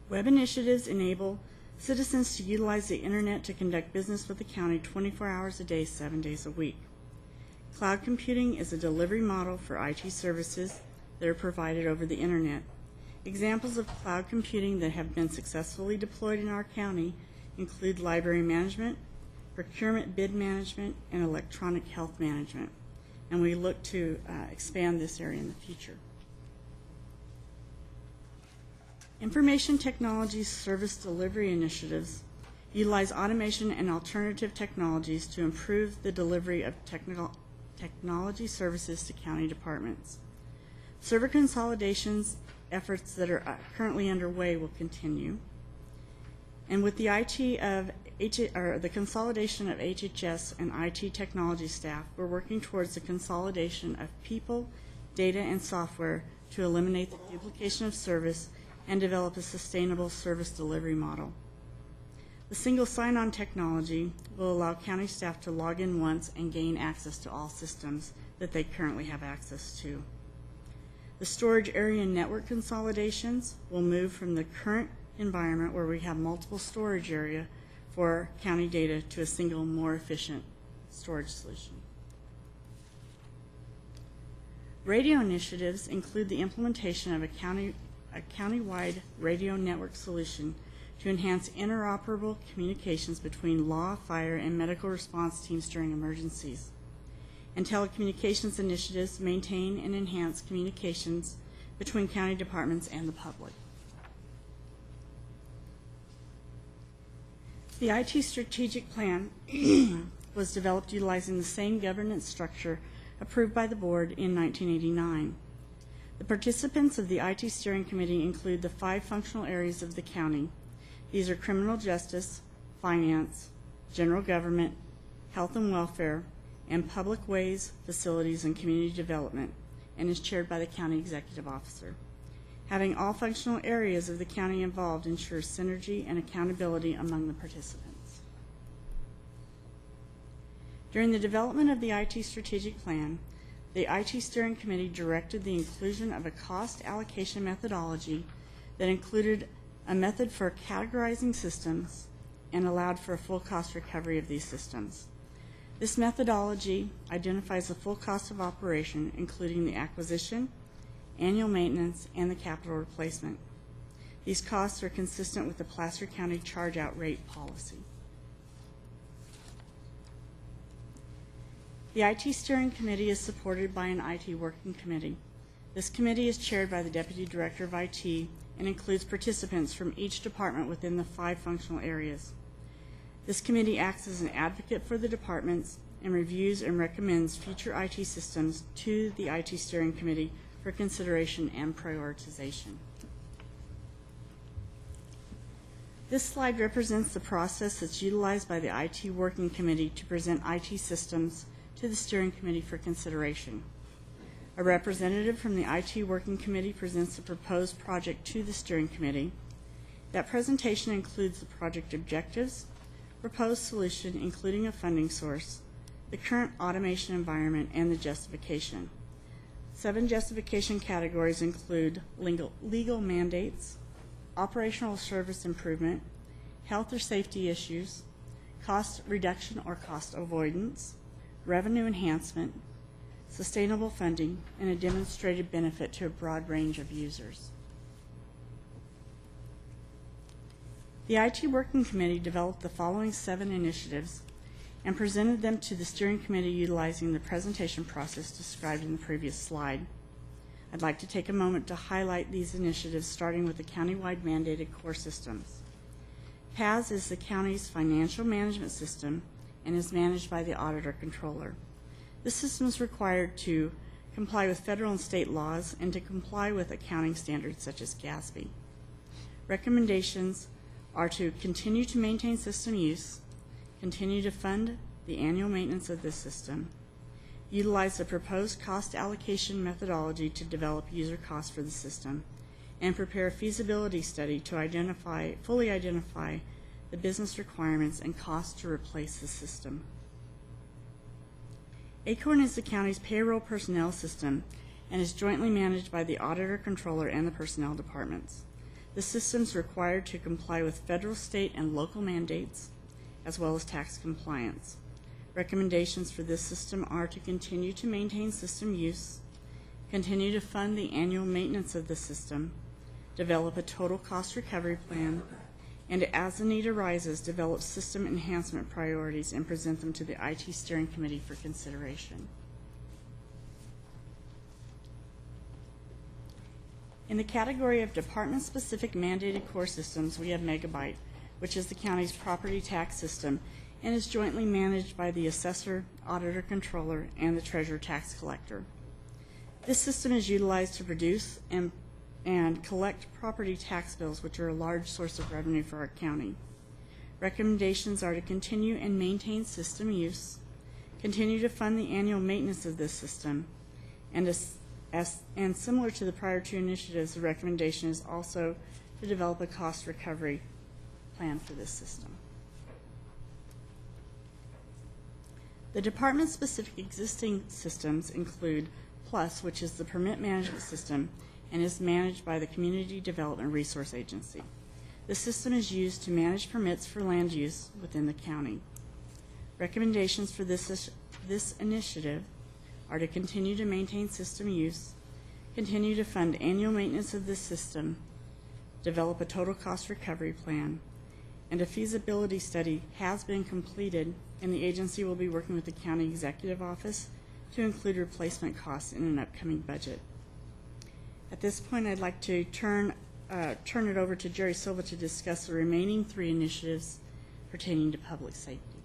Web initiatives enable citizens to utilize the internet to conduct business with the county 24 hours a day, 7 days a week. Cloud computing is a delivery model for IT services that are provided over the internet. Examples of cloud computing that have been successfully deployed in our county include library management, procurement bid management, and electronic health management. And we look to expand this area in the future. Information technology service delivery initiatives utilize automation and alternative technologies to improve the delivery of technology services to county departments. Server consolidations efforts that are currently underway will continue. And with the the consolidation of HHS and IT technology staff, we're working towards the consolidation of people, data, and software to eliminate the duplication of service and develop a sustainable service delivery model. The single sign-on technology will allow county staff to log in once and gain access to all systems that they currently have access to. The storage area network consolidations will move from the current environment where we have multiple storage area for county data to a single, more efficient storage solution. Radio initiatives include the implementation of a countywide radio network solution to enhance interoperable communications between law, fire, and medical response teams during emergencies. And telecommunications initiatives maintain and enhance communications between county departments and the public. The IT strategic plan was developed utilizing the same governance structure approved by the board in 1989. The participants of the IT steering committee include the 5 functional areas of the county. These are criminal justice, finance, general government, health and welfare, and public ways, facilities, and community development, and is chaired by the county executive officer. Having all functional areas of the county involved ensures synergy and accountability among the participants. During the development of the IT strategic plan, the IT steering committee directed the inclusion of a cost allocation methodology that included a method for categorizing systems and allowed for a full cost recovery of these systems. This methodology identifies the full cost of operation, including the acquisition, annual maintenance, and the capital replacement. These costs are consistent with the Placer County charge-out rate policy. The IT steering committee is supported by an IT working committee. This committee is chaired by the Deputy Director of IT and includes participants from each department within the 5 functional areas. This committee acts as an advocate for the departments and reviews and recommends future IT systems to the IT steering committee for consideration and prioritization. This slide represents the process that's utilized by the IT working committee to present IT systems to the steering committee for consideration. A representative from the IT working committee presents the proposed project to the steering committee. That presentation includes the project objectives, proposed solution including a funding source, the current automation environment, and the justification. 7 justification categories include legal mandates, operational service improvement, health or safety issues, cost reduction or cost avoidance, revenue enhancement, sustainable funding, and a demonstrated benefit to a broad range of users. The IT Working Committee developed the following 7 initiatives and presented them to the steering committee utilizing the presentation process described in the previous slide. I'd like to take a moment to highlight these initiatives, starting with the countywide mandated core systems. PAS is the county's financial management system and is managed by the auditor controller. This system is required to comply with federal and state laws and to comply with accounting standards such as GASB. Recommendations are to continue to maintain system use, continue to fund the annual maintenance of this system, utilize the proposed cost allocation methodology to develop user costs for the system, and prepare a feasibility study to fully identify the business requirements and costs to replace the system. ACORN is the county's payroll personnel system and is jointly managed by the auditor, controller, and the personnel departments. The system is required to comply with federal, state, and local mandates, as well as tax compliance. Recommendations for this system are to continue to maintain system use, continue to fund the annual maintenance of the system, develop a total cost recovery plan, and as the need arises, develop system enhancement priorities and present them to the IT Steering Committee for consideration. In the category of department-specific mandated core systems, we have Megabyte, which is the county's property tax system and is jointly managed by the assessor, auditor, controller, and the treasurer tax collector. This system is utilized to produce and collect property tax bills, which are a large source of revenue for our county. Recommendations are to continue and maintain system use, continue to fund the annual maintenance of this system, and similar to the prior 2 initiatives, the recommendation is also to develop a cost recovery plan for this system. The department-specific existing systems include PLUS, which is the permit management system and is managed by the Community Development Resource Agency. The system is used to manage permits for land use within the county. Recommendations for this initiative are to continue to maintain system use, continue to fund annual maintenance of this system, develop a total cost recovery plan, and a feasibility study has been completed, and the agency will be working with the county executive office to include replacement costs in an upcoming budget. At this point, I'd like to turn it over to Jerry Silva to discuss the remaining 3 initiatives pertaining to public safety.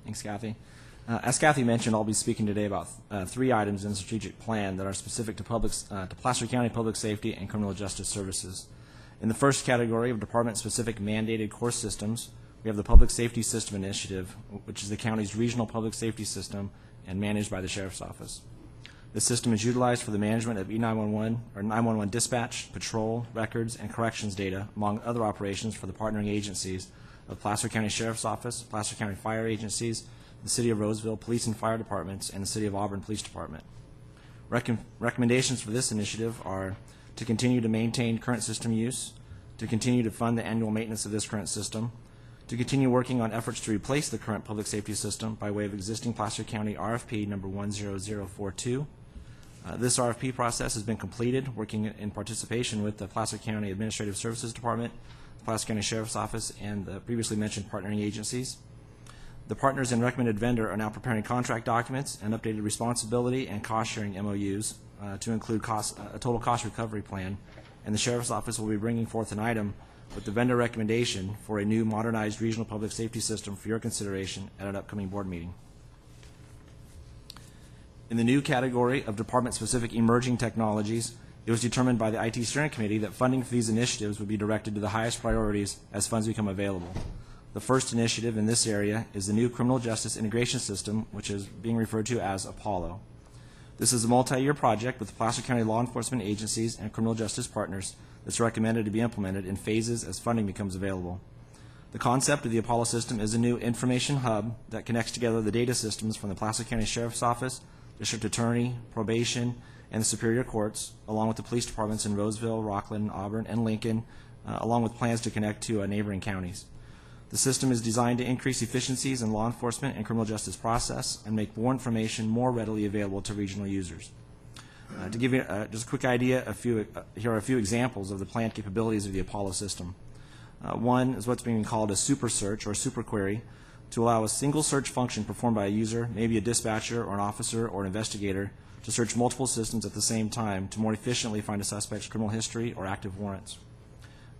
Thanks, Kathy. As Kathy mentioned, I'll be speaking today about 3 items in the strategic plan that are specific to Placer County Public Safety and Criminal Justice Services. In the first category of department-specific mandated core systems, we have the Public Safety System Initiative, which is the county's regional public safety system and managed by the Sheriff's Office. This system is utilized for the management of E911 or 911 dispatch, patrol, records, and corrections data, among other operations for the partnering agencies of Placer County Sheriff's Office, Placer County Fire Agencies, the City of Roseville Police and Fire Departments, and the City of Auburn Police Department. Recommendations for this initiative are to continue to maintain current system use, to continue to fund the annual maintenance of this current system, to continue working on efforts to replace the current public safety system by way of existing Placer County RFP number 10042. This RFP process has been completed, working in participation with the Placer County Administrative Services Department, the Placer County Sheriff's Office, and the previously mentioned partnering agencies. The partners and recommended vendor are now preparing contract documents and updated responsibility and cost-sharing MOUs to include a total cost recovery plan, and the Sheriff's Office will be bringing forth an item with the vendor recommendation for a new modernized regional public safety system for your consideration at an upcoming board meeting. In the new category of department-specific emerging technologies, it was determined by the IT Steering Committee that funding for these initiatives would be directed to the highest priorities as funds become available. The first initiative in this area is the new Criminal Justice Integration System, which is being referred to as Apollo. This is a multi-year project with Placer County law enforcement agencies and criminal justice partners that's recommended to be implemented in phases as funding becomes available. The concept of the Apollo system is a new information hub that connects together the data systems from the Placer County Sheriff's Office, District Attorney, Probation, and the Superior Courts, along with the police departments in Roseville, Rockland, Auburn, and Lincoln, along with plans to connect to neighboring counties. The system is designed to increase efficiencies in law enforcement and criminal justice process and make more information more readily available to regional users. To give you just a quick idea, here are a few examples of the planned capabilities of the Apollo system. One is what's being called a super search or super query to allow a single search function performed by a user, maybe a dispatcher or an officer or an investigator, to search multiple systems at the same time to more efficiently find a suspect's criminal history or active warrants.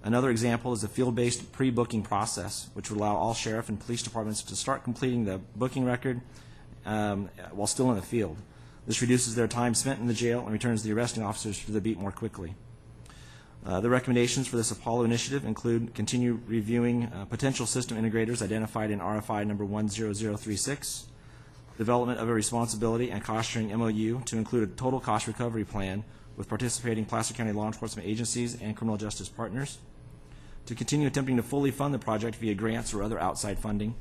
Another example is a field-based pre-booking process, which would allow all sheriff and police departments to start completing the booking record while still in the field. This reduces their time spent in the jail and returns the arresting officers to the beat more quickly. The recommendations for this Apollo initiative include continue reviewing potential system integrators identified in RFI number 10036, development of a responsibility and cost-sharing MOU to include a total cost recovery plan with participating Placer County law enforcement agencies and criminal justice partners, to continue attempting to fully fund the project via grants or other outside funding.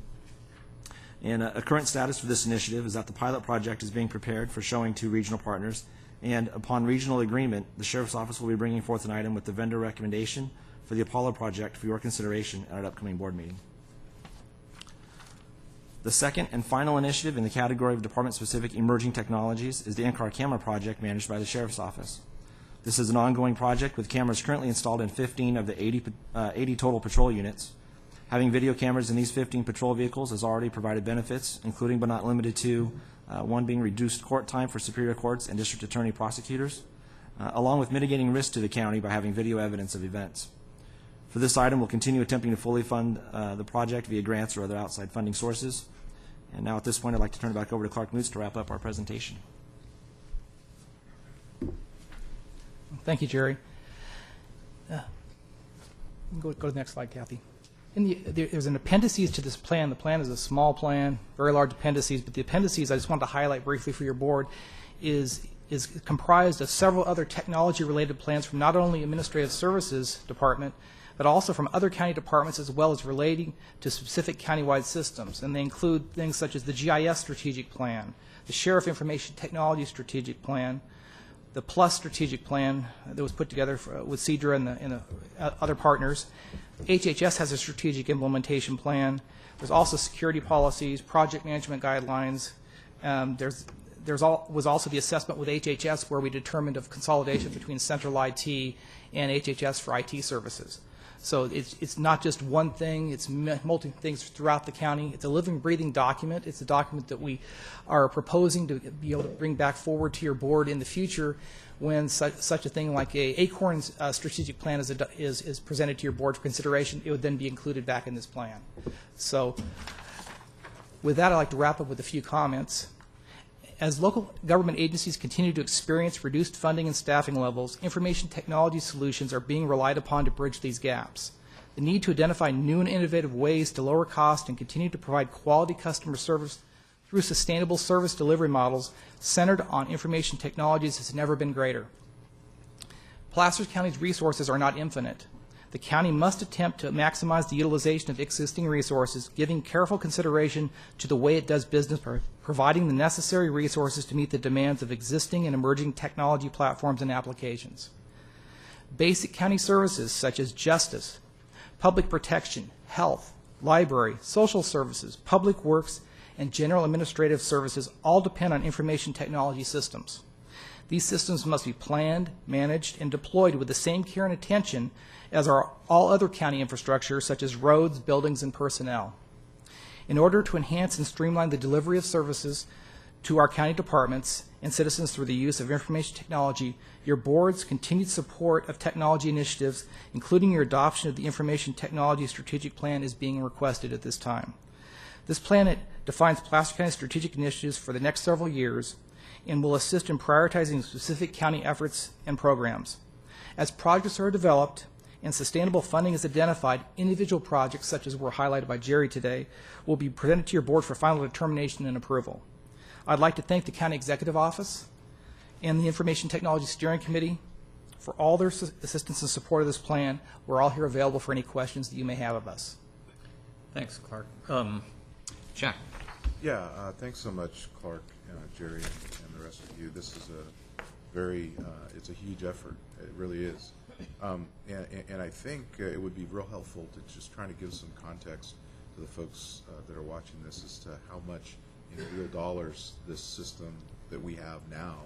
And a current status for this initiative is that the pilot project is being prepared for showing to regional partners, and upon regional agreement, the Sheriff's Office will be bringing forth an item with the vendor recommendation for the Apollo project for your consideration at an upcoming board meeting. The second and final initiative in the category of department-specific emerging technologies is the in-car camera project managed by the Sheriff's Office. This is an ongoing project with cameras currently installed in 15 of the 80 total patrol units. Having video cameras in these 15 patrol vehicles has already provided benefits, including but not limited to one being reduced court time for superior courts and district attorney prosecutors, along with mitigating risk to the county by having video evidence of events. For this item, we'll continue attempting to fully fund the project via grants or other outside funding sources. And now at this point, I'd like to turn it back over to Clark Moots to wrap up our presentation. Thank you, Jerry. Go to the next slide, Kathy. There's an appendices to this plan. The plan is a small plan, very large appendices, but the appendices I just wanted to highlight briefly for your board is comprised of several other technology-related plans from not only Administrative Services Department, but also from other county departments as well as relating to specific countywide systems. And they include things such as the GIS Strategic Plan, the Sheriff Information Technology Strategic Plan, the PLUS Strategic Plan that was put together with CEDRA and other partners. HHS has a Strategic Implementation Plan. There's also security policies, project management guidelines. Was also the assessment with HHS where we determined of consolidation between central IT and HHS for IT services. So it's not just one thing, it's multiple things throughout the county. It's a living, breathing document. It's a document that we are proposing to be able to bring back forward to your board in the future when such a thing like a ACORN strategic plan is presented to your board for consideration. It would then be included back in this plan. So with that, I'd like to wrap up with a few comments. As local government agencies continue to experience reduced funding and staffing levels, information technology solutions are being relied upon to bridge these gaps. The need to identify new and innovative ways to lower cost and continue to provide quality customer service through sustainable service delivery models centered on information technologies has never been greater. Placer County's resources are not infinite. The county must attempt to maximize the utilization of existing resources, giving careful consideration to the way it does business, providing the necessary resources to meet the demands of existing and emerging technology platforms and applications. Basic county services such as justice, public protection, health, library, social services, public works, and general administrative services all depend on information technology systems. These systems must be planned, managed, and deployed with the same care and attention as are all other county infrastructure, such as roads, buildings, and personnel. In order to enhance and streamline the delivery of services to our county departments and citizens through the use of information technology, your board's continued support of technology initiatives, including your adoption of the Information Technology Strategic Plan, is being requested at this time. This plan defines Placer County strategic initiatives for the next several years and will assist in prioritizing specific county efforts and programs. As projects are developed and sustainable funding is identified, individual projects, such as were highlighted by Jerry today, will be presented to your board for final determination and approval. I'd like to thank the County Executive Office and the Information Technology Steering Committee for all their assistance and support of this plan. We're all here available for any questions that you may have of us. Thanks, Clark. Jack. Yeah, thanks so much, Clark, Jerry, and the rest of you. This is a very, it's a huge effort. It really is. And I think it would be real helpful to just try to give some context to the folks that are watching this as to how much in real dollars this system that we have now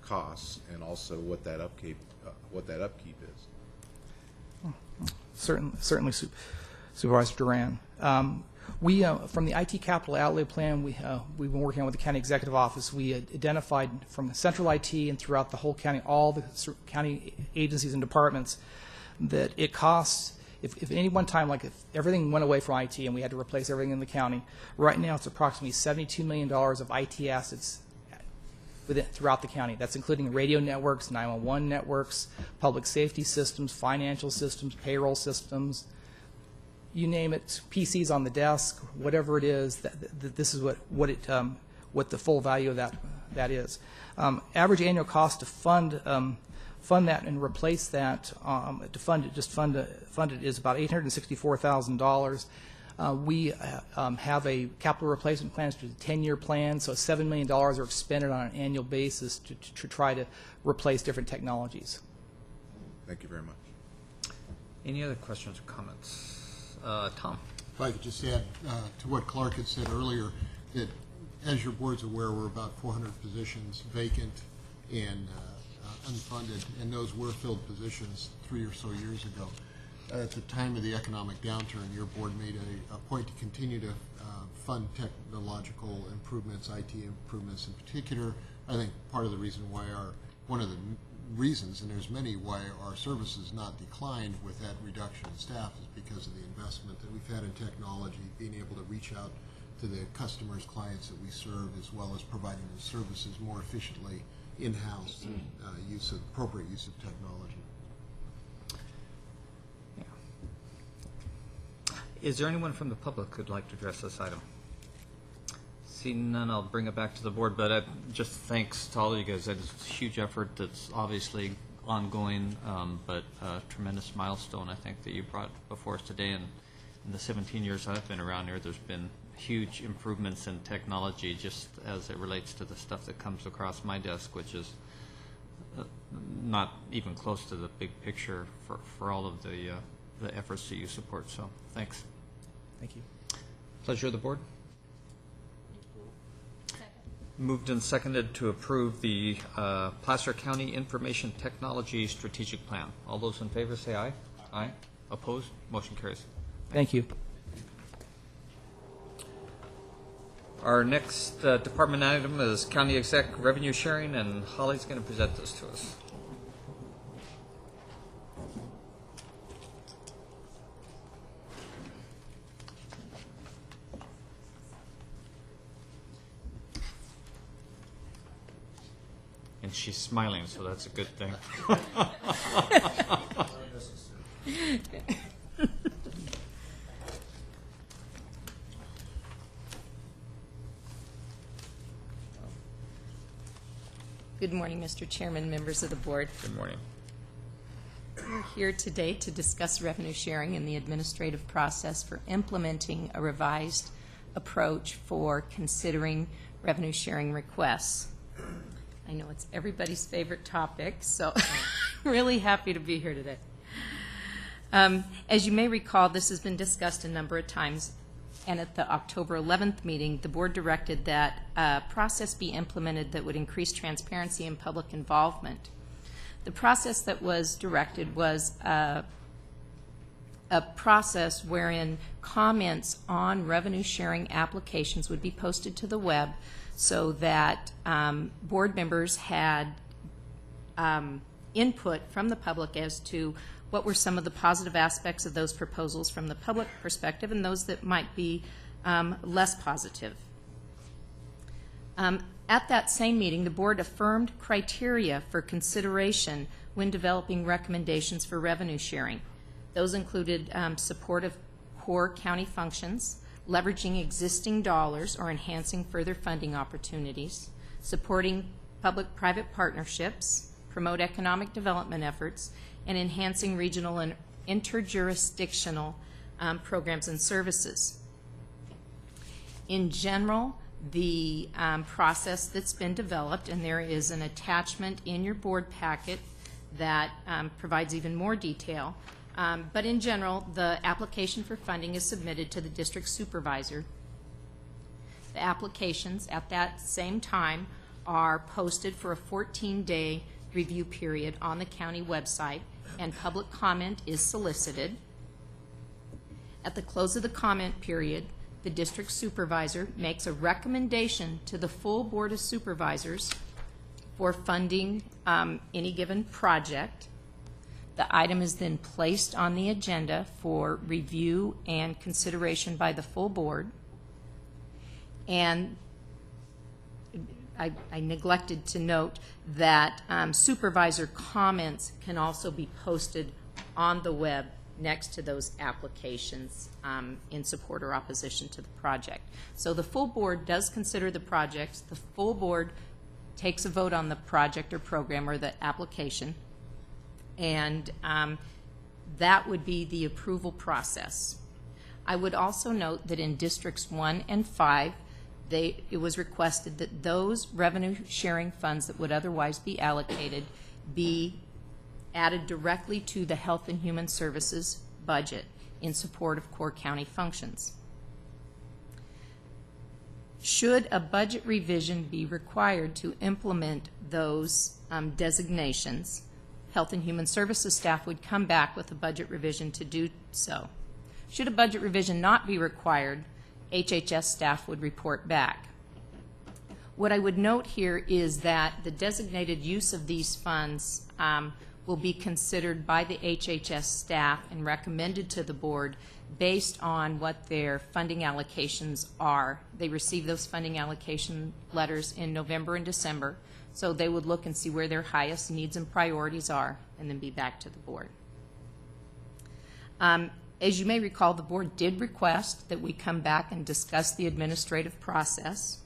costs, and also what that upkeep is. Certainly, Supervisor Duran. We, from the IT capital outlay plan, we've been working on with the county executive office. We identified from central IT and throughout the whole county, all the county agencies and departments, that it costs, if any one time, like if everything went away from IT and we had to replace everything in the county, right now it's approximately $72 million of IT assets throughout the county. That's including radio networks, 911 networks, public safety systems, financial systems, payroll systems, you name it, PCs on the desk, whatever it is. This is what the full value of that is. Average annual cost to fund that and replace that, to fund it is about $864,000. We have a capital replacement plan, it's a 10-year plan, so $7 million are expended on an annual basis to try to replace different technologies. Thank you very much. Any other questions or comments? Tom. If I could just add to what Clark had said earlier, that as your board's aware, we're about 400 positions vacant and unfunded, and those were filled positions 3 or so years ago. At the time of the economic downturn, your board made a point to continue to fund technological improvements, IT improvements in particular. I think part of the reason why one of the reasons, and there's many, why our services not declined with that reduction in staff is because of the investment that we've had in technology, being able to reach out to the customers, clients that we serve, as well as providing the services more efficiently in-house, appropriate use of technology. Is there anyone from the public who'd like to address this item? Seeing none, I'll bring it back to the board, but just thanks to all of you guys. It's a huge effort that's obviously ongoing, but a tremendous milestone, I think, that you brought before us today. And in the 17 years I've been around here, there's been huge improvements in technology just as it relates to the stuff that comes across my desk, which is not even close to the big picture for all of the efforts that you support. So thanks. Thank you. Pleasure of the board. Moved and seconded to approve the Placer County Information Technology Strategic Plan. All those in favor say aye. Aye. Opposed? Motion carries. Thank you. Our next department item is County Exec Revenue Sharing, and Holly's going to present this to us. And she's smiling, so that's a good thing. Good morning, Mr. Chairman, members of the board. Good morning. We're here today to discuss revenue sharing and the administrative process for implementing a revised approach for considering revenue sharing requests. I know it's everybody's favorite topic, so I'm really happy to be here today. As you may recall, this has been discussed a number of times, and at the October 11th meeting, the board directed that a process be implemented that would increase transparency and public involvement. The process that was directed was a process wherein comments on revenue sharing applications would be posted to the web so that board members had input from the public as to what were some of the positive aspects of those proposals from the public perspective and those that might be less positive. At that same meeting, the board affirmed criteria for consideration when developing recommendations for revenue sharing. Those included support of core county functions, leveraging existing dollars or enhancing further funding opportunities, supporting public-private partnerships, promote economic development efforts, and enhancing regional and interjurisdictional programs and services. In general, the process that's been developed, and there is an attachment in your board packet that provides even more detail, but in general, the application for funding is submitted to the district supervisor. The applications at that same time are posted for a 14-day review period on the county website, and public comment is solicited. At the close of the comment period, the district supervisor makes a recommendation to the full Board of Supervisors for funding any given project. The item is then placed on the agenda for review and consideration by the full board. And I neglected to note that supervisor comments can also be posted on the web next to those applications in support or opposition to the project. So the full board does consider the projects. The full board takes a vote on the project or program or the application, and that would be the approval process. I would also note that in districts 1 and 5, it was requested that those revenue sharing funds that would otherwise be allocated be added directly to the Health and Human Services budget in support of core county functions. Should a budget revision be required to implement those designations, Health and Human Services staff would come back with a budget revision to do so. Should a budget revision not be required, HHS staff would report back. What I would note here is that the designated use of these funds will be considered by the HHS staff and recommended to the board based on what their funding allocations are. They receive those funding allocation letters in November and December, so they would look and see where their highest needs and priorities are and then be back to the board. As you may recall, the board did request that we come back and discuss the administrative process.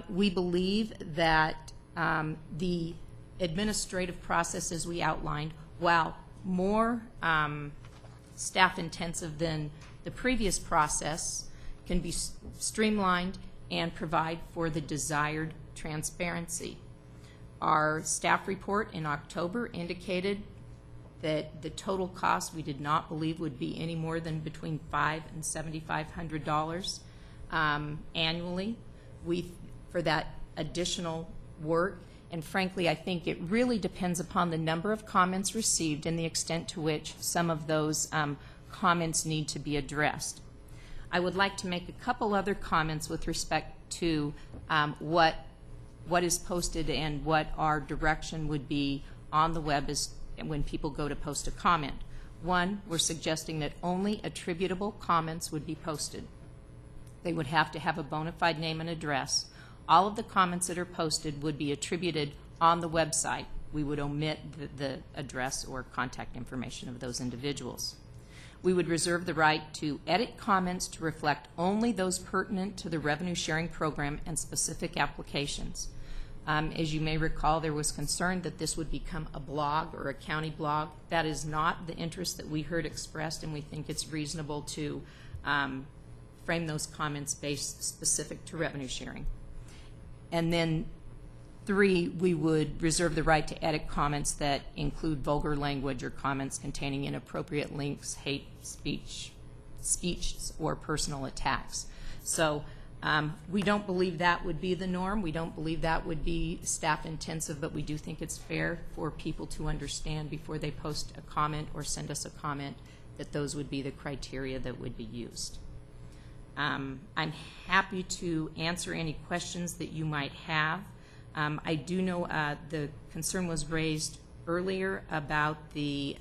We believe that the administrative process, as we outlined, while more staff intensive than the previous process, can be streamlined and provide for the desired transparency. Our staff report in October indicated that the total cost we did not believe would be any more than between $500 and $7,500 annually for that additional work. And frankly, I think it really depends upon the number of comments received and the extent to which some of those comments need to be addressed. I would like to make a couple other comments with respect to what is posted and what our direction would be on the web as when people go to post a comment. One, we're suggesting that only attributable comments would be posted. They would have to have a bona fide name and address. All of the comments that are posted would be attributed on the website. We would omit the address or contact information of those individuals. We would reserve the right to edit comments to reflect only those pertinent to the revenue sharing program and specific applications. As you may recall, there was concern that this would become a blog or a county blog. That is not the interest that we heard expressed, and we think it's reasonable to frame those comments based specific to revenue sharing. And then 3, we would reserve the right to edit comments that include vulgar language or comments containing inappropriate links, hate speech, or personal attacks. So we don't believe that would be the norm. We don't believe that would be staff intensive, but we do think it's fair for people to understand before they post a comment or send us a comment that those would be the criteria that would be used. I'm happy to answer any questions that you might have. I do know the concern was raised earlier about the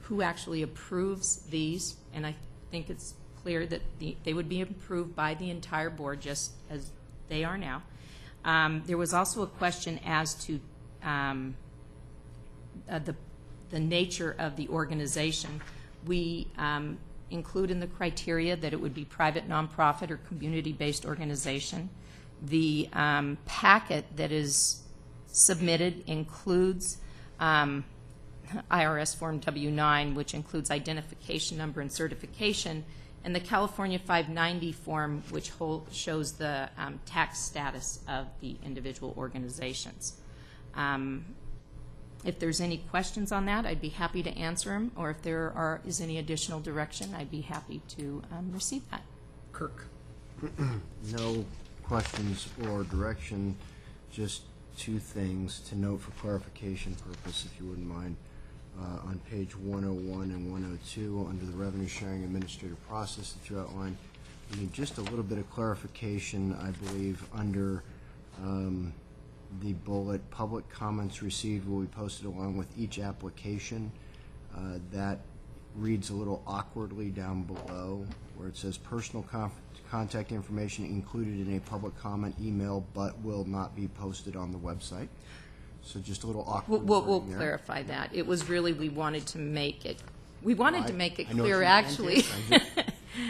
who actually approves these, and I think it's clear that they would be approved by the entire board just as they are now. There was also a question as to the nature of the organization. We include in the criteria that it would be private, nonprofit, or community-based organization. The packet that is submitted includes IRS Form W-9, which includes identification number and certification, and the California 590 form, which shows the tax status of the individual organizations. If there's any questions on that, I'd be happy to answer them, or if there is any additional direction, I'd be happy to receive that. Kirk. No questions or direction, just two things to note for clarification purpose, if you wouldn't mind. On page 101 and 102, under the revenue sharing administrative process that you outlined, I mean, just a little bit of clarification, I believe, under the bullet, public comments received will be posted along with each application. That reads a little awkwardly down below, where it says personal contact information included in a public comment email, but will not be posted on the website. So just a little awkward. We'll there. clarify that. It was really, we wanted to make it clear, I actually.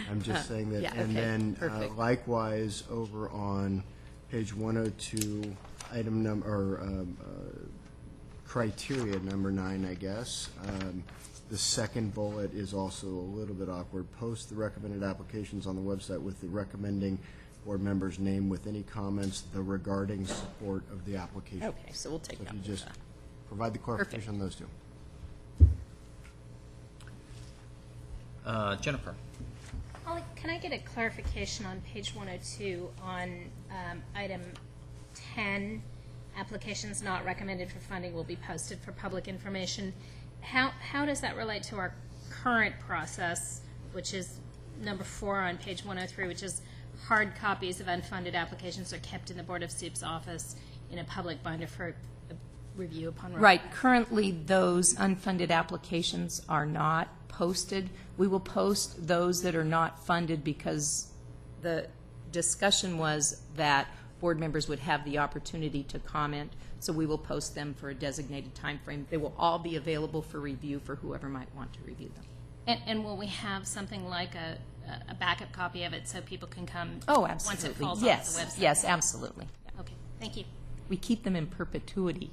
I'm just saying that. Yeah, and okay, then perfect. likewise over on page 102, item number, criteria number 9, I guess. The second bullet is also a little bit awkward. Post the recommended applications on the website with the recommending board member's name with any comments, the regarding support of the application. Okay, so we'll take So if that. you just provide the clarification on those two. Jennifer. Holly, can I get a clarification on page 102 on item 10, applications not recommended for funding will be posted for public information. How does that relate to our current process, which is number 4 on page 103, which is hard copies of unfunded applications are kept in the Board of Supervisors' office in a public binder for review upon request? Right. Currently, those unfunded applications are not posted. We will post those that are not funded because the discussion was that board members would have the opportunity to comment, so we will post them for a designated time frame. They will all be available for review for whoever might want to review them. And will we have something like a backup copy of it so people can come Oh, absolutely. once it falls yes. off the website? Yes, absolutely. Yeah. Okay, thank you. We keep them in perpetuity.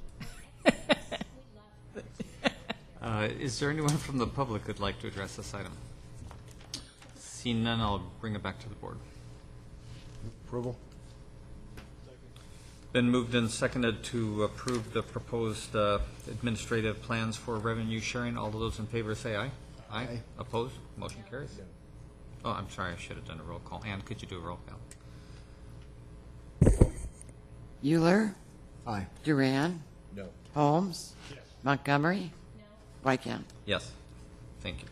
Is there anyone from the public who'd like to address this item? Seeing none, I'll bring it back to the board. Approval? Been moved and seconded to approve the proposed administrative plans for revenue sharing. All of those in favor say aye. Aye. Opposed? Motion carries. Oh, I'm sorry, I should have done a roll call. Ann, could you do a roll call? Euler? Aye. Duran? No. Holmes? Yes. Montgomery? No. Wykamp? Yes. Thank you.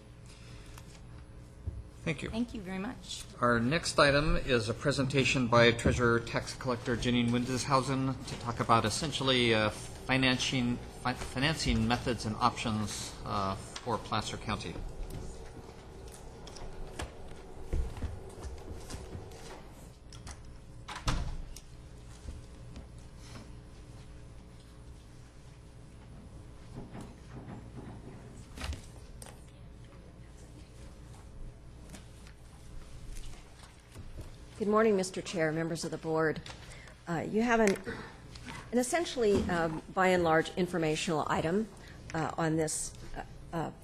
Thank you. Thank you very much. Our next item is a presentation by Treasurer Tax Collector Janine Windeshausen to talk about essentially financing methods and options for Placer County. Good morning, Mr. Chair, members of the board. You have an essentially, by and large, informational item on this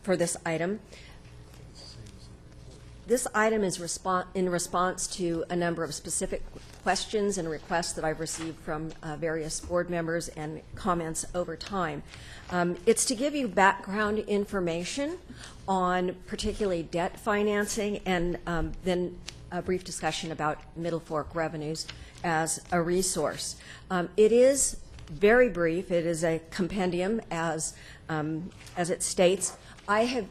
for this item. This item is in response to a number of specific questions and requests that I've received from various board members and comments over time. It's to give you background information on particularly debt financing and then a brief discussion about Middle Fork revenues as a resource. It is very brief. It is a compendium as it states.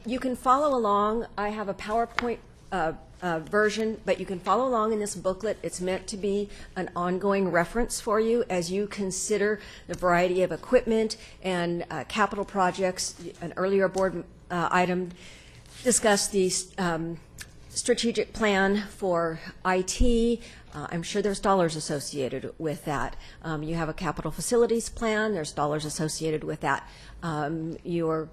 You can follow along. I have a PowerPoint version, but you can follow along in this booklet. It's meant to be an ongoing reference for you as you consider the variety of equipment and capital projects. An earlier board item discussed the strategic plan for IT. I'm sure there's dollars associated with that. You have a capital facilities plan. There's dollars associated with that. You're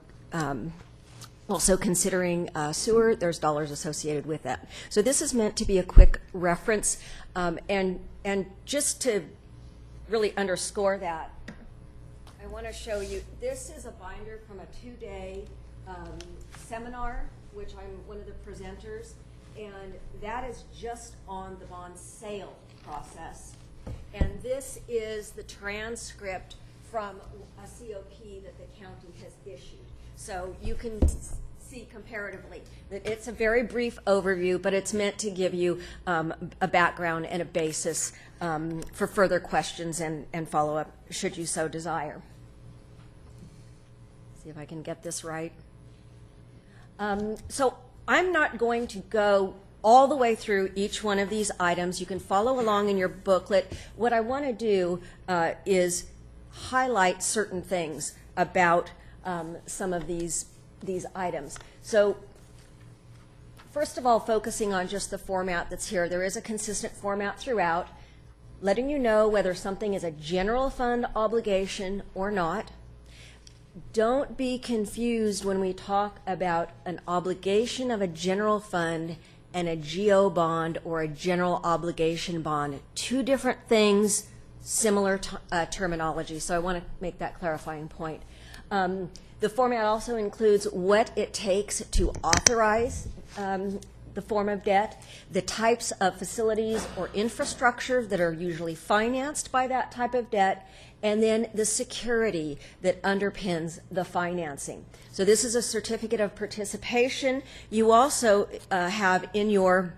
also considering sewer. There's dollars associated with that. So this is meant to be a quick reference. And just to really underscore that, I want to show you, this is a binder from a 2-day seminar, which I'm one of the presenters, and that is just on the bond sale process. And this is the transcript from a COP that the county has issued. So you can see comparatively that it's a very brief overview, but it's meant to give you a background and a basis for further questions and follow-up, should you so desire. See if I can get this right. So I'm not going to go all the way through each one of these items. You can follow along in your booklet. What I want to do is highlight certain things about some of these items. So first of all, focusing on just the format that's here, there is a consistent format throughout, letting you know whether something is a general fund obligation or not. Don't be confused when we talk about an obligation of a general fund and a GO bond or a general obligation bond. Two different things, similar terminology. So I want to make that clarifying point. The format also includes what it takes to authorize the form of debt, the types of facilities or infrastructure that are usually financed by that type of debt, and then the security that underpins the financing. So this is a certificate of participation. You also have in your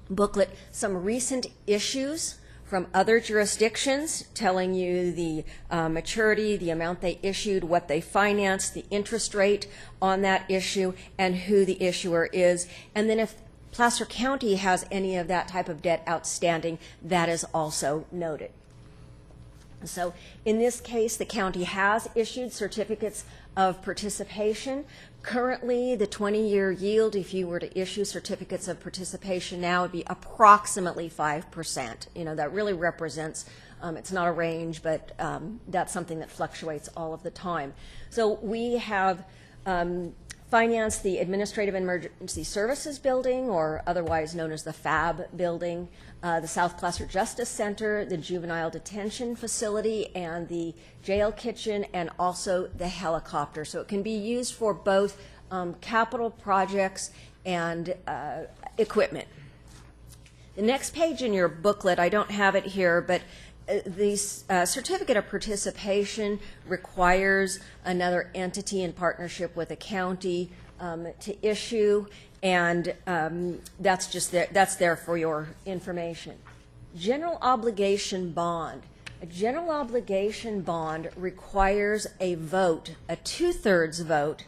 booklet some recent issues from other jurisdictions telling you the maturity, the amount they issued, what they financed, the interest rate on that issue, and who the issuer is. And then if Placer County has any of that type of debt outstanding, that is also noted. So in this case, the county has issued certificates of participation. Currently, the 20-year yield, if you were to issue certificates of participation now, would be approximately 5%. You know, that really represents, it's not a range, but that's something that fluctuates all of the time. So we have financed the Administrative Emergency Services Building, or otherwise known as the FAB building, the South Placer Justice Center, the Juvenile Detention Facility, and the jail kitchen, and also the helicopter. So it can be used for both capital projects and equipment. The next page in your booklet, I don't have it here, but the certificate of participation requires another entity in partnership with a county to issue, and that's just there, that's there for your information. General obligation bond. A general obligation bond requires a vote, a 2/3 vote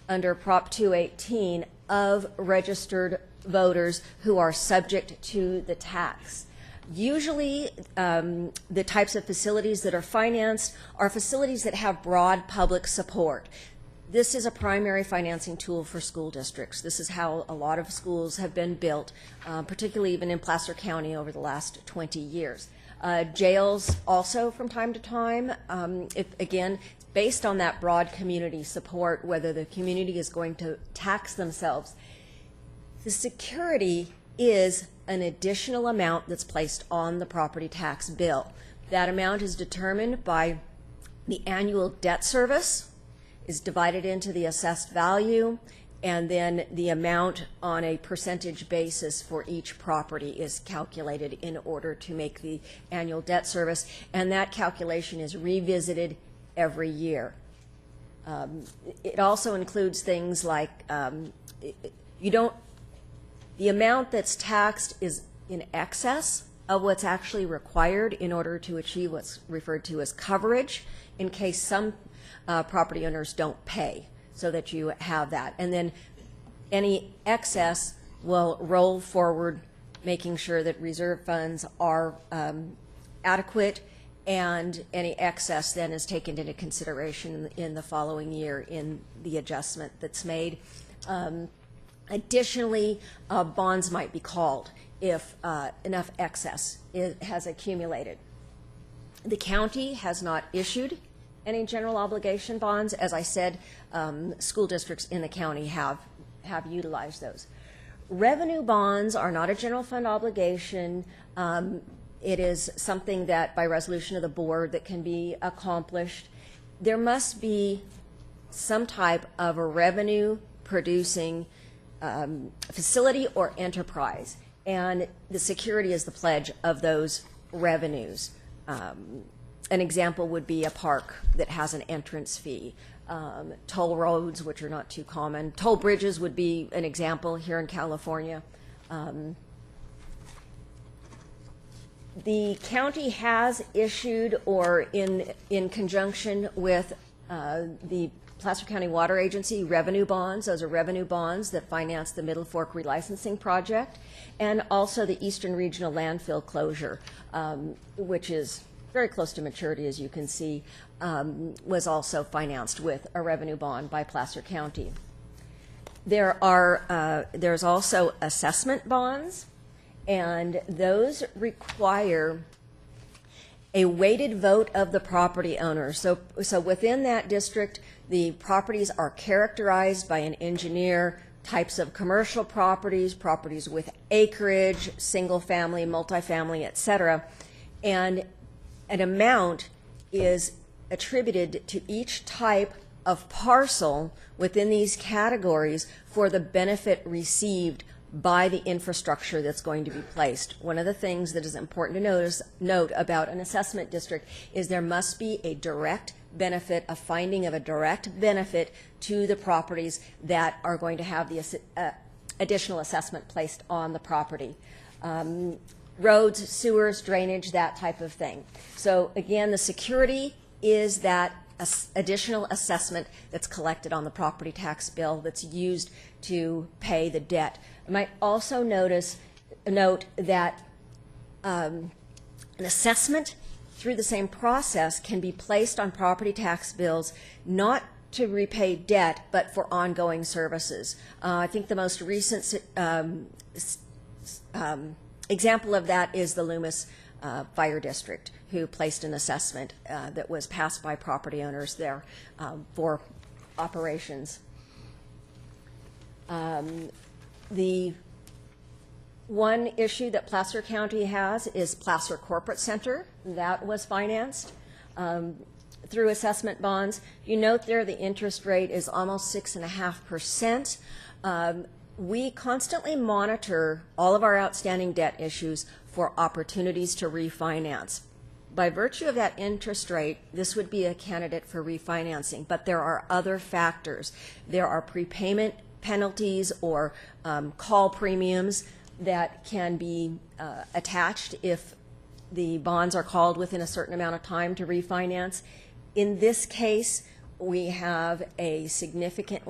under Prop 218 of registered voters who are subject to the tax. Usually, the types of facilities that are financed are facilities that have broad public support. This is a primary financing tool for school districts. This is how a lot of schools have been built, particularly even in Placer County over the last 20 years. Jails also from time to time, again, it's based on that broad community support, whether the community is going to tax themselves. The security is an additional amount that's placed on the property tax bill. That amount is determined by the annual debt service, is divided into the assessed value, and then the amount on a percentage basis for each property is calculated in order to make the annual debt service, and that calculation is revisited every year. It also includes things like the amount that's taxed is in excess of what's actually required in order to achieve what's referred to as coverage in case some property owners don't pay, so that you have that. And then any excess will roll forward, making sure that reserve funds are adequate, and any excess then is taken into consideration in the following year in the adjustment that's made. Additionally, bonds might be called if enough excess has accumulated. The county has not issued any general obligation bonds. As I said, school districts in the county have utilized those. Revenue bonds are not a general fund obligation. It is something that by resolution of the board that can be accomplished. there must be some type of a revenue-producing facility or enterprise, and the security is the pledge of those revenues. An example would be a park that has an entrance fee. Toll roads, which are not too common. Toll bridges would be an example here in California. The county has issued, or in conjunction with the Placer County Water Agency, revenue bonds. Those are revenue bonds that finance the Middle Fork relicensing project, and also the Eastern Regional Landfill closure, which is very close to maturity, as you can see, was also financed with a revenue bond by Placer County. There's also assessment bonds, and those require a weighted vote of the property owner. So within that district, the properties are characterized by an engineer, types of commercial properties, properties with acreage, single family, multifamily, et cetera, and an amount is attributed to each type of parcel within these categories for the benefit received by the infrastructure that's going to be placed. One of the things that is important to note about an assessment district is there must be a direct benefit, a finding of a direct benefit to the properties that are going to have the additional assessment placed on the property. Roads, sewers, drainage, that type of thing. So again, the security is that additional assessment that's collected on the property tax bill that's used to pay the debt. I might also note that an assessment through the same process can be placed on property tax bills not to repay debt, but for ongoing services. I think the most recent example of that is the Loomis Fire District, who placed an assessment that was passed by property owners there for operations. The one issue that Placer County has is Placer Corporate Center. That was financed through assessment bonds. You note there the interest rate is almost 6.5%. We constantly monitor all of our outstanding debt issues for opportunities to refinance. By virtue of that interest rate, this would be a candidate for refinancing, but there are other factors. There are prepayment penalties or call premiums that can be attached if the bonds are called within a certain amount of time to refinance. In this case, we have a significant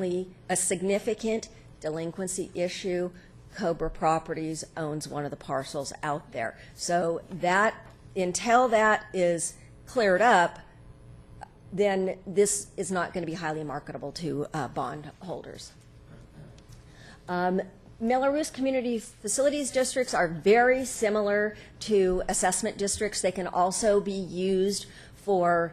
delinquency issue. Cobra Properties owns one of the parcels out there. So that, until that is cleared up, then this is not going to be highly marketable to bond holders. Melrose Community Facilities Districts are very similar to assessment districts. They can also be used for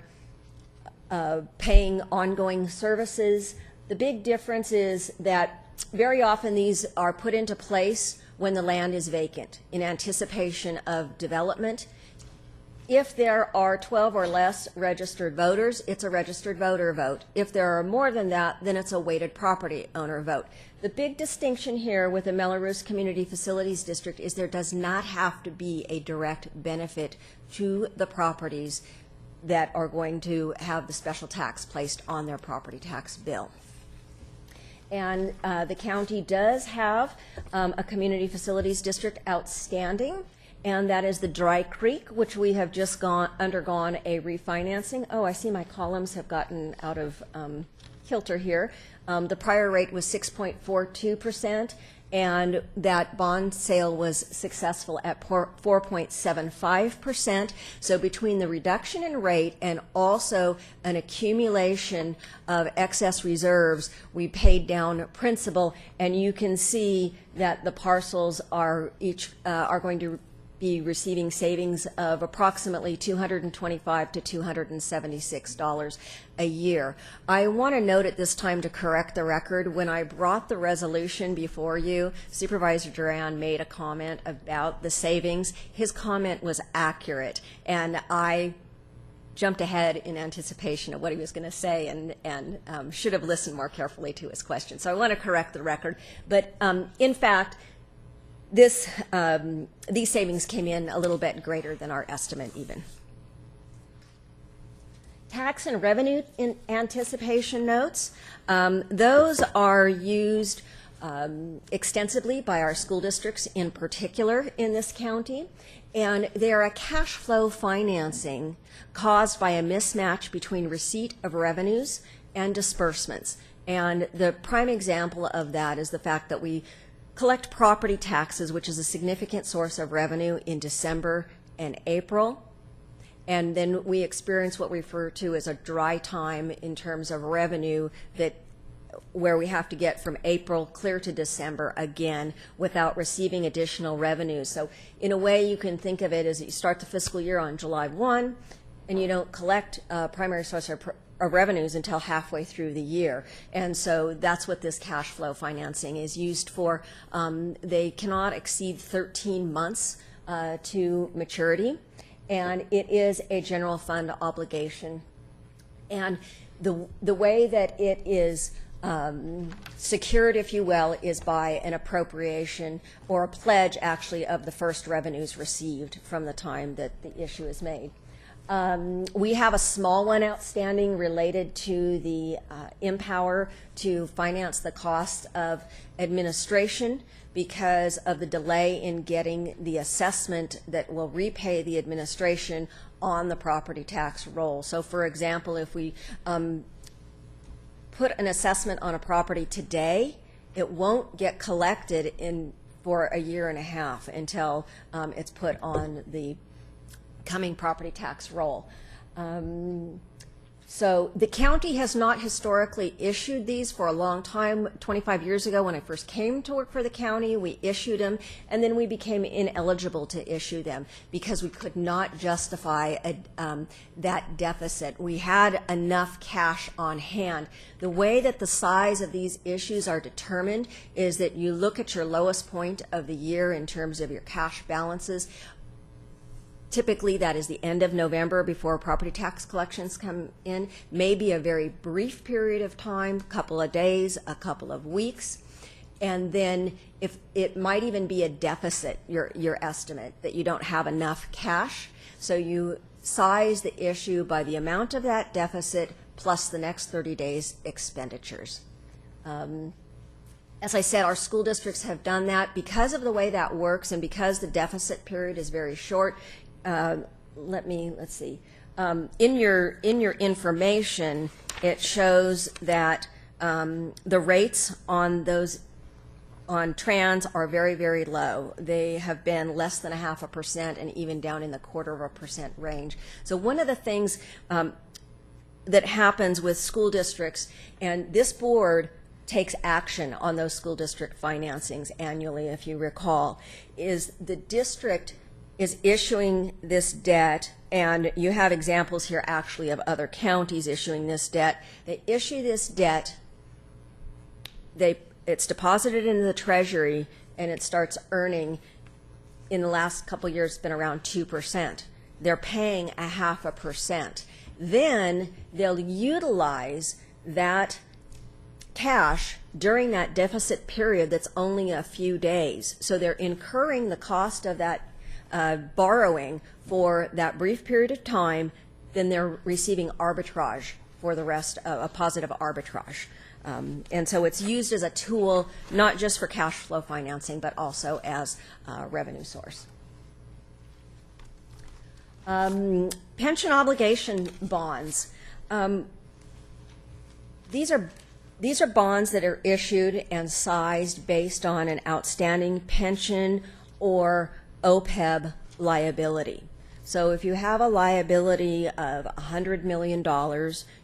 paying ongoing services. The big difference is that very often these are put into place when the land is vacant in anticipation of development. If there are 12 or less registered voters, it's a registered voter vote. If there are more than that, then it's a weighted property owner vote. The big distinction here with the Melrose Community Facilities District is there does not have to be a direct benefit to the properties that are going to have the special tax placed on their property tax bill. And the county does have a community facilities district outstanding, and that is the Dry Creek, which we have just undergone a refinancing. Oh, I see my columns have gotten out of kilter here. The prior rate was 6.42%, and that bond sale was successful at 4.75%. So between the reduction in rate and also an accumulation of excess reserves, we paid down principal, and you can see that the parcels are each are going to be receiving savings of approximately $225 to $276 a year. I want to note at this time to correct the record, when I brought the resolution before you, Supervisor Duran made a comment about the savings. His comment was accurate, and I jumped ahead in anticipation of what he was going to say and should have listened more carefully to his question. So I want to correct the record. But in fact, these savings came in a little bit greater than our estimate even. Tax and revenue in anticipation notes. Those are used extensively by our school districts in particular in this county, and they are a cash flow financing caused by a mismatch between receipt of revenues and disbursements. And the prime example of that is the fact that we collect property taxes, which is a significant source of revenue, in December and April. And then we experience what we refer to as a dry time in terms of revenue, that where we have to get from April clear to December again without receiving additional revenue. So in a way, you can think of it as you start the fiscal year on July 1, and you don't collect primary source of revenues until halfway through the year. And so that's what this cash flow financing is used for. They cannot exceed 13 months to maturity, and it is a general fund obligation. And the way that it is secured, if you will, is by an appropriation or a pledge, actually, of the first revenues received from the time that the issue is made. We have a small one outstanding related to the Empower to finance the cost of administration because of the delay in getting the assessment that will repay the administration on the property tax roll. So, for example, if we put an assessment on a property today, it won't get collected for a year and a half until it's put on the coming property tax roll. So the county has not historically issued these for a long time. 25 years ago, when I first came to work for the county, we issued them, and then we became ineligible to issue them because we could not justify that deficit. We had enough cash on hand. The way that the size of these issues are determined is that you look at your lowest point of the year in terms of your cash balances. Typically, that is the end of November before property tax collections come in. Maybe a very brief period of time, a couple of days, a couple of weeks. And then if it might even be a deficit, your estimate, that you don't have enough cash. So you size the issue by the amount of that deficit plus the next 30 days expenditures. As I said, our school districts have done that. Because of the way that works and because the deficit period is very short, let's see. In your information, it shows that the rates on trans are very, very low. They have been less than 0.5% and even down in the 0.25% range. So one of the things that happens with school districts, and this board takes action on those school district financings annually, if you recall, is the district is issuing this debt, and you have examples here actually of other counties issuing this debt. They issue this debt, it's deposited into the Treasury, and it starts earning, in the last couple of years, it's been around 2%. They're paying 0.5%. Then they'll utilize that cash during that deficit period that's only a few days. So they're incurring the cost of that borrowing for that brief period of time, then they're receiving arbitrage for the rest, a positive arbitrage. And so it's used as a tool, not just for cash flow financing, but also as a revenue source. Pension obligation bonds. These are bonds that are issued and sized based on an outstanding pension or OPEB liability. So if you have a liability of $100 million,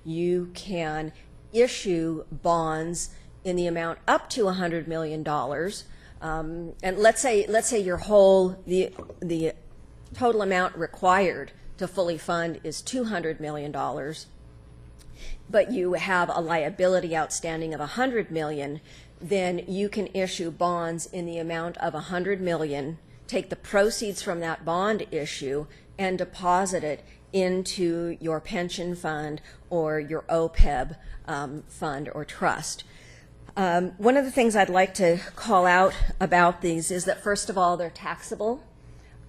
you can issue bonds in the amount up to $100 million. And let's say your whole, the total amount required to fully fund is $200 million, but you have a liability outstanding of $100 million, then you can issue bonds in the amount of $100 million, take the proceeds from that bond issue and deposit it into your pension fund or your OPEB fund or trust. One of the things I'd like to call out about these is that, first of all, they're taxable.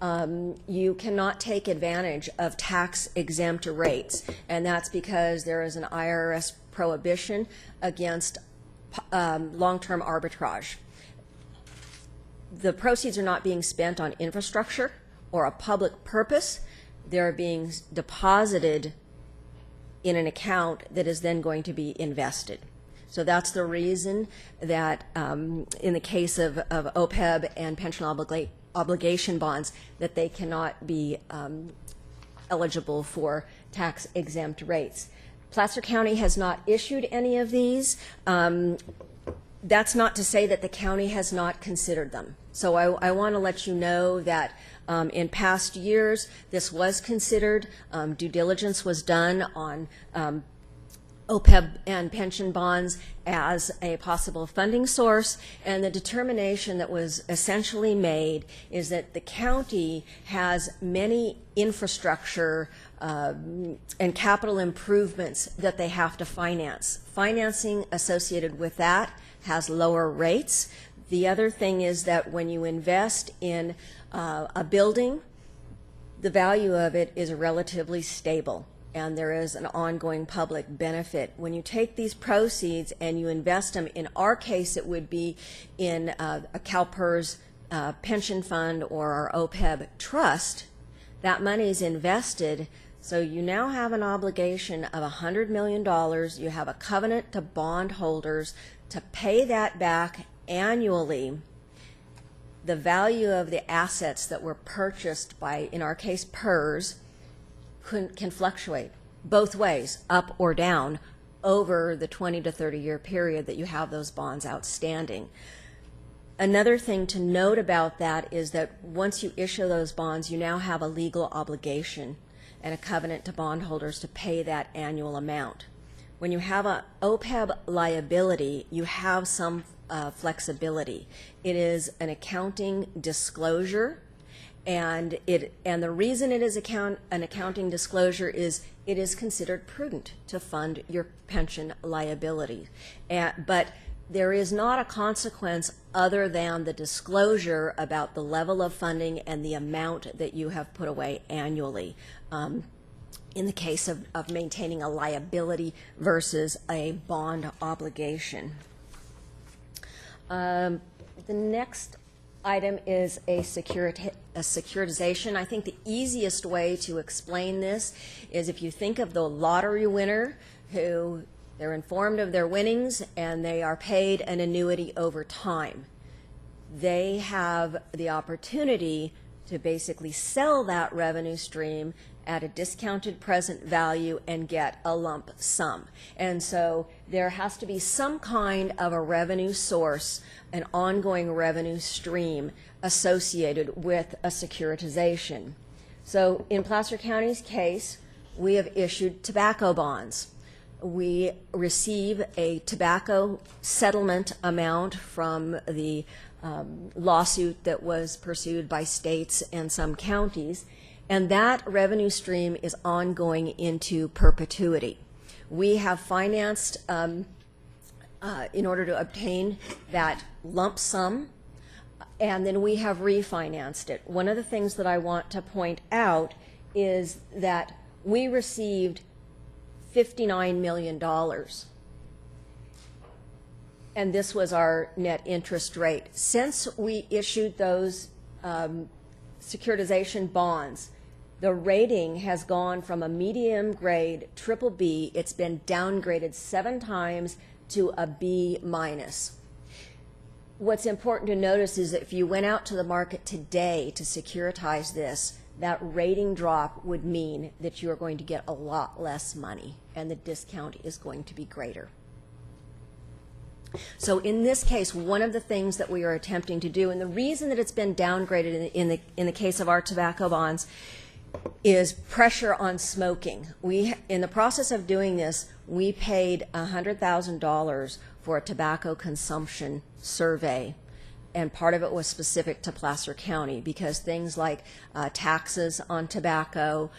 You cannot take advantage of tax-exempt rates, and that's because there is an IRS prohibition against long-term arbitrage. The proceeds are not being spent on infrastructure or a public purpose. They're being deposited in an account that is then going to be invested. So that's the reason that in the case of OPEB and pension obligation bonds, that they cannot be eligible for tax-exempt rates. Placer County has not issued any of these. That's not to say that the county has not considered them. So I want to let you know that in past years, this was considered. Due diligence was done on OPEB and pension bonds as a possible funding source, and the determination that was essentially made is that the county has many infrastructure and capital improvements that they have to finance. Financing associated with that has lower rates. The other thing is that when you invest in a building, the value of it is relatively stable, and there is an ongoing public benefit. When you take these proceeds and you invest them, in our case it would be in a CalPERS pension fund or our OPEB trust, that money is invested, so you now have an obligation of $100 million. You have a covenant to bondholders to pay that back annually. The value of the assets that were purchased by, in our case, PERS, can fluctuate both ways, up or down, over the 20 to 30 year period that you have those bonds outstanding. Another thing to note about that is that once you issue those bonds, you now have a legal obligation and a covenant to bondholders to pay that annual amount. When you have an OPEB liability, you have some flexibility. It is an accounting disclosure, and the reason it is an accounting disclosure is it is considered prudent to fund your pension liability. But there is not a consequence other than the disclosure about the level of funding and the amount that you have put away annually in the case of maintaining a liability versus a bond obligation. The next item is a securitization. I think the easiest way to explain this is if you think of the lottery winner who they're informed of their winnings and they are paid an annuity over time. They have the opportunity to basically sell that revenue stream at a discounted present value and get a lump sum. And so there has to be some kind of a revenue source, an ongoing revenue stream associated with a securitization. So in Placer County's case, we have issued tobacco bonds. We receive a tobacco settlement amount from the lawsuit that was pursued by states and some counties, and that revenue stream is ongoing into perpetuity. We have financed, in order to obtain that lump sum, and then we have refinanced it. One of the things that I want to point out is that we received $59 million. And this was our net interest rate. Since we issued those securitization bonds, the rating has gone from a medium grade BBB, it's been downgraded 7 times, to a B minus. What's important to notice is that if you went out to the market today to securitize this, that rating drop would mean that you are going to get a lot less money and the discount is going to be greater. So in this case, one of the things that we are attempting to do, and the reason that it's been downgraded in the case of our tobacco bonds, is pressure on smoking. In the process of doing this, we paid $100,000 for a tobacco consumption survey. and part of it was specific to Placer County, because things like taxes on tobacco,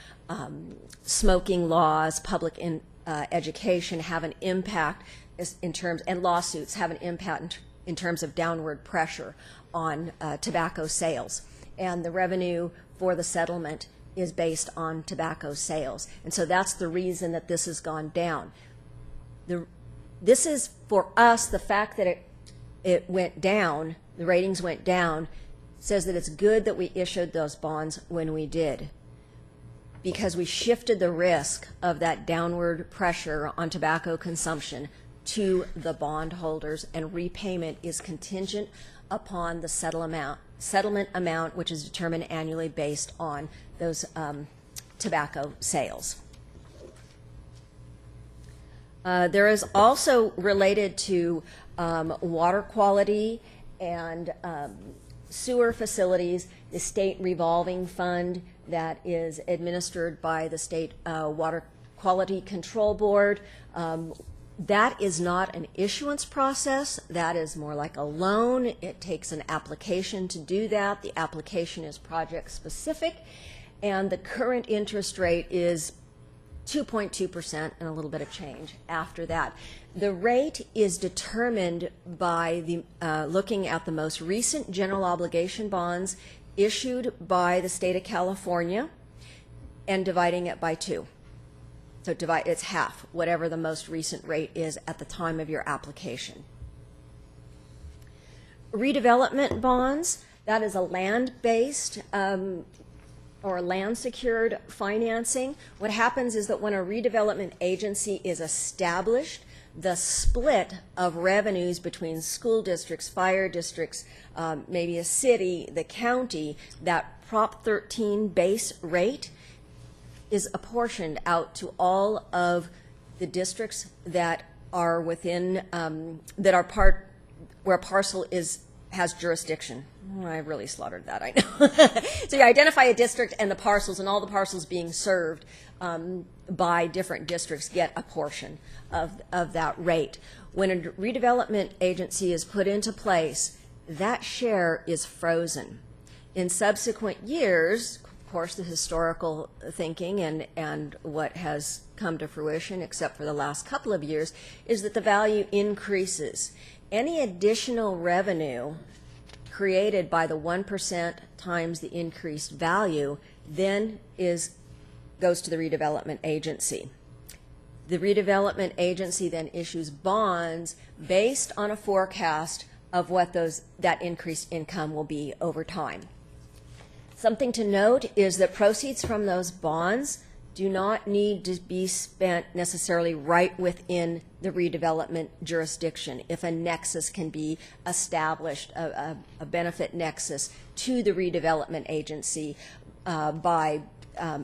smoking laws, public education have an impact in terms, and lawsuits have an impact in terms of downward pressure on tobacco sales. And the revenue for the settlement is based on tobacco sales. And so that's the reason that this has gone down. This is, for us, the fact that it went down, the ratings went down, says that it's good that we issued those bonds when we did, because we shifted the risk of that downward pressure on tobacco consumption to the bondholders, and repayment is contingent upon the settlement amount, which is determined annually based on those tobacco sales. There is also, related to water quality and sewer facilities, the state revolving fund that is administered by the State Water Quality Control Board. That is not an issuance process. That is more like a loan. It takes an application to do that. The application is project specific, and the current interest rate is 2.2% and a little bit of change after that. The rate is determined by the looking at the most recent general obligation bonds issued by the state of California and dividing it by 2. So it's half, whatever the most recent rate is at the time of your application. Redevelopment bonds, that is a land-based or land-secured financing. What happens is that when a redevelopment agency is established, the split of revenues between school districts, fire districts, maybe a city, the county, that Prop 13 base rate is apportioned out to all of the districts that are within, that are part, where a parcel has jurisdiction. I really slaughtered that, I know. So you identify a district and the parcels, and all the parcels being served by different districts get a portion of that rate. When a redevelopment agency is put into place, that share is frozen. In subsequent years, of course, the historical thinking and what has come to fruition, except for the last couple of years, is that the value increases. Any additional revenue created by the 1% times the increased value then goes to the redevelopment agency. The redevelopment agency then issues bonds based on a forecast of what that increased income will be over time. Something to note is that proceeds from those bonds do not need to be spent necessarily right within the redevelopment jurisdiction. If a nexus can be established, a benefit nexus to the redevelopment agency by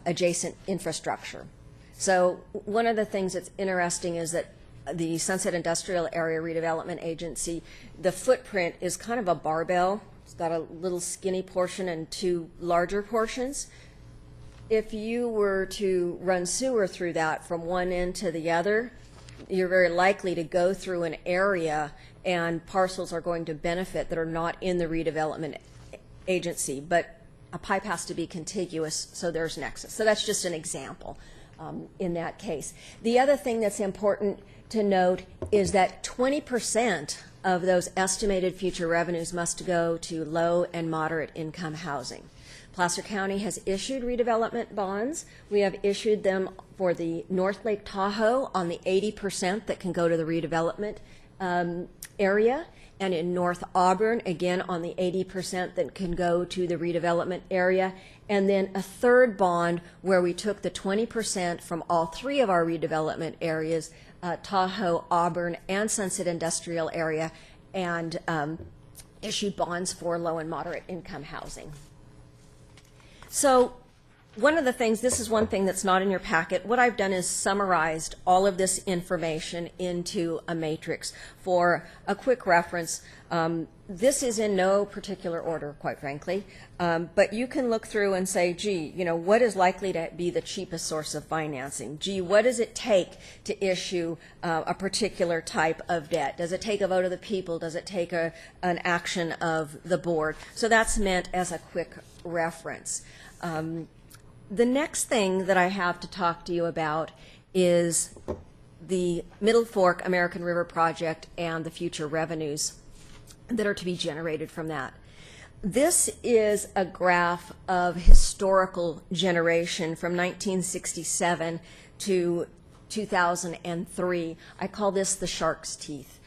adjacent infrastructure. So one of the things that's interesting is that the Sunset Industrial Area Redevelopment Agency, the footprint is kind of a barbell. It's got a little skinny portion and 2 larger portions. If you were to run sewer through that from one end to the other, you're very likely to go through an area and parcels are going to benefit that are not in the redevelopment agency. But a pipe has to be contiguous, so there's nexus. So that's just an example in that case. The other thing that's important to note is that 20% of those estimated future revenues must go to low and moderate income housing. Placer County has issued redevelopment bonds. We have issued them for the North Lake Tahoe on the 80% that can go to the redevelopment area, and in North Auburn, again, on the 80% that can go to the redevelopment area, and then a third bond where we took the 20% from all 3 of our redevelopment areas, Tahoe, Auburn, and Sunset Industrial Area, and issued bonds for low and moderate income housing. So one of the things, this is one thing that's not in your packet. What I've done is summarized all of this information into a matrix for a quick reference. This is in no particular order, quite frankly, but you can look through and say, gee, you know, what is likely to be the cheapest source of financing? Gee, what does it take to issue a particular type of debt? Does it take a vote of the people? Does it take an action of the board? So that's meant as a quick reference. The next thing that I have to talk to you about is the Middle Fork American River Project and the future revenues that are to be generated from that. This is a graph of historical generation from 1967 to 2003. I call this the shark's teeth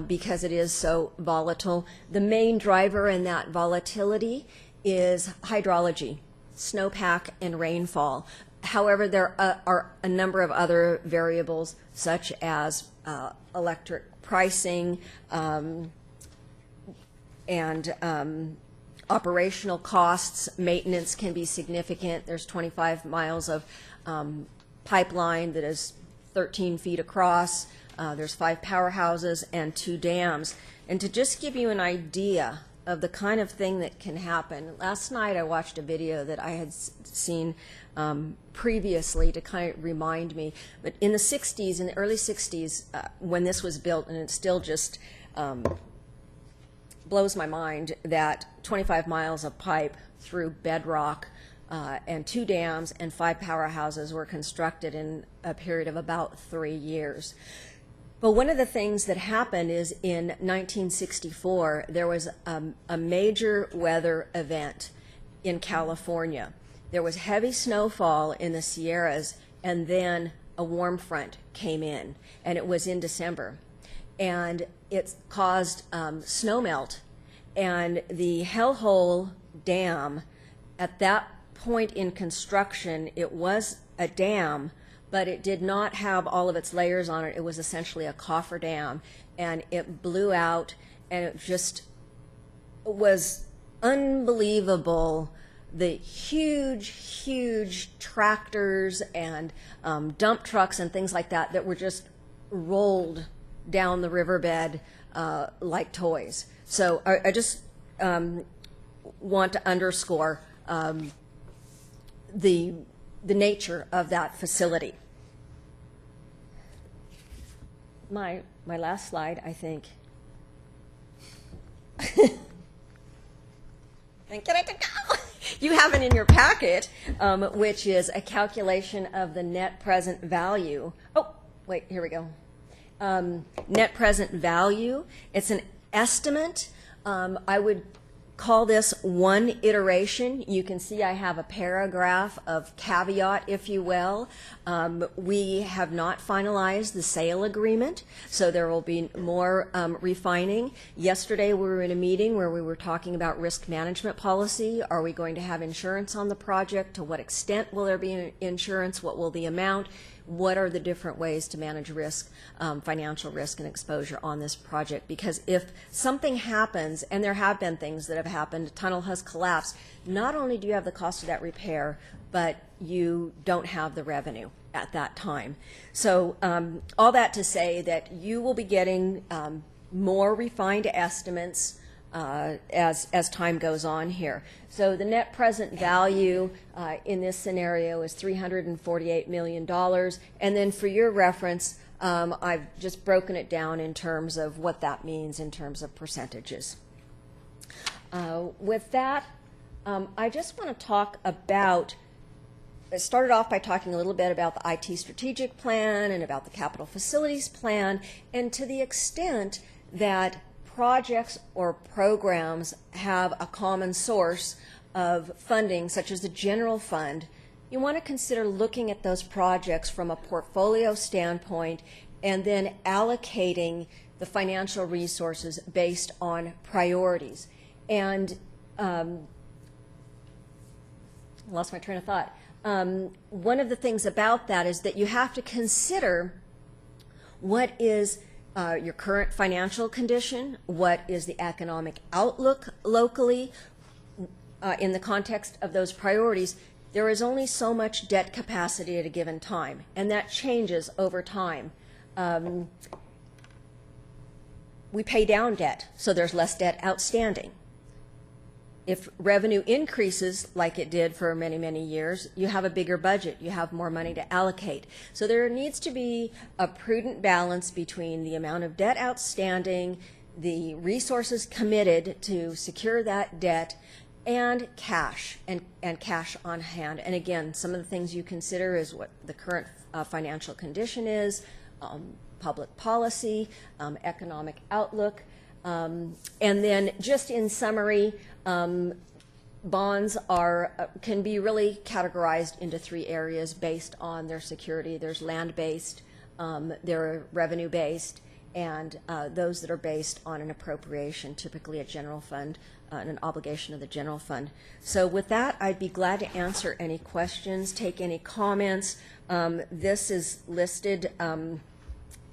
because it is so volatile. The main driver in that volatility is hydrology, snowpack, and rainfall. However, there are a number of other variables such as electric pricing and operational costs. Maintenance can be significant. There's 25 miles of pipeline that is 13 feet across. There's 5 powerhouses and 2 dams. And to just give you an idea of the kind of thing that can happen, last night I watched a video that I had seen previously to kind of remind me. But in the 60s, in the early 60s, when this was built, and it still just blows my mind that 25 miles of pipe through bedrock and 2 dams and 5 powerhouses were constructed in a period of about 3 years. But one of the things that happened is in 1964, there was a major weather event in California. There was heavy snowfall in the Sierras, and then a warm front came in, and it was in December. And it caused snowmelt, and the Hellhole Dam, at that point in construction, it was a dam, but it did not have all of its layers on it. It was essentially a coffer dam, and it blew out, and it just was unbelievable. The huge tractors and dump trucks and things like that were just rolled down the riverbed like toys. So I just want to underscore the nature of that facility. My last slide, I think. Get it to go. You have it in your packet, which is a calculation of the net present value. Oh, wait, here we go. Net present value. It's an estimate. I would call this one iteration. You can see I have a paragraph of caveat, if you will. We have not finalized the sale agreement, so there will be more refining. Yesterday we were in a meeting where we were talking about risk management policy. Are we going to have insurance on the project? To what extent will there be insurance? What will the amount? What are the different ways to manage risk, financial risk and exposure on this project? Because if something happens, and there have been things that have happened, a tunnel has collapsed, not only do you have the cost of that repair, but you don't have the revenue at that time. So all that to say that you will be getting more refined estimates as time goes on here. So the net present value in this scenario is $348 million. And then for your reference, I've just broken it down in terms of what that means in terms of percentages. With that, I just want to talk about, I started off by talking a little bit about the IT strategic plan and about the capital facilities plan, and to the extent that projects or programs have a common source of funding, such as the general fund, you want to consider looking at those projects from a portfolio standpoint and then allocating the financial resources based on priorities. And lost my train of thought. One of the things about that is that you have to consider what is your current financial condition, what is the economic outlook locally in the context of those priorities, there is only so much debt capacity at a given time, and that changes over time. We pay down debt, so there's less debt outstanding. If revenue increases like it did for many, many years, you have a bigger budget, you have more money to allocate. So there needs to be a prudent balance between the amount of debt outstanding, the resources committed to secure that debt, and cash, and cash on hand. And again, some of the things you consider is what the current financial condition is, public policy, economic outlook, and then just in summary, bonds can be really categorized into three areas based on their security. There's land-based, they're revenue-based, and those that are based on an appropriation, typically a general fund, and an obligation of the general fund. So with that, I'd be glad to answer any questions, take any comments. This is listed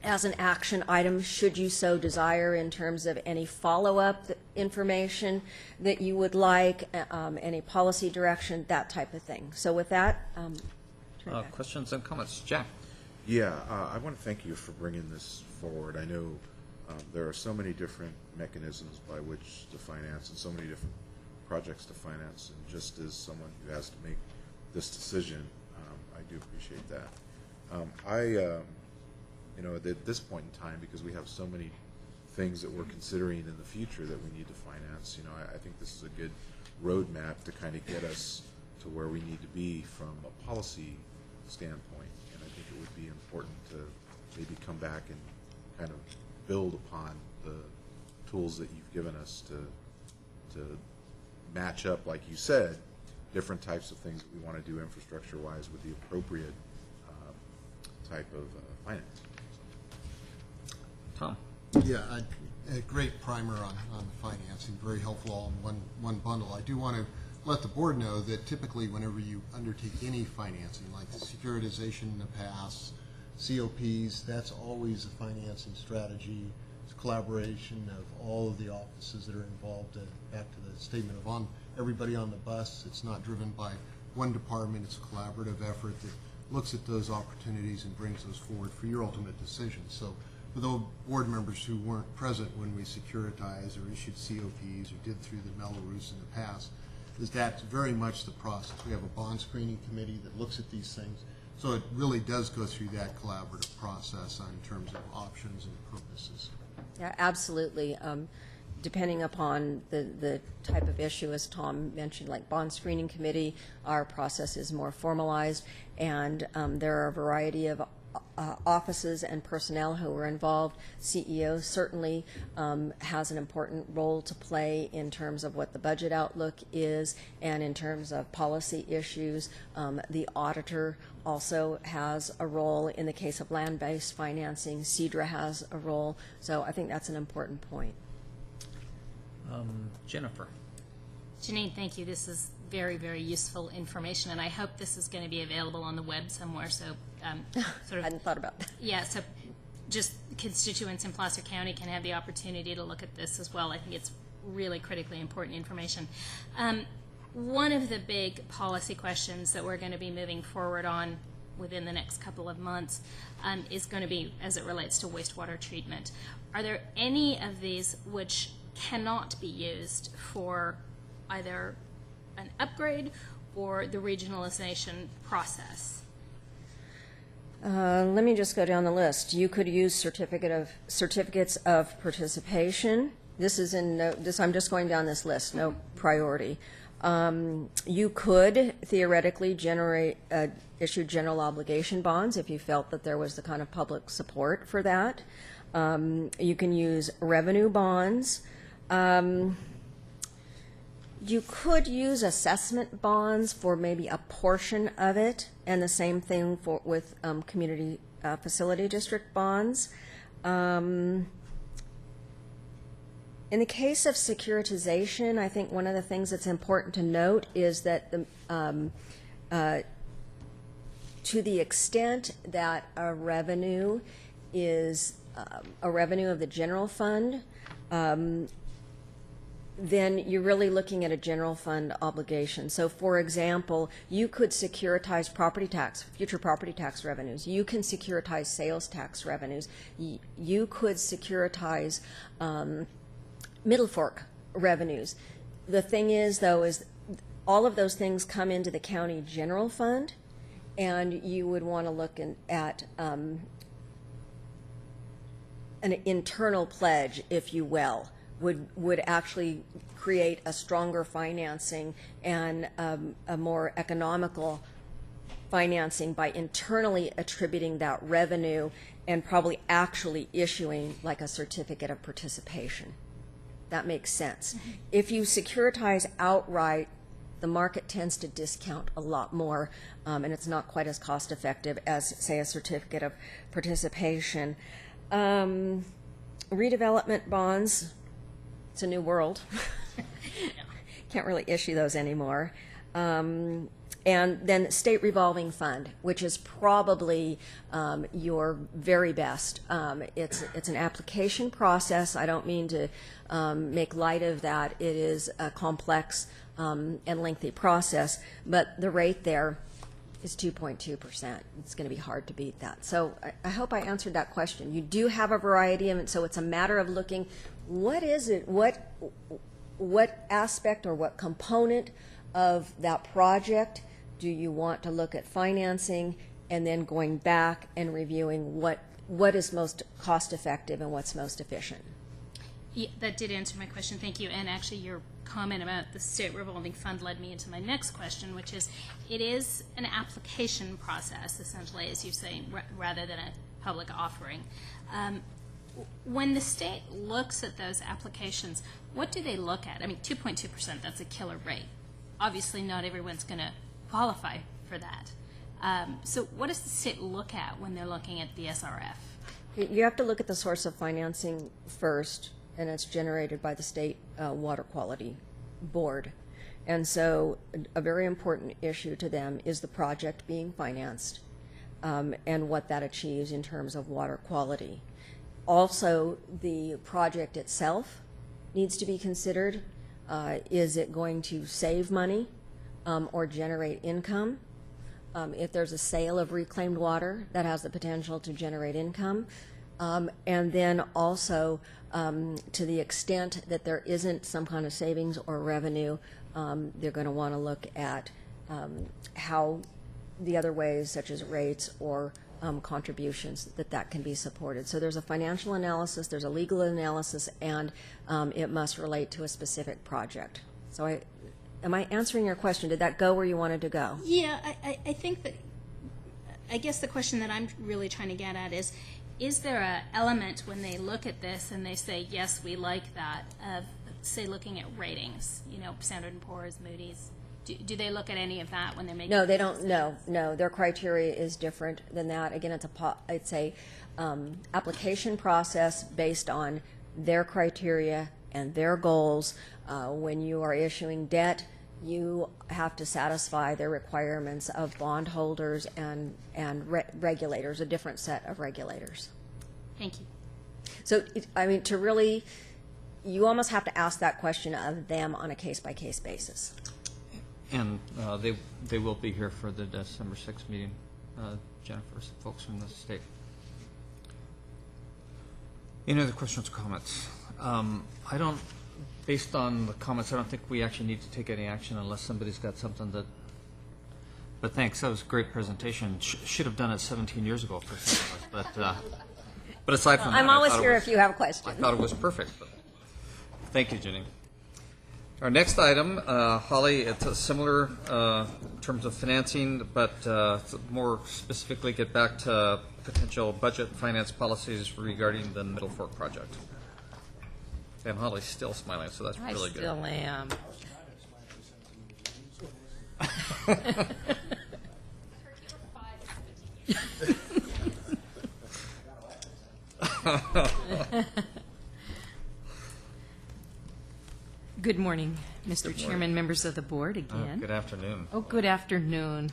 as an action item, should you so desire, in terms of any follow-up information that you would like, any policy direction, that type of thing. So with that, questions and comments. Jack? Yeah, I want to thank you for bringing this forward. I know there are so many different mechanisms by which to finance and so many different projects to finance, and just as someone who has to make this decision, I do appreciate that. You know, at this point in time, because we have so many things that we're considering in the future that we need to finance, you know, I think this is a good roadmap to kind of get us to where we need to be from a policy standpoint. And I think it would be important to maybe come back and kind of build upon the tools that you've given us to match up, like you said, different types of things that we want to do infrastructure-wise with the appropriate type of finance. Tom? Yeah, a great primer on the financing, very helpful all in one bundle. I do want to let the board know that typically whenever you undertake any financing, like the securitization in the past, COPs, that's always a financing strategy. It's a collaboration of all of the offices that are involved. Back to the statement of everybody on the bus. It's not driven by one department. It's a collaborative effort that looks at those opportunities and brings those forward for your ultimate decision. So for those board members who weren't present when we securitized or issued COPs or did through the Mello-Roos in the past, is that's very much the process. We have a bond screening committee that looks at these things. So it really does go through that collaborative process in terms of options and purposes. Yeah, absolutely. Depending upon the type of issue, as Tom mentioned, like bond screening committee, our process is more formalized, and there are a variety of offices and personnel who are involved. CEO certainly has an important role to play in terms of what the budget outlook is and in terms of policy issues. The auditor also has a role in the case of land-based financing. CEDRA has a role. So I think that's an important point. Jennifer? Janine, thank you. This is very, very useful information, and I hope this is going to be available on the web somewhere. So, sort of, I hadn't thought about that. Yeah, so just constituents in Placer County can have the opportunity to look at this as well. I think it's really critically important information. One of the big policy questions that we're going to be moving forward on within the next couple of months is going to be as it relates to wastewater treatment. Are there any of these which cannot be used for either an upgrade or the regionalization process? Let me just go down the list. You could use certificates of participation. This is in this. I'm just going down this list. No priority. You could theoretically issue general obligation bonds if you felt that there was the kind of public support for that. You can use revenue bonds. You could use assessment bonds for maybe a portion of it, and the same thing with community facility district bonds. In the case of securitization, I think one of the things that's important to note is that to the extent that a revenue is a revenue of the general fund, then you're really looking at a general fund obligation. So, for example, you could securitize property tax, future property tax revenues. You can securitize sales tax revenues. You could securitize Middle Fork revenues. The thing is, though, is all of those things come into the county general fund, and you would want to look at an internal pledge, if you will, would actually create a stronger financing and a more economical financing by internally attributing that revenue and probably actually issuing like a certificate of participation. That makes sense. Mm-hmm. If you securitize outright, the market tends to discount a lot more, and it's not quite as cost effective as, say, a certificate of participation. Redevelopment bonds, it's a new world. Can't really issue those anymore. And then state revolving fund, which is probably your very best. It's an application process. I don't mean to make light of that. It is a complex and lengthy process, but the rate there is 2.2%. It's going to be hard to beat that. So I hope I answered that question. You do have a variety of it, so it's a matter of looking, what is it, what aspect or what component of that project do you want to look at financing, and then going back and reviewing what is most cost effective and what's most efficient. Yeah, that did answer my question. Thank you. And actually, your comment about the state revolving fund led me into my next question, which is, it is an application process, essentially, as you say, rather than a public offering. When the state looks at those applications, what do they look at? I mean, 2.2%, that's a killer rate. Obviously, not everyone's going to qualify for that. So what does the state look at when they're looking at the SRF? You have to look at the source of financing first, and it's generated by the state water quality board. And so a very important issue to them is the project being financed and what that achieves in terms of water quality. Also, the project itself needs to be considered. Is it going to save money or generate income? If there's a sale of reclaimed water, that has the potential to generate income. And then also, to the extent that there isn't some kind of savings or revenue, they're going to want to look at how the other ways, such as rates or contributions, that can be supported. So there's a financial analysis, there's a legal analysis, and it must relate to a specific project. So am I answering your question? Did that go where you wanted to go? Yeah, I think that, I guess the question that I'm really trying to get at is there an element when they look at this and they say, yes, we like that, of, say, looking at ratings, Standard & Poor's, Moody's? Do they look at any of that when they're making? No, they don't. No. Their criteria is different than that. Again, it's a application process based on their criteria and their goals. When you are issuing debt, you have to satisfy the requirements of bondholders and regulators, a different set of regulators. Thank you. So, to really, you almost have to ask that question of them on a case-by-case basis. And they will be here for the December 6th meeting, Jennifer, folks from the state. Any other questions or comments? Based on the comments, I don't think we actually need to take any action unless somebody's got something that. But thanks, that was a great presentation. Should have done it 17 years ago, but aside from that, I'm always here if you have questions. I thought it was perfect. But thank you, Jenny. Our next item, Holly, it's a similar in terms of financing, but more specifically get back to potential budget finance policies regarding the Middle Fork project. And Holly's still smiling, so that's really good. I still am. Good morning, Mr. Chairman, members of the board again. Good afternoon. Oh, good afternoon.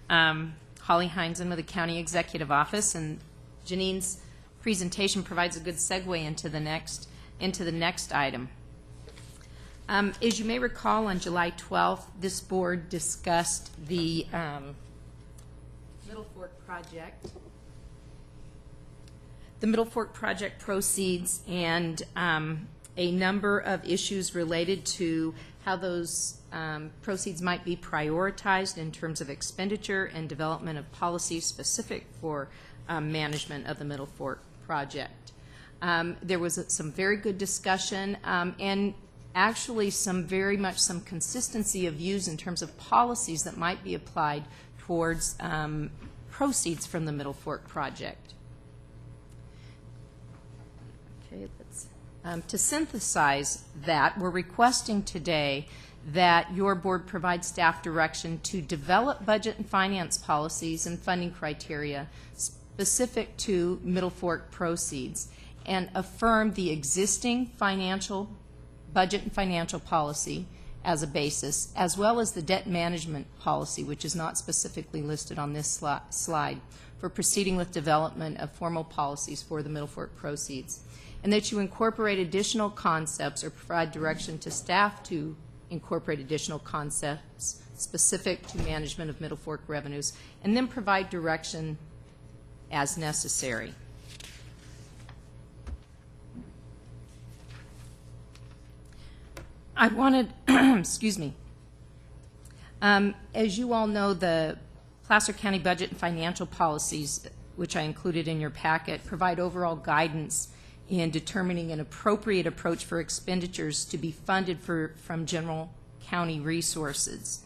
Holly Heinzen with the County Executive Office, and Janine's presentation provides a good segue into the next item. As you may recall, on July 12th, this board discussed the Middle Fork project. The Middle Fork project proceeds and a number of issues related to how those proceeds might be prioritized in terms of expenditure and development of policies specific for management of the Middle Fork project. There was some very good discussion and actually some consistency of views in terms of policies that might be applied towards proceeds from the Middle Fork project. Okay, to synthesize that, we're requesting today that your board provide staff direction to develop budget and finance policies and funding criteria specific to Middle Fork proceeds and affirm the existing budget and financial policy as a basis, as well as the debt management policy, which is not specifically listed on this slide, for proceeding with development of formal policies for the Middle Fork proceeds, and that you incorporate additional concepts or provide direction to staff to incorporate additional concepts specific to management of Middle Fork revenues, and then provide direction as necessary. I wanted, excuse me, as you all know, the Placer County budget and financial policies, which I included in your packet, provide overall guidance in determining an appropriate approach for expenditures to be funded from general county resources.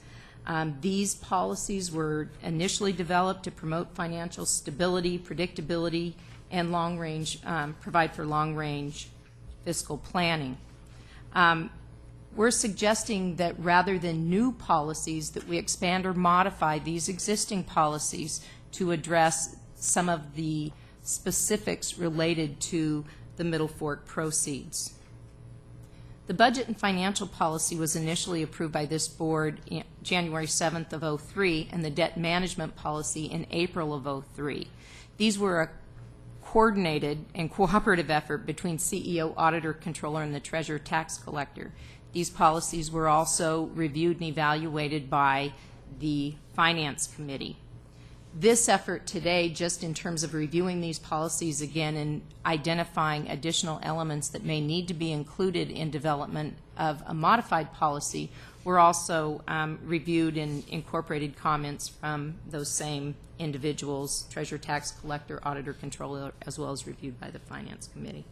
These policies were initially developed to promote financial stability, predictability, and provide for long-range fiscal planning. We're suggesting that rather than new policies, that we expand or modify these existing policies to address some of the specifics related to the Middle Fork proceeds. The budget and financial policy was initially approved by this board in January 7th of 2003, and the debt management policy in April of 2003. These were a coordinated and cooperative effort between CEO, auditor, controller, and the treasurer tax collector. These policies were also reviewed and evaluated by the Finance Committee. This effort today, just in terms of reviewing these policies again and identifying additional elements that may need to be included in development of a modified policy, were also reviewed and incorporated comments from those same individuals, treasurer, tax collector, auditor, controller, as well as reviewed by the Finance Committee.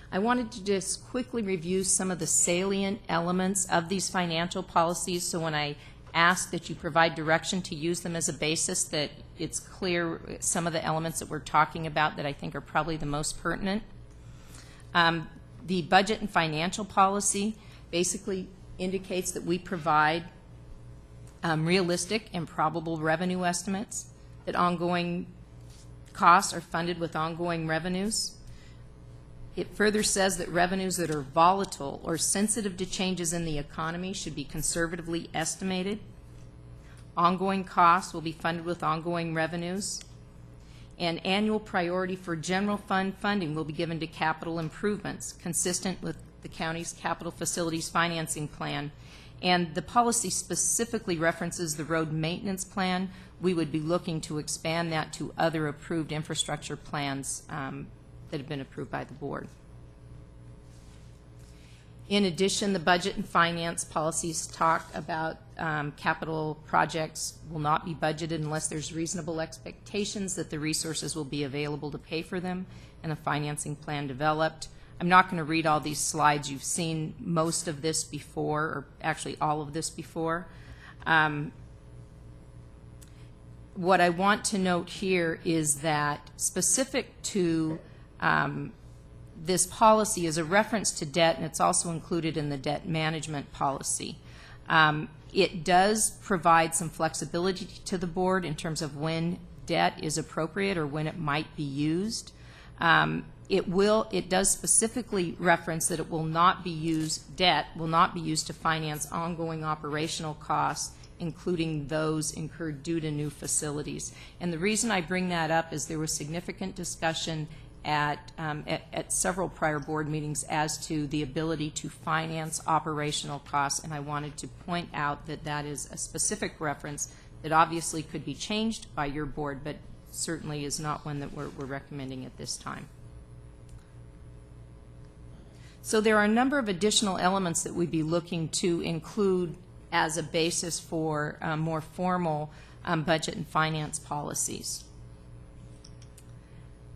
I wanted to just quickly review some of the salient elements of these financial policies, so when I ask that you provide direction to use them as a basis, that it's clear some of the elements that we're talking about that I think are probably the most pertinent. The budget and financial policy basically indicates that we provide realistic and probable revenue estimates, that ongoing costs are funded with ongoing revenues. It further says that revenues that are volatile or sensitive to changes in the economy should be conservatively estimated. Ongoing costs will be funded with ongoing revenues. And annual priority for general fund funding will be given to capital improvements consistent with the county's capital facilities financing plan. And the policy specifically references the road maintenance plan. We would be looking to expand that to other approved infrastructure plans that have been approved by the board. In addition, the budget and finance policies talk about capital projects will not be budgeted unless there's reasonable expectations that the resources will be available to pay for them and a financing plan developed. I'm not going to read all these slides. You've seen most of this before, or actually all of this before. What I want to note here is that specific to this policy is a reference to debt, and it's also included in the debt management policy. It does provide some flexibility to the board in terms of when debt is appropriate or when it might be used. It does specifically reference that it will not be used, debt will not be used to finance ongoing operational costs, including those incurred due to new facilities. And the reason I bring that up is there was significant discussion at several prior board meetings as to the ability to finance operational costs, and I wanted to point out that that is a specific reference that obviously could be changed by your board, but certainly is not one that we're recommending at this time. So there are a number of additional elements that we'd be looking to include as a basis for more formal budget and finance policies.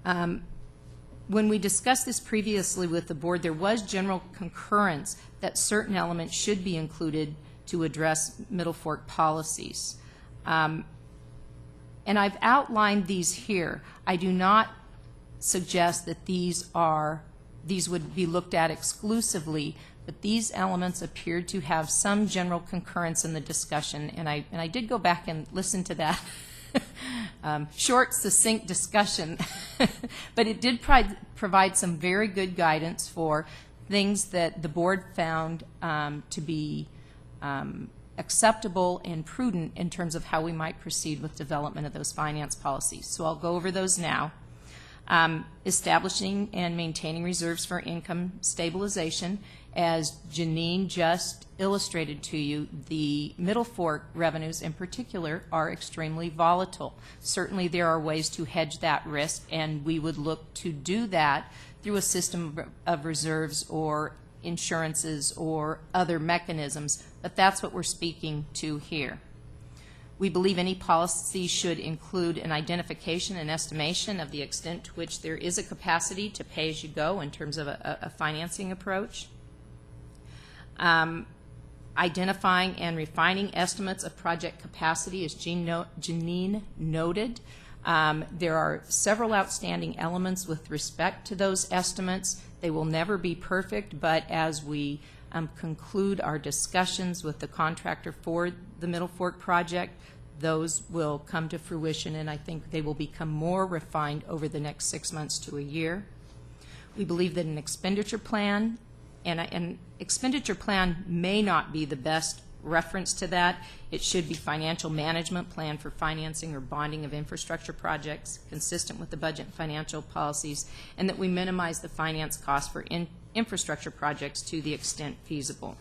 When we discussed this previously with the board, there was general concurrence that certain elements should be included to address Middle Fork policies. And I've outlined these here. I do not suggest that these would be looked at exclusively, but these elements appeared to have some general concurrence in the discussion, and I did go back and listen to that short, succinct discussion, but it did provide some very good guidance for things that the board found to be acceptable and prudent in terms of how we might proceed with development of those finance policies. So I'll go over those now. Establishing and maintaining reserves for income stabilization. As Janine just illustrated to you, the Middle Fork revenues in particular are extremely volatile. Certainly there are ways to hedge that risk, and we would look to do that through a system of reserves or insurances or other mechanisms, but that's what we're speaking to here. We believe any policy should include an identification and estimation of the extent to which there is a capacity to pay as you go in terms of a financing approach. Identifying and refining estimates of project capacity, as Janine noted. There are several outstanding elements with respect to those estimates. They will never be perfect, but as we conclude our discussions with the contractor for the Middle Fork project, those will come to fruition, and I think they will become more refined over the next 6 months to a year. We believe that an expenditure plan, and an expenditure plan may not be the best reference to that. It should be financial management plan for financing or bonding of infrastructure projects consistent with the budget and financial policies, and that we minimize the finance costs for infrastructure projects to the extent feasible.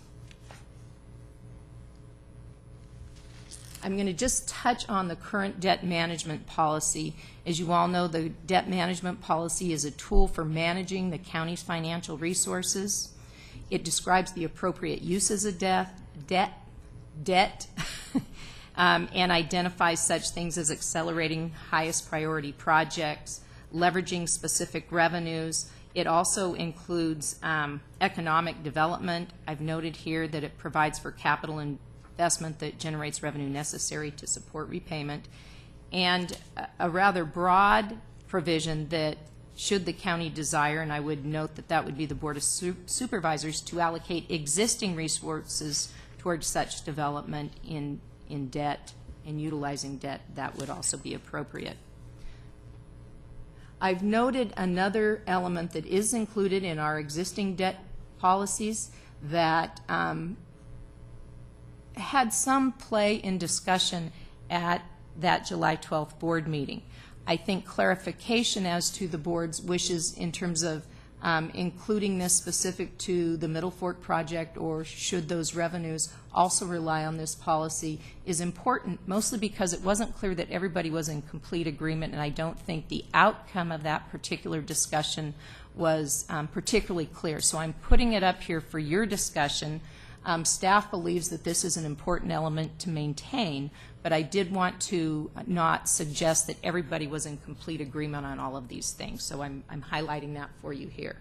I'm going to just touch on the current debt management policy. As you all know, the debt management policy is a tool for managing the county's financial resources. It describes the appropriate uses of debt, and identifies such things as accelerating highest priority projects, leveraging specific revenues. It also includes economic development. I've noted here that it provides for capital investment that generates revenue necessary to support repayment, and a rather broad provision that should the county desire, and I would note that that would be the Board of Supervisors, to allocate existing resources towards such development in debt and utilizing debt, that would also be appropriate. I've noted another element that is included in our existing debt policies that had some play in discussion at that July 12th board meeting. I think clarification as to the board's wishes in terms of including this specific to the Middle Fork project, or should those revenues also rely on this policy, is important, mostly because it wasn't clear that everybody was in complete agreement, and I don't think the outcome of that particular discussion was particularly clear. So I'm putting it up here for your discussion. Staff believes that this is an important element to maintain, but I did want to not suggest that everybody was in complete agreement on all of these things, so I'm highlighting that for you here.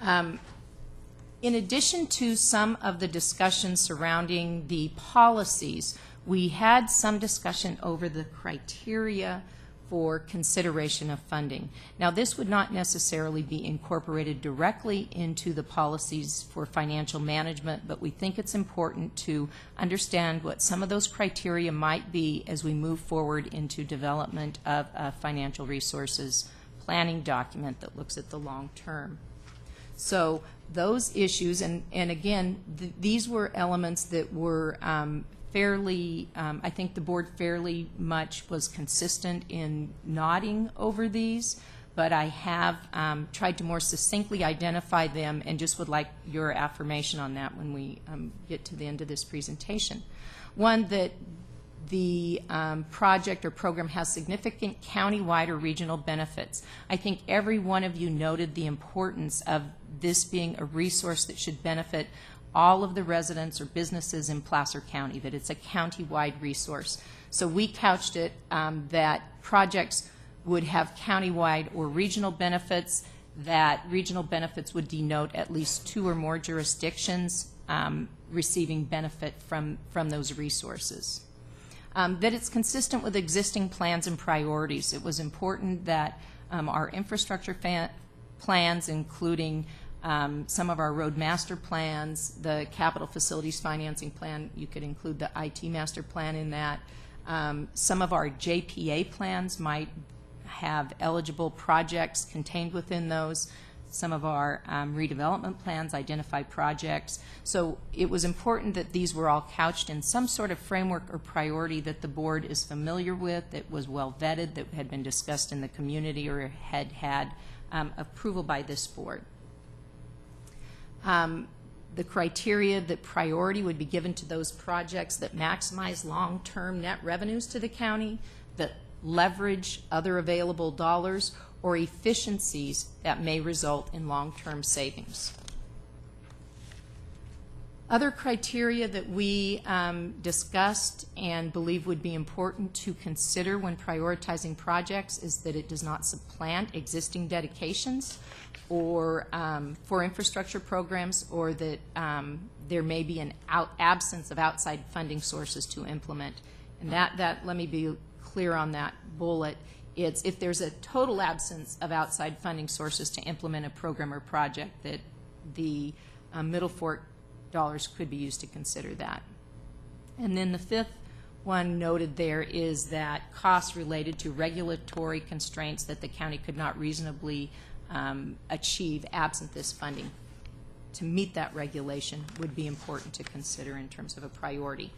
In addition to some of the discussion surrounding the policies, we had some discussion over the criteria for consideration of funding. Now, this would not necessarily be incorporated directly into the policies for financial management, but we think it's important to understand what some of those criteria might be as we move forward into development of a financial resources planning document that looks at the long term. So those issues, and again, these were elements that were fairly, I think the board fairly much was consistent in nodding over these, but I have tried to more succinctly identify them and just would like your affirmation on that when we get to the end of this presentation. One, that the project or program has significant countywide or regional benefits. I think every one of you noted the importance of this being a resource that should benefit all of the residents or businesses in Placer County, that it's a countywide resource. So we couched it that projects would have countywide or regional benefits, that regional benefits would denote at least 2 or more jurisdictions receiving benefit from those resources. That it's consistent with existing plans and priorities. It was important that our infrastructure plans, including some of our road master plans, the capital facilities financing plan, you could include the IT master plan in that. Some of our JPA plans might have eligible projects contained within those. Some of our redevelopment plans identify projects. So it was important that these were all couched in some sort of framework or priority that the board is familiar with, that was well vetted, that had been discussed in the community or had had approval by this board. The criteria that priority would be given to those projects that maximize long-term net revenues to the county, that leverage other available dollars, or efficiencies that may result in long-term savings. Other criteria that we discussed and believe would be important to consider when prioritizing projects is that it does not supplant existing dedications or for infrastructure programs, or that there may be an absence of outside funding sources to implement. And that let me be clear on that bullet. It's if there's a total absence of outside funding sources to implement a program or project, that the Middle Fork dollars could be used to consider that. And then the fifth one noted there is that costs related to regulatory constraints that the county could not reasonably achieve absent this funding to meet that regulation would be important to consider in terms of a priority.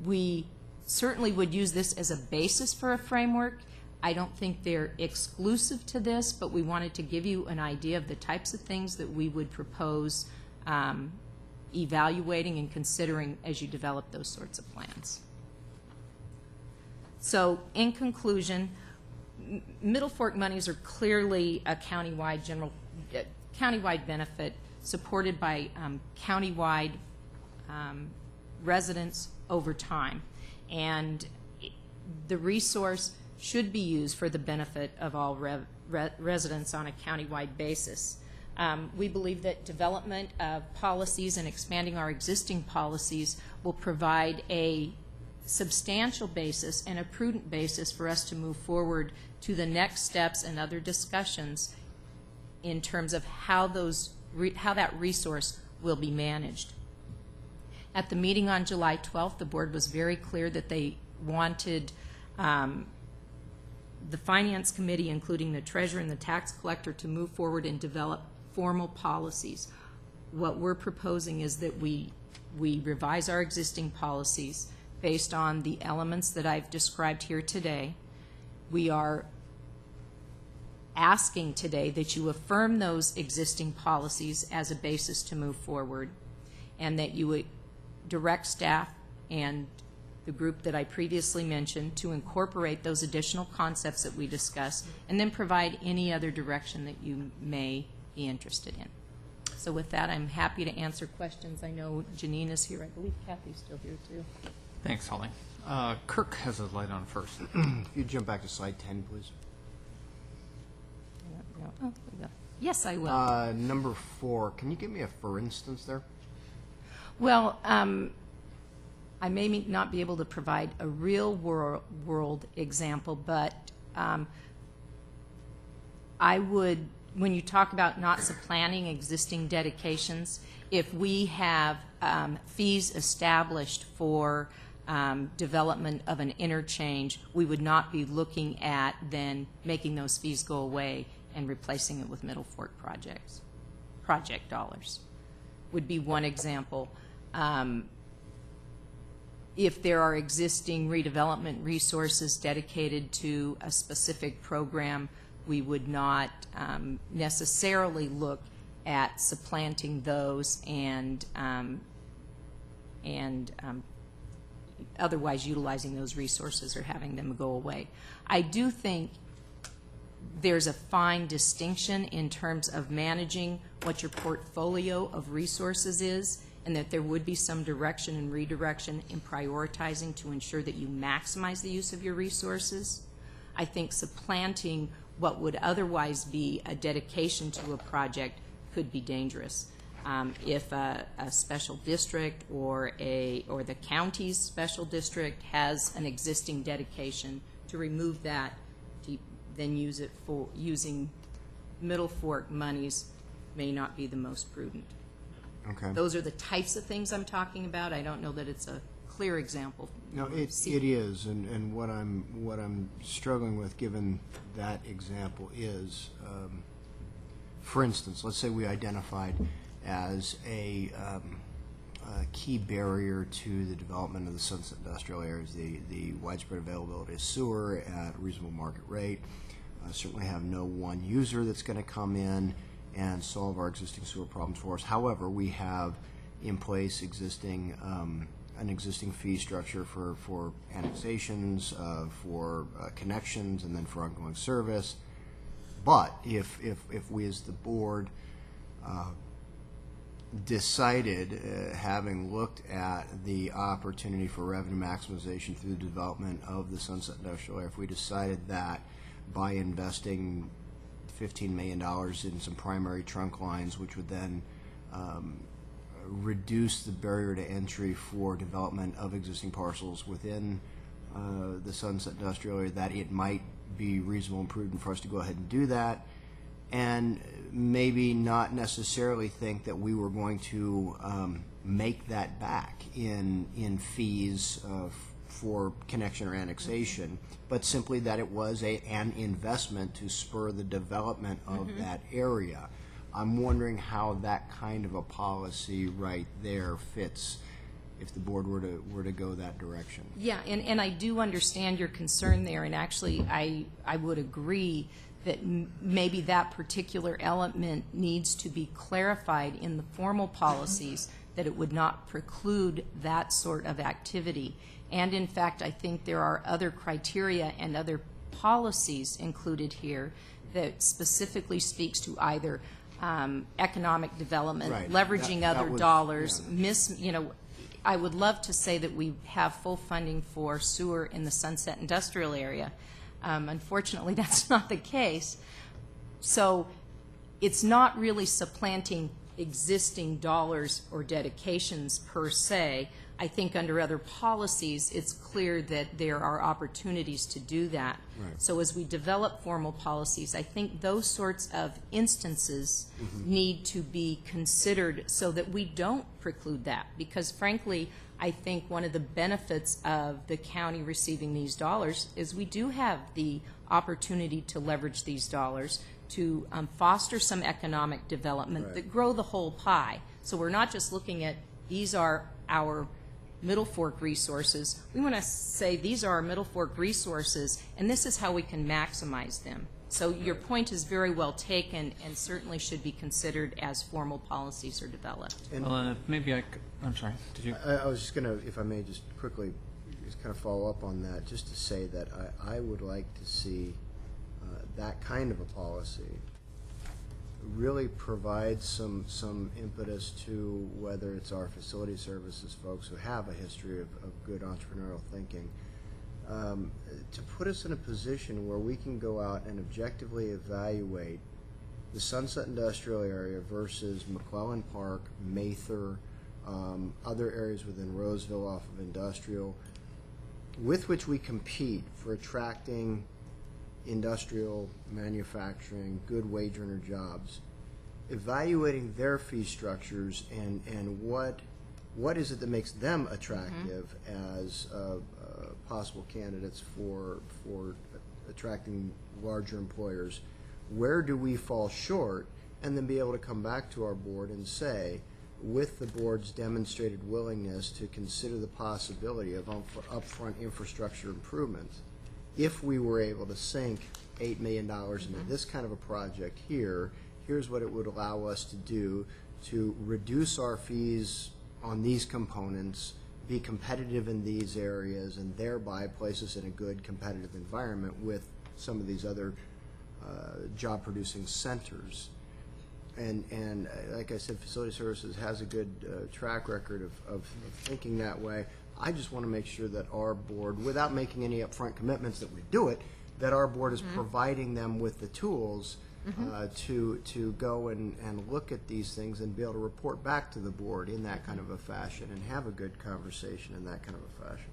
We certainly would use this as a basis for a framework. I don't think they're exclusive to this, but we wanted to give you an idea of the types of things that we would propose evaluating and considering as you develop those sorts of plans. So in conclusion, Middle Fork monies are clearly a countywide benefit supported by countywide residents over time. And the resource should be used for the benefit of all residents on a countywide basis. We believe that development of policies and expanding our existing policies will provide a substantial basis and a prudent basis for us to move forward to the next steps and other discussions in terms of how that resource will be managed. At the meeting on July 12th, the board was very clear that they wanted the Finance Committee, including the Treasurer and the Tax Collector, to move forward and develop formal policies. What we're proposing is that we revise our existing policies based on the elements that I've described here today. We are asking today that you affirm those existing policies as a basis to move forward, and that you would direct staff and the group that I previously mentioned to incorporate those additional concepts that we discussed, and then provide any other direction that you may be interested in. So with that, I'm happy to answer questions. I know Janine is here. I believe Kathy's still here too. Thanks, Holly. Kirk has a light on first. If you jump back to slide 10, please. Oh, there we go. Yes, I will. Number 4, can you give me a for instance there? Well, I may not be able to provide a real world example, but I would, when you talk about not supplanting existing dedications, if we have fees established for development of an interchange, we would not be looking at then making those fees go away and replacing it with Middle Fork project dollars. Would be one example. if there are existing redevelopment resources dedicated to a specific program, we would not necessarily look at supplanting those and otherwise utilizing those resources or having them go away. I do think there's a fine distinction in terms of managing what your portfolio of resources is, and that there would be some direction and redirection in prioritizing to ensure that you maximize the use of your resources. I think supplanting what would otherwise be a dedication to a project could be dangerous. If a special district or the county's special district has an existing dedication, to remove that, to then use it for using Middle Fork monies may not be the most prudent. Okay. Those are the types of things I'm talking about. I don't know that it's a clear example. No, it is, and what I'm struggling with, given that example, is, for instance, let's say we identified as a key barrier to the development of the Sunset Industrial areas the widespread availability of sewer at a reasonable market rate. Certainly have no one user that's going to come in and solve our existing sewer problems for us. However, we have in place an existing fee structure for annexations, for connections, and then for ongoing service. But if we as the board decided, having looked at the opportunity for revenue maximization through the development of the Sunset Industrial area, if we decided that by investing $15 million in some primary trunk lines, which would then reduce the barrier to entry for development of existing parcels within the Sunset Industrial area, that it might be reasonable and prudent for us to go ahead and do that, and maybe not necessarily think that we were going to make that back in fees for connection or annexation, but simply that it was an investment to spur the development of that area. I'm wondering how that kind of a policy right there fits if the board were to go that direction. Yeah, and I do understand your concern there, and actually I would agree that maybe that particular element needs to be clarified in the formal policies, that it would not preclude that sort of activity. And in fact, I think there are other criteria and other policies included here that specifically speaks to either economic development, right, leveraging that other was, dollars, yeah. I would love to say that we have full funding for sewer in the Sunset Industrial area. Unfortunately, that's not the case. So it's not really supplanting existing dollars or dedications per se. I think under other policies, it's clear that there are opportunities to do that. Right. So as we develop formal policies, I think those sorts of instances need to be considered so that we don't preclude that. Because frankly, I think one of the benefits of the county receiving these dollars is we do have the opportunity to leverage these dollars to foster some economic development Right. that grow the whole pie. So we're not just looking at these are our Middle Fork resources. We want to say these are our Middle Fork resources, and this is how we can maximize them. So your point is very well taken and certainly should be considered as formal policies are developed. And Maybe I'm sorry, did you? I was just going to, if I may just quickly just kind of follow up on that, just to say that I would like to see that kind of a policy really provide some impetus to whether it's our facility services folks who have a history of good entrepreneurial thinking, to put us in a position where we can go out and objectively evaluate the Sunset Industrial area versus McClellan Park, Mather, other areas within Roseville off of Industrial, with which we compete for attracting industrial, manufacturing, good wage earner jobs, evaluating their fee structures and what is it that makes them attractive as possible candidates for attracting larger employers. Where do we fall short? And then be able to come back to our board and say, with the board's demonstrated willingness to consider the possibility of upfront infrastructure improvements, if we were able to sink $8 million into this kind of a project here, here's what it would allow us to do to reduce our fees on these components, be competitive in these areas, and thereby place us in a good competitive environment with some of these other job-producing centers. And like I said, Facility Services has a good track record of thinking that way. I just want to make sure that our board, without making any upfront commitments that we do it, that our board is providing them with the tools to go and look at these things and be able to report back to the board in that kind of a fashion and have a good conversation in that kind of a fashion.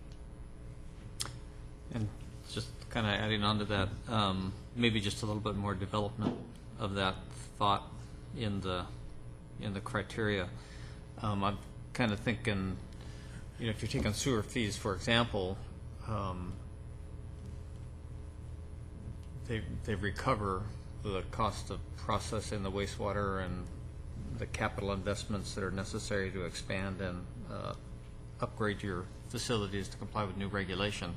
And just kind of adding on to that, maybe just a little bit more development of that thought in the criteria. I'm kind of thinking, if you're taking sewer fees, for example, they recover the cost of processing the wastewater and the capital investments that are necessary to expand and upgrade your facilities to comply with new regulation.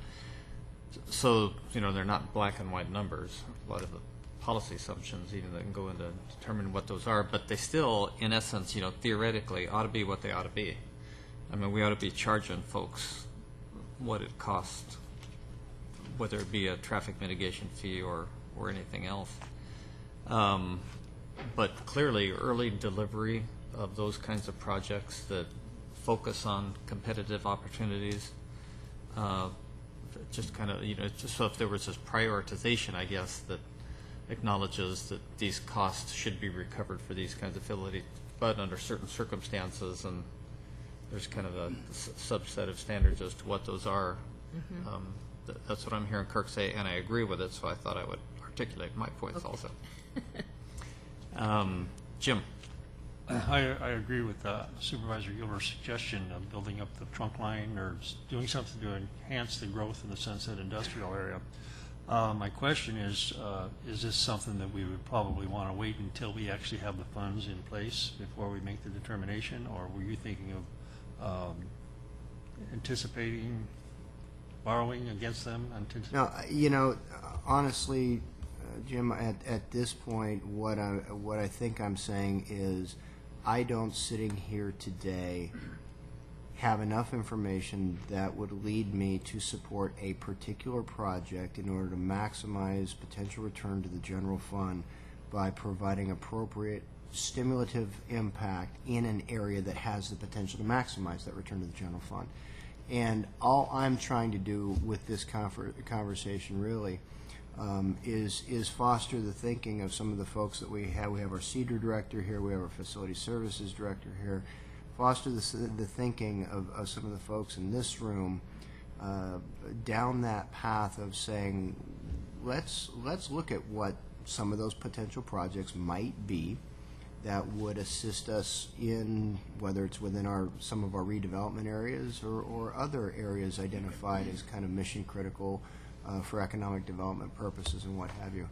So, they're not black and white numbers. A lot of the policy assumptions even that can go into determine what those are, but they still, in essence, theoretically ought to be what they ought to be. I mean, we ought to be charging folks what it costs, whether it be a traffic mitigation fee or anything else. But clearly, early delivery of those kinds of projects that focus on competitive opportunities, just kind of, just so if there was this prioritization, I guess, that acknowledges that these costs should be recovered for these kinds of facilities, but under certain circumstances, and there's kind of a subset of standards as to what those are. That's what I'm hearing Kirk say, and I agree with it, so I thought I would articulate my points also. Jim. I agree with Supervisor Gilbert's suggestion of building up the trunk line or doing something to enhance the growth in the Sunset Industrial area. My question is this something that we would probably want to wait until we actually have the funds in place before we make the determination, or were you thinking of anticipating borrowing against them? No, honestly, Jim, at this point, what I think I'm saying is I don't, sitting here today, have enough information that would lead me to support a particular project in order to maximize potential return to the general fund by providing appropriate stimulative impact in an area that has the potential to maximize that return to the general fund. And all I'm trying to do with this conversation really is foster the thinking of some of the folks that we have. We have our CEDAR director here, we have our facility services director here. Foster the thinking of some of the folks in this room down that path of saying, let's look at what some of those potential projects might be that would assist us in, whether it's within some of our redevelopment areas or other areas identified as kind of mission critical for economic development purposes and what have you.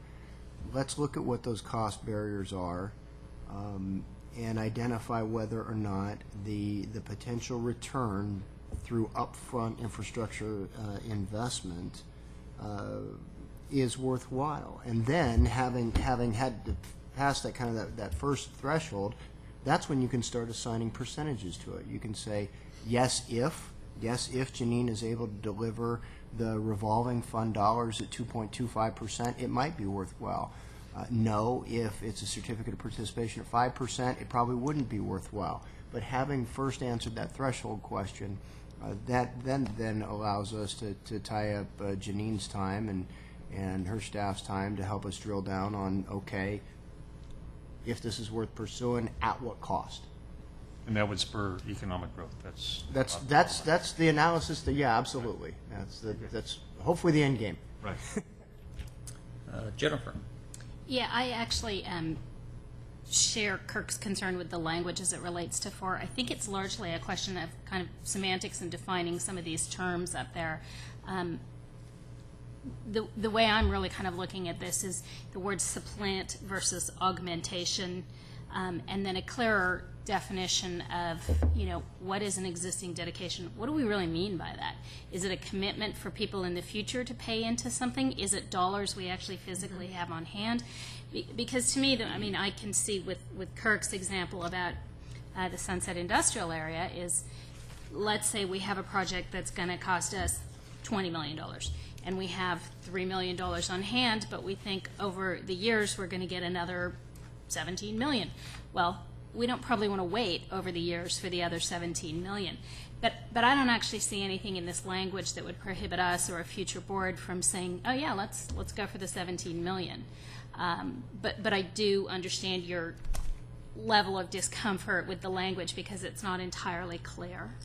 Let's look at what those cost barriers are and identify whether or not the potential return through upfront infrastructure investment is worthwhile. And then having had to pass that kind of that first threshold, that's when you can start assigning percentages to it. You can say, yes, if Janine is able to deliver the revolving fund dollars at 2.25%, it might be worthwhile. No, if it's a certificate of participation at 5%, it probably wouldn't be worthwhile. But having first answered that threshold question, that then allows us to tie up Janine's time and her staff's time to help us drill down on, okay, if this is worth pursuing, at what cost? And that would spur economic growth. That's the analysis. Yeah, absolutely. That's hopefully the end game. Right. Jennifer. Yeah, I actually share Kirk's concern with the language as it relates to 4. I think it's largely a question of kind of semantics and defining some of these terms up there. The way I'm really kind of looking at this is the word supplant versus augmentation, and then a clearer definition of, what is an existing dedication? What do we really mean by that? Is it a commitment for people in the future to pay into something? Is it dollars we actually physically have on hand? Because to me, I can see with Kirk's example about the Sunset Industrial Area is, let's say we have a project that's going to cost us $20 million, and we have $3 million on hand, but we think over the years we're going to get another $17 million. Well, we don't probably want to wait over the years for the other $17 million. But I don't actually see anything in this language that would prohibit us or a future board from saying, oh yeah, let's go for the $17 million. But I do understand your level of discomfort with the language because it's not entirely clear.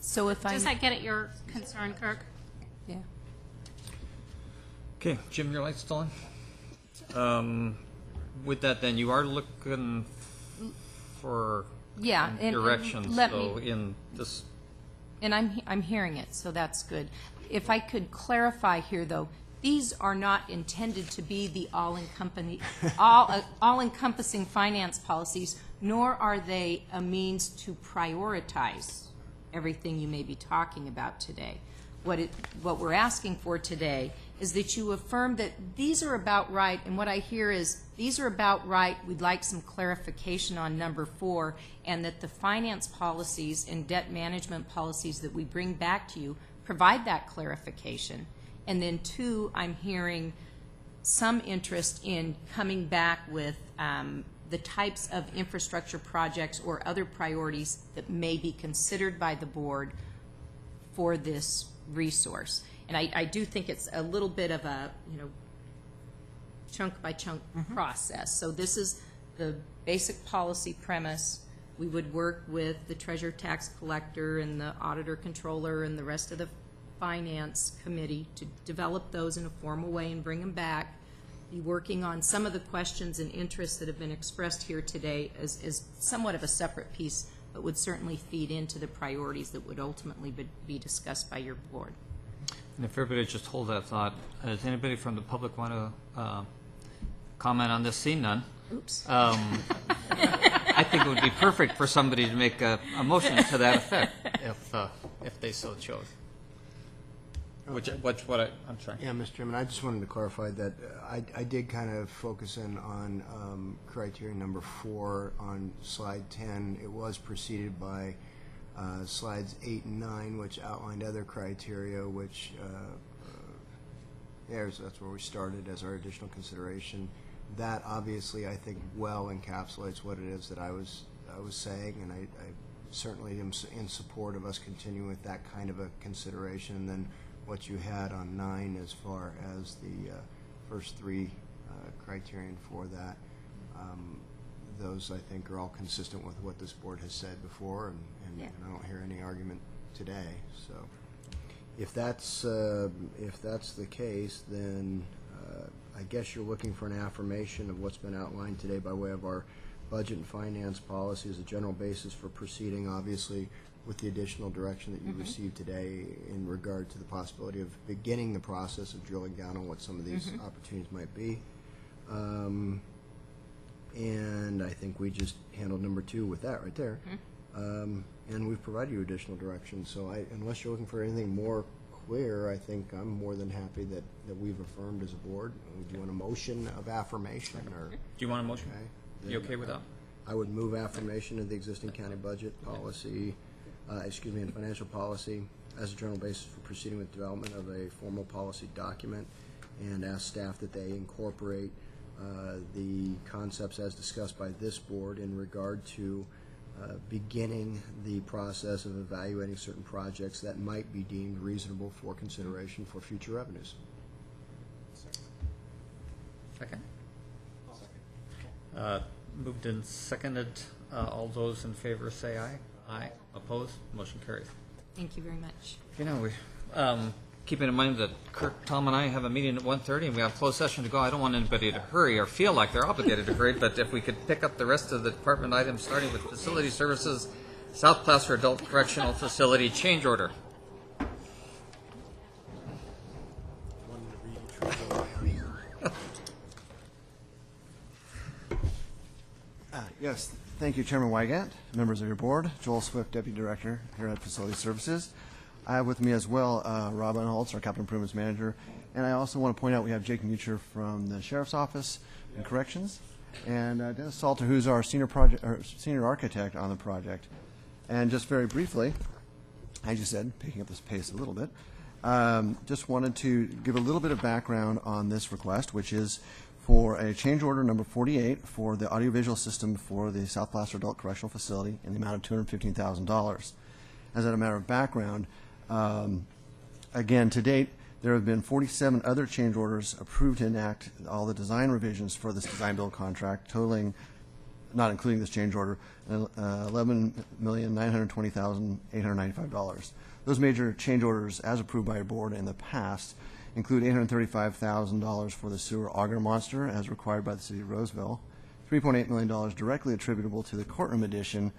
So if Does that get at your concern, Kirk? Yeah. Okay, Jim, your light's still on? With that, then, you are looking for directions, in this. And I'm hearing it, so that's good. If I could clarify here, though, these are not intended to be the all-encompassing finance policies, nor are they a means to prioritize everything you may be talking about today. What we're asking for today is that you affirm that these are about right, and what I hear is these are about right, we'd like some clarification on number 4, and that the finance policies and debt management policies that we bring back to you provide that clarification. And then 2, I'm hearing some interest in coming back with the types of infrastructure projects or other priorities that may be considered by the board for this resource. And I do think it's a little bit of a, chunk by chunk process. So this is the basic policy premise. We would work with the treasurer, tax collector, and the auditor controller and the rest of the finance committee to develop those in a formal way and bring them back. Be working on some of the questions and interests that have been expressed here today as somewhat of a separate piece, but would certainly feed into the priorities that would ultimately be discussed by your board. And if everybody just hold that thought, does anybody from the public want to comment on this? Seeing none. Oops. I think it would be perfect for somebody to make a motion to that effect if they so chose. I'm sorry. Yeah, Mr. Chairman, I just wanted to clarify that I did kind of focus in on criteria number 4 on slide 10. It was preceded by slides 8 and 9, which outlined other criteria, which that's where we started as our additional consideration. That obviously, I think, well encapsulates what it is that I was saying, and I certainly am in support of us continuing with that kind of a consideration. And then what you had on 9 as far as the first 3 criterion for that, those I think are all consistent with what this board has said before, and I don't hear any argument today. So if that's the case, then I guess you're looking for an affirmation of what's been outlined today by way of our budget and finance policy as a general basis for proceeding, obviously with the additional direction that you received today in regard to the possibility of beginning the process of drilling down on what some of these opportunities might be. And I think we just handled number 2 with that right there. And we've provided you additional direction. So unless you're looking for anything more clear, I think I'm more than happy that we've affirmed as a board. Do you want a motion of affirmation? Or do you want a motion? Okay. You okay with that? I would move affirmation of the existing county budget policy, and financial policy as a general basis for proceeding with development of a formal policy document, and ask staff that they incorporate the concepts as discussed by this board in regard to beginning the process of evaluating certain projects that might be deemed reasonable for consideration for future revenues. Second. Moved and seconded. All those in favor say aye. Aye. Opposed? Motion carries. Thank you very much. We keeping in mind that Kirk, Tom, and I have a meeting at 1:30, and we have closed session to go. I don't want anybody to hurry or feel like they're obligated to hurry, but if we could pick up the rest of the department items, starting with facility services, South Placer Adult Correctional Facility change order. Yes, Thank you, Chairman Wygant, members of your board, Joel Swift, Deputy Director here at Facility Services. I have with me as well Rob Unholtz, our Capital Improvements Manager, and I also want to point out we have Jake Mucher from the Sheriff's Office and Corrections, and Dennis Salter, who's our senior architect on the project. And just very briefly, as you said, picking up this pace a little bit, just wanted to give a little bit of background on this request, which is for a change order number 48 for the audiovisual system for the South Placer Adult Correctional Facility in the amount of $215,000. As a matter of background, again, to date, there have been 47 other change orders approved to enact all the design revisions for this design-build contract, totaling, not including this change order, $11,920,895. Those major change orders, as approved by your board in the past, include $835,000 for the sewer auger monster, as required by the City of Roseville, $3.8 million directly attributable to the courtroom addition,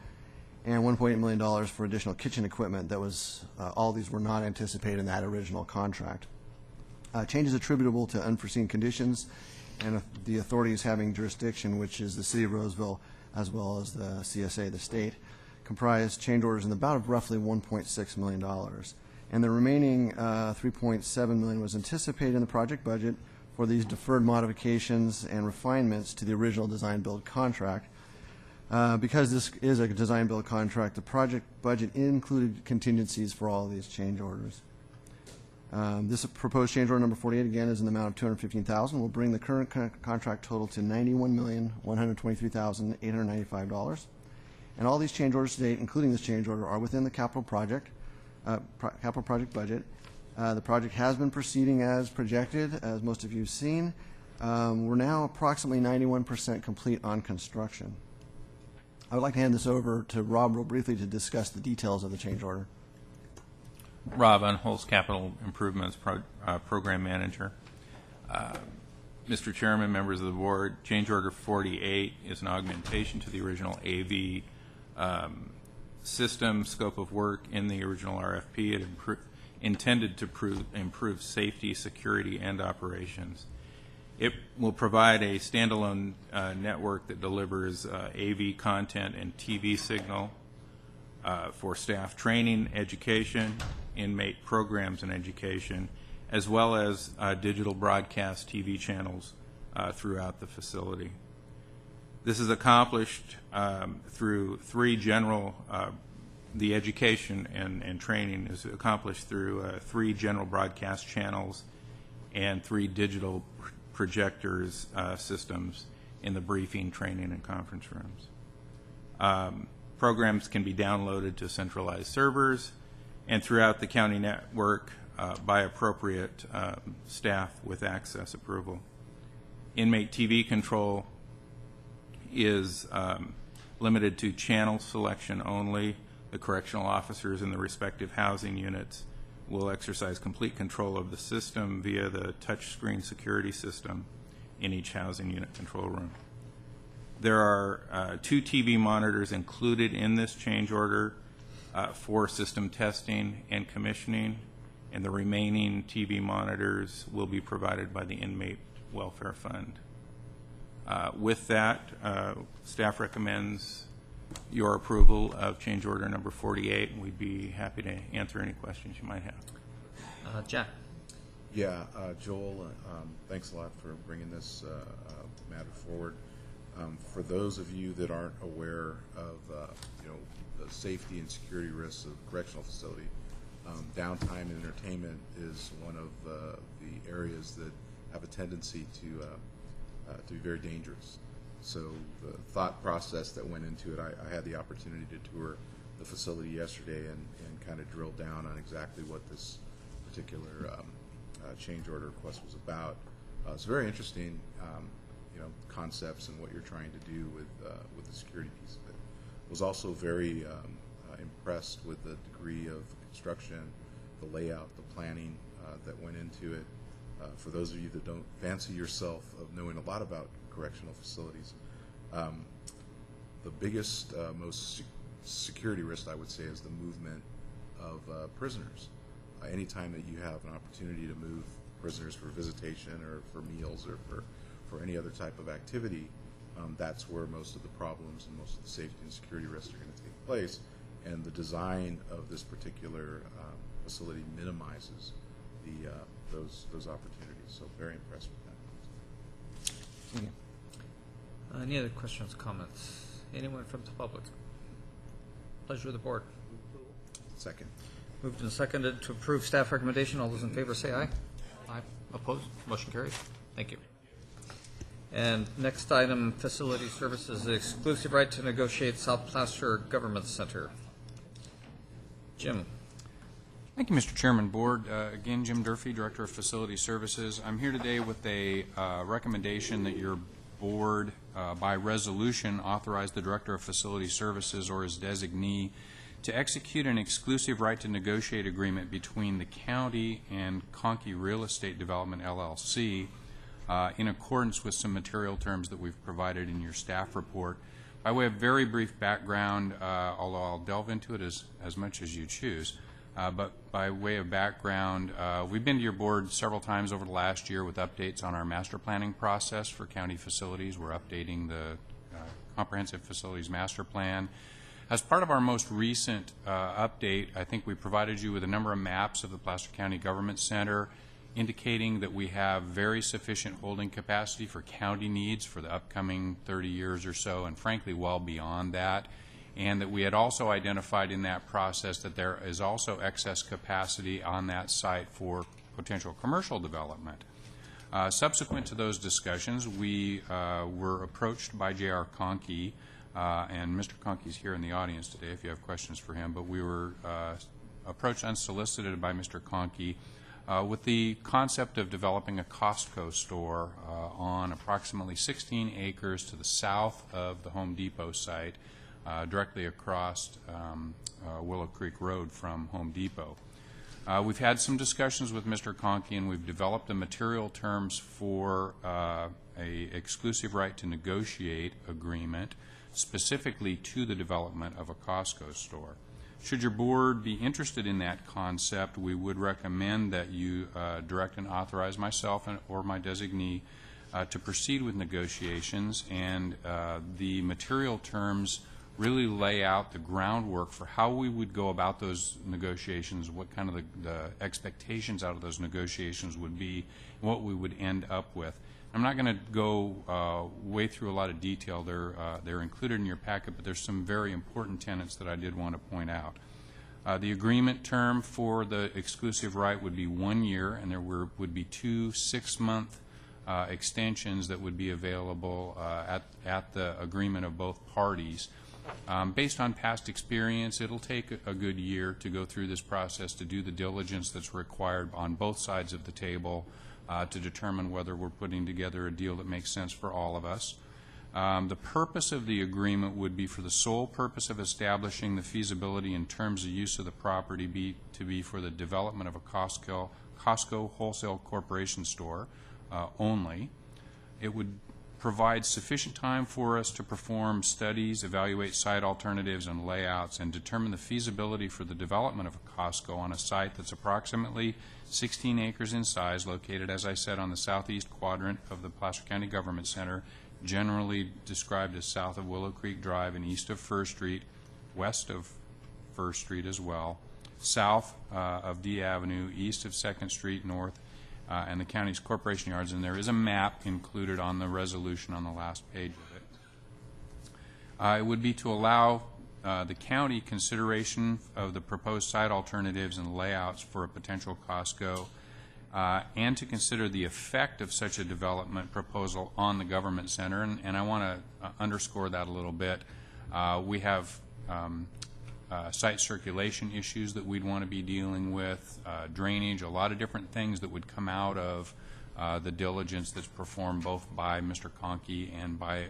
and $1.8 million for additional kitchen equipment. That was all these were not anticipated in that original contract. Changes attributable to unforeseen conditions and the authorities having jurisdiction, which is the City of Roseville as well as the CSA, the state, comprise change orders in the amount of roughly $1.6 million. And the remaining $3.7 million was anticipated in the project budget for these deferred modifications and refinements to the original design-build contract. Because this is a design-build contract, the project budget included contingencies for all of these change orders. This proposed change order number 48, again, is in the amount of $215,000. Will bring the current contract total to $91,123,895. And all these change orders to date, including this change order, are within the capital project budget. The project has been proceeding as projected, as most of you have seen. We're now approximately 91% complete on construction. I would like to hand this over to Rob real briefly to discuss the details of the change order. Rob Unholtz, Capital Improvements Program Manager. Mr. Chairman, members of the board, change order 48 is an augmentation to the original AV system scope of work in the original RFP. It intended to improve safety, security, and operations. It will provide a standalone network that delivers AV content and TV signal for staff training, education, inmate programs and education, as well as digital broadcast TV channels throughout the facility. This is accomplished through three general, the education and training is accomplished through three general broadcast channels and three digital projectors systems in the briefing, training, and conference rooms. Programs can be downloaded to centralized servers and throughout the county network by appropriate staff with access approval. Inmate TV control is limited to channel selection only. The correctional officers in the respective housing units will exercise complete control of the system via the touchscreen security system in each housing unit control room. There are 2 TV monitors included in this change order for system testing and commissioning, and the remaining TV monitors will be provided by the Inmate Welfare Fund. With that, staff recommends your approval of change order number 48, and we'd be happy to answer any questions you might have. Jack. Yeah, Joel, thanks a lot for bringing this matter forward. For those of you that aren't aware of the safety and security risks of a correctional facility, downtime and entertainment is one of the areas that have a tendency to be very dangerous. So the thought process that went into it, I had the opportunity to tour the facility yesterday and kind of drill down on exactly what this particular change order request was about. It's very interesting, concepts and what you're trying to do with the security piece of it. Was also very impressed with the degree of construction, the layout, the planning that went into it. For those of you that don't fancy yourself of knowing a lot about correctional facilities, the biggest, most security risk, I would say, is the movement of prisoners. Anytime that you have an opportunity to move prisoners for visitation or for meals or for any other type of activity, That's where most of the problems and most of the safety and security risks are going to take place. And the design of this particular facility minimizes those opportunities. So very impressed with that. Thank you. Any other questions, comments? Anyone from the public? Pleasure of the board. Second. Moved and seconded to approve staff recommendation. All those in favor say aye. Aye. Opposed? Motion carries. Thank you. And next item, facility services, the exclusive right to negotiate South Placer Government Center. Jim. Thank you, Mr. Chairman. Board, again, Jim Durfee, Director of Facility Services. I'm here today with a recommendation that your board, by resolution, authorize the Director of Facility Services or his designee to execute an exclusive right to negotiate agreement between the county and Conkey Real Estate Development, LLC, in accordance with some material terms that we've provided in your staff report. By way of very brief background, although I'll delve into it as much as you choose, but by way of background, we've been to your board several times over the last year with updates on our master planning process for county facilities. We're updating the Comprehensive Facilities Master Plan. As part of our most recent update, I think we provided you with a number of maps of the Placer County Government Center indicating that we have very sufficient holding capacity for county needs for the upcoming 30 years or so, and frankly well beyond that, and that we had also identified in that process that there is also excess capacity on that site for potential commercial development. Subsequent to those discussions, we were approached by J.R. Conkey, and Mr. Conkey's here in the audience today if you have questions for him, but we were approached unsolicited by Mr. Conkey with the concept of developing a Costco store on approximately 16 acres to the south of the Home Depot site, directly across Willow Creek Road from Home Depot. We've had some discussions with Mr. Conkey, and we've developed the material terms for a exclusive right to negotiate agreement specifically to the development of a Costco store. Should your board be interested in that concept, we would recommend that you direct and authorize myself or my designee to proceed with negotiations, and the material terms really lay out the groundwork for how we would go about those negotiations, what kind of the expectations out of those negotiations would be, and what we would end up with. I'm not going to go way through a lot of detail. They're included in your packet, but there's some very important tenets that I did want to point out. The agreement term for the exclusive right would be 1 year, and there would be 2 6-month extensions that would be available at the agreement of both parties. Based on past experience, it'll take a good year to go through this process, to do the diligence that's required on both sides of the table, to determine whether we're putting together a deal that makes sense for all of us. The purpose of the agreement would be for the sole purpose of establishing the feasibility in terms of use of the property to be for the development of a Costco Wholesale Corporation store only. It would provide sufficient time for us to perform studies, evaluate site alternatives and layouts, and determine the feasibility for the development of a Costco on a site that's approximately 16 acres in size, located, as I said, on the southeast quadrant of the Placer County Government Center, generally described as south of Willow Creek Drive and east of First Street, west of First Street as well, south of D Avenue, east of 2nd Street, north, and the county's corporation yards, and there is a map included on the resolution on the last page of it. It would be to allow the county consideration of the proposed site alternatives and layouts for a potential Costco, and to consider the effect of such a development proposal on the government center. And I want to underscore that a little bit. We have site circulation issues that we'd want to be dealing with, drainage, a lot of different things that would come out of the diligence that's performed both by Mr. Conkey and by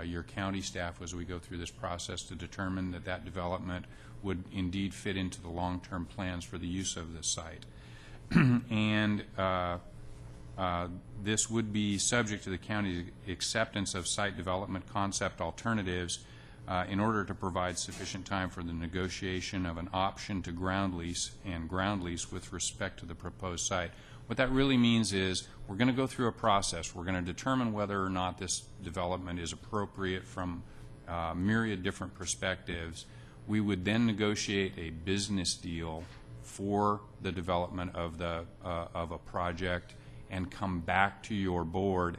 your county staff as we go through this process to determine that that development would indeed fit into the long-term plans for the use of this site. And this would be subject to the county's acceptance of site development concept alternatives in order to provide sufficient time for the negotiation of an option to ground lease and ground lease with respect to the proposed site. What that really means is we're going to go through a process. We're going to determine whether or not this development is appropriate from myriad different perspectives. We would then negotiate a business deal for the development of a project and come back to your board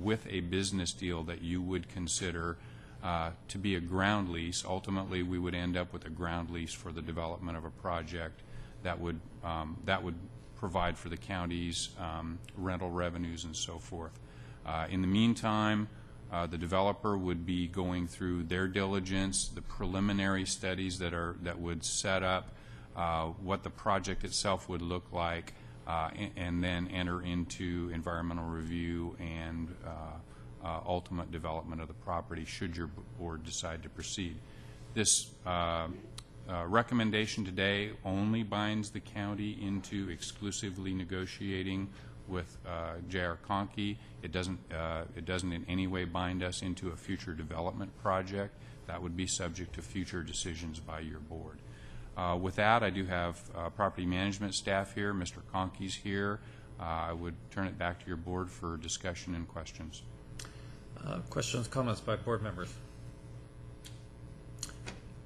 with a business deal that you would consider to be a ground lease. Ultimately, we would end up with a ground lease for the development of a project that would provide for the county's rental revenues and so forth. In the meantime, the developer would be going through their diligence, the preliminary studies that would set up what the project itself would look like, and then enter into environmental review and ultimate development of the property should your board decide to proceed. This recommendation today only binds the county into exclusively negotiating with J.R. Conkey. It doesn't in any way bind us into a future development project. That would be subject to future decisions by your board. With that, I do have property management staff here. Mr. Conkey's here. I would turn it back to your board for discussion and questions. Questions, comments by board members?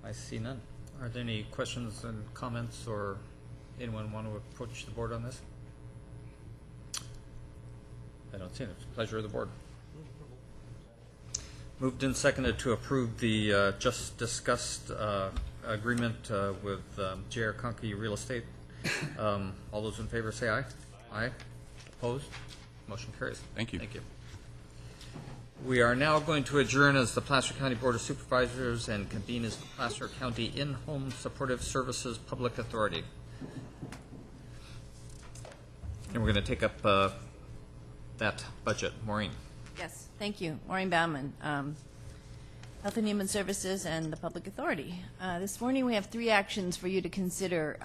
I see none. Are there any questions and comments, or anyone want to approach the board on this? I don't see it. It's the pleasure of the board. Moved and seconded to approve the just discussed agreement with J.R. Conkey Real Estate. All those in favor say aye. Aye. Opposed? Motion carries. Thank you. Thank you. We are now going to adjourn as the Placer County Board of Supervisors and convene as the Placer County In-Home Supportive Services Public Authority. And we're going to take up that budget. Maureen. Yes, thank you. Maureen Baumann, Health and Human Services and the Public Authority. This morning we have three actions for you to consider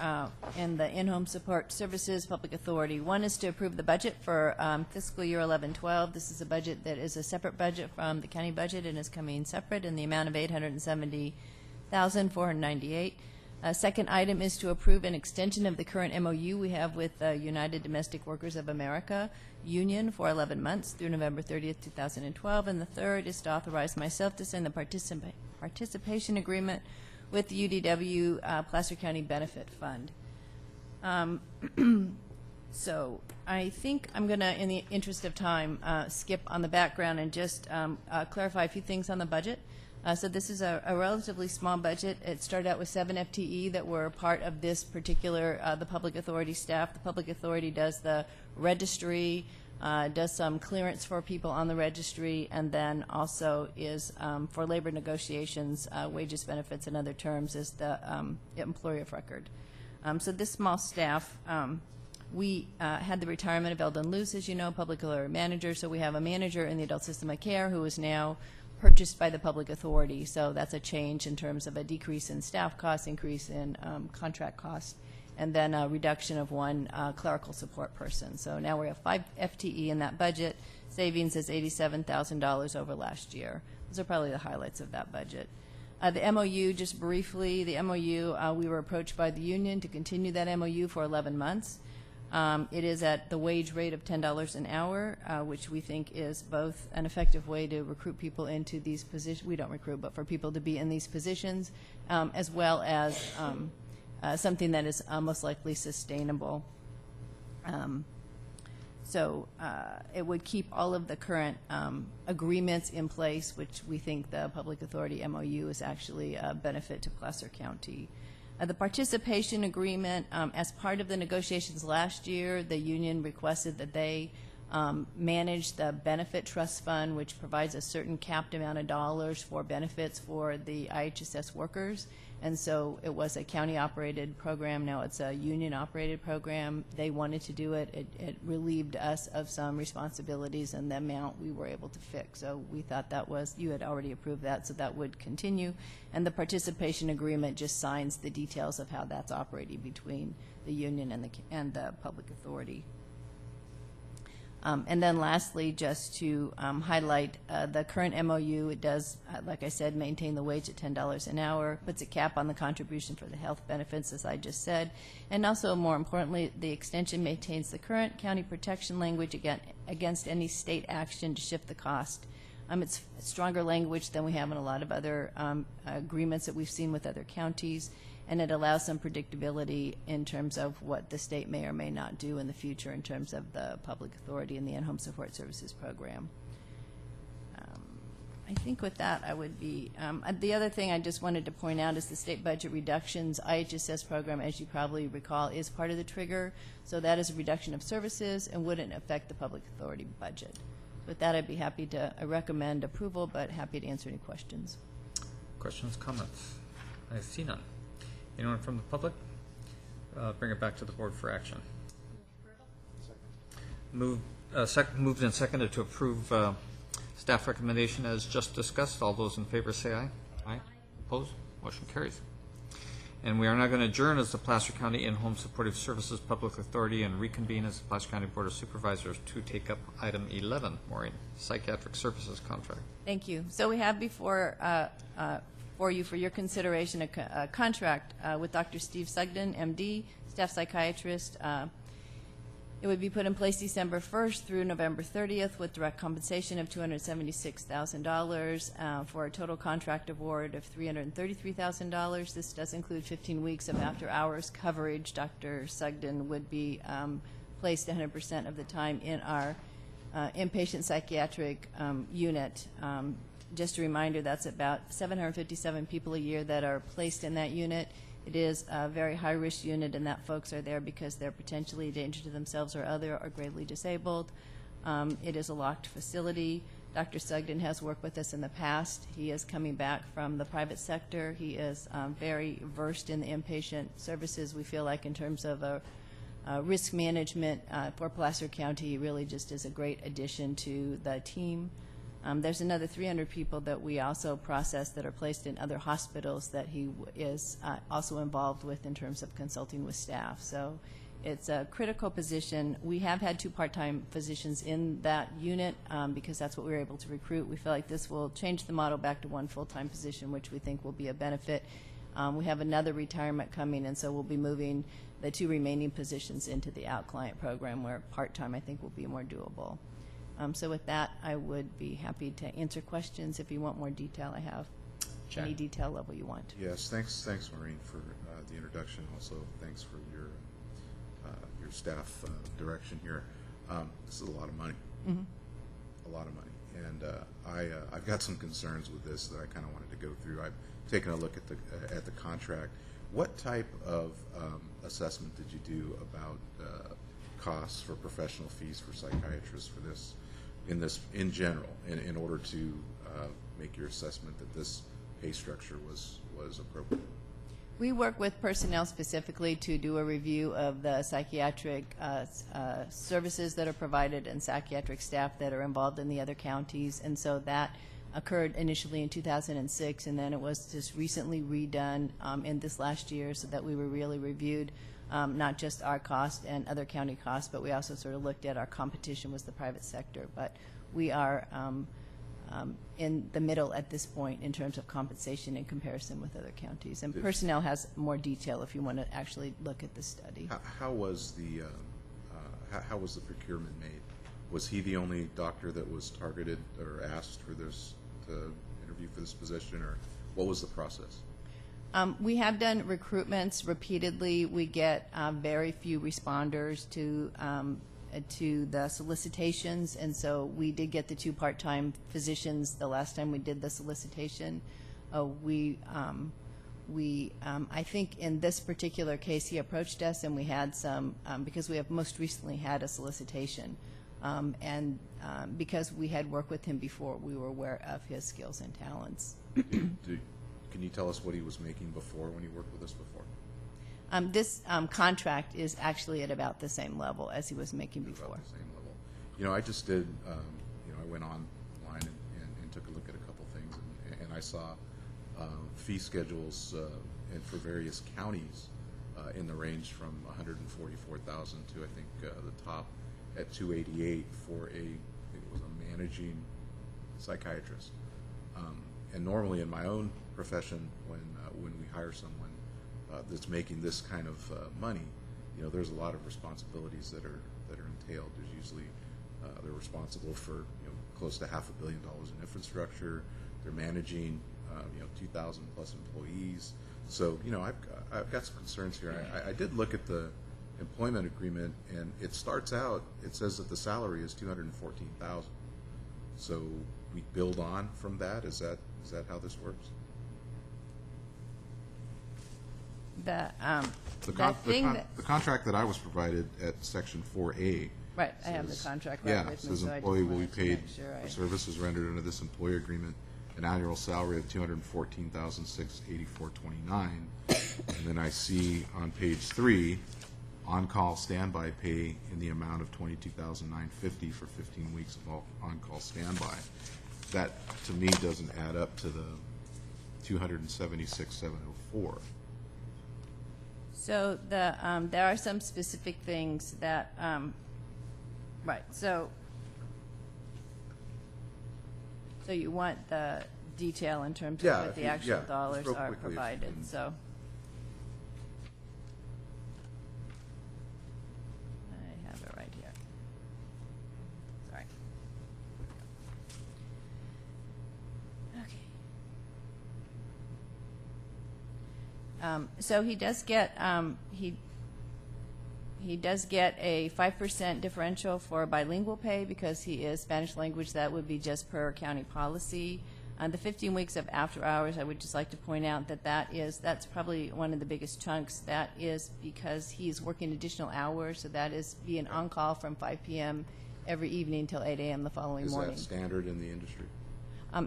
in the In-Home Support Services Public Authority. One is to approve the budget for fiscal year 11-12. This is a budget that is a separate budget from the county budget and is coming separate in the amount of $870,498. Second item is to approve an extension of the current MOU we have with the United Domestic Workers of America Union for 11 months through November 30th, 2012. And the third is to authorize myself to sign the participation agreement with the UDW Placer County Benefit Fund. So I think I'm going to, in the interest of time, skip on the background and just clarify a few things on the budget. So this is a relatively small budget. It started out with 7 FTE that were part of this particular, the Public Authority staff. The Public Authority does the registry, does some clearance for people on the registry, and then also is, for labor negotiations, wages, benefits, and other terms, is the employer of record. So this small staff, we had the retirement of Eldon Luce, as you know, public authority manager. So we have a manager in the adult system of care who is now purchased by the Public Authority. So that's a change in terms of a decrease in staff costs, increase in contract costs, and then a reduction of one clerical support person. So now we have 5 FTE in that budget. Savings is $87,000 over last year. Those are probably the highlights of that budget. The MOU, just briefly, the MOU, we were approached by the union to continue that MOU for 11 months. It is at the wage rate of $10 an hour, which we think is both an effective way to recruit people into these positions. We don't recruit, but for people to be in these positions, as well as something that is most likely sustainable. So it would keep all of the current agreements in place, which we think the Public Authority MOU is actually a benefit to Placer County. The participation agreement, as part of the negotiations last year, the union requested that they manage the benefit trust fund, which provides a certain capped amount of dollars for benefits for the IHSS workers. And so it was a county-operated program. Now it's a union-operated program. They wanted to do it. It relieved us of some responsibilities, and the amount we were able to fix. So we thought that was, you had already approved that, so that would continue. And the participation agreement just signs the details of how that's operating between the union and the Public Authority. And then lastly, just to highlight the current MOU, it does, like I said, maintain the wage at $10 an hour, puts a cap on the contribution for the health benefits, as I just said, and also, more importantly, the extension maintains the current county protection language against any state action to shift the cost. It's stronger language than we have in a lot of other agreements that we've seen with other counties, and it allows some predictability in terms of what the state may or may not do in the future in terms of the public authority and the in-home support services program. I think with that, I would be, the other thing I just wanted to point out is the state budget reductions. IHSS program, as you probably recall, is part of the trigger, so that is a reduction of services and wouldn't affect the public authority budget. With that, I'd be happy to recommend approval, but happy to answer any questions. Questions, comments? I see none. Anyone from the public? Bring it back to the board for action. Moved and seconded to approve staff recommendation as just discussed. All those in favor say aye. Aye. Opposed? Motion carries. And we are now going to adjourn as the Placer County In-Home Supportive Services Public Authority and reconvene as the Placer County Board of Supervisors to take up item 11, Maureen, Psychiatric Services Contract. Thank you. So we have before for you for your consideration a contract with Dr. Steve Sugden, MD, staff psychiatrist. It would be put in place December 1st through November 30th with direct compensation of $276,000 for a total contract award of $333,000. This does include 15 weeks of after-hours coverage. Dr. Sugden would be placed 100% of the time in our inpatient psychiatric unit. Just a reminder, that's about 757 people a year that are placed in that unit. It is a very high-risk unit, and that folks are there because they're potentially a danger to themselves or other or gravely disabled. It is a locked facility. Dr. Sugden has worked with us in the past. He is coming back from the private sector. He is very versed in the inpatient services, we feel like, in terms of risk management for Placer County. He really just is a great addition to the team. There's another 300 people that we also process that are placed in other hospitals that he is also involved with in terms of consulting with staff. So it's a critical position. We have had 2 part-time physicians in that unit because that's what we were able to recruit. We feel like this will change the model back to 1 full-time position, which we think will be a benefit. We have another retirement coming, and so we'll be moving the 2 remaining positions into the out-client program where part-time I think will be more doable. So with that, I would be happy to answer questions. If you want more detail, I have any detail level you want. Yes, thanks, Maureen, for the introduction. Also, thanks for your staff direction here. This is a lot of money, a lot of money, and I've got some concerns with this that I kind of wanted to go through. I've taken a look at the contract. What type of assessment did you do about costs for professional fees for psychiatrists for this? In general, in order to make your assessment that this pay structure was appropriate? We work with personnel specifically to do a review of the psychiatric services that are provided and psychiatric staff that are involved in the other counties, and so that occurred initially in 2006, and then it was just recently redone in this last year so that we were really reviewed. Not just our cost and other county costs, but we also sort of looked at our competition with the private sector. But we are in the middle at this point in terms of compensation in comparison with other counties. And personnel has more detail if you want to actually look at the study. How was the procurement made? Was he the only doctor that was targeted or asked for this to interview for this position, or what was the process? We have done recruitments repeatedly. We get very few responders to the solicitations, and so we did get the 2 part-time physicians the last time we did the solicitation. I think in this particular case he approached us, and we had some, because we have most recently had a solicitation, and because we had worked with him before, we were aware of his skills and talents. Can you tell us what he was making before when he worked with us before? This contract is actually at about the same level as he was making before. About the same level. You know, I just did, I went online and took a look at a couple things, and I saw fee schedules for various counties in the range from $144,000 to, I think, the top at $288 for I think it was a managing psychiatrist. And normally in my own profession, when we hire someone that's making this kind of money, there's a lot of responsibilities that are entailed. There's usually they're responsible for close to $500 million in infrastructure. They're managing 2,000 plus employees. So I've got some concerns here. I did look at the employment agreement, and it starts out. It says that the salary is $214,000. So we build on from that. Is that how this works? The contract that I was provided at Section 4A. Right, I have the contract right with me, says so I just employee will be wanted to paid make sure for services rendered under this employer agreement an annual salary of $214,684.29. And then I see on page 3, on-call standby pay in the amount of $22,950 for 15 weeks of on-call standby. That, to me, doesn't add up to the $276,704. So there are some specific things that, right, so you want the detail in terms of what the actual dollars are provided, so. I have it right here. Sorry. Okay. So he does get he does get a 5% differential for bilingual pay because he is Spanish language. That would be just per county policy. The 15 weeks of after hours, I would just like to point out that that's probably one of the biggest chunks. That is because he's working additional hours, so that is being on call from 5 p.m. every evening until 8 a.m. the following morning. Is that standard in the industry?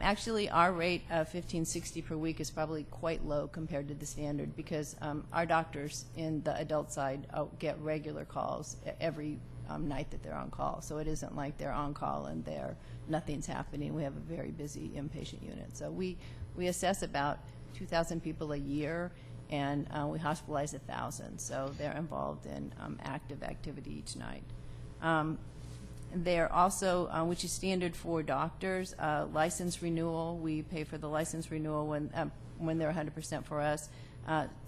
Actually, our rate of $15.60 per week is probably quite low compared to the standard because our doctors in the adult side get regular calls every night that they're on call. So it isn't like they're on call and nothing's happening. We have a very busy inpatient unit. So we assess about 2,000 people a year, and we hospitalize 1,000. So they're involved in active activity each night. They're also, which is standard for doctors, license renewal. We pay for the license renewal when they're 100% for us.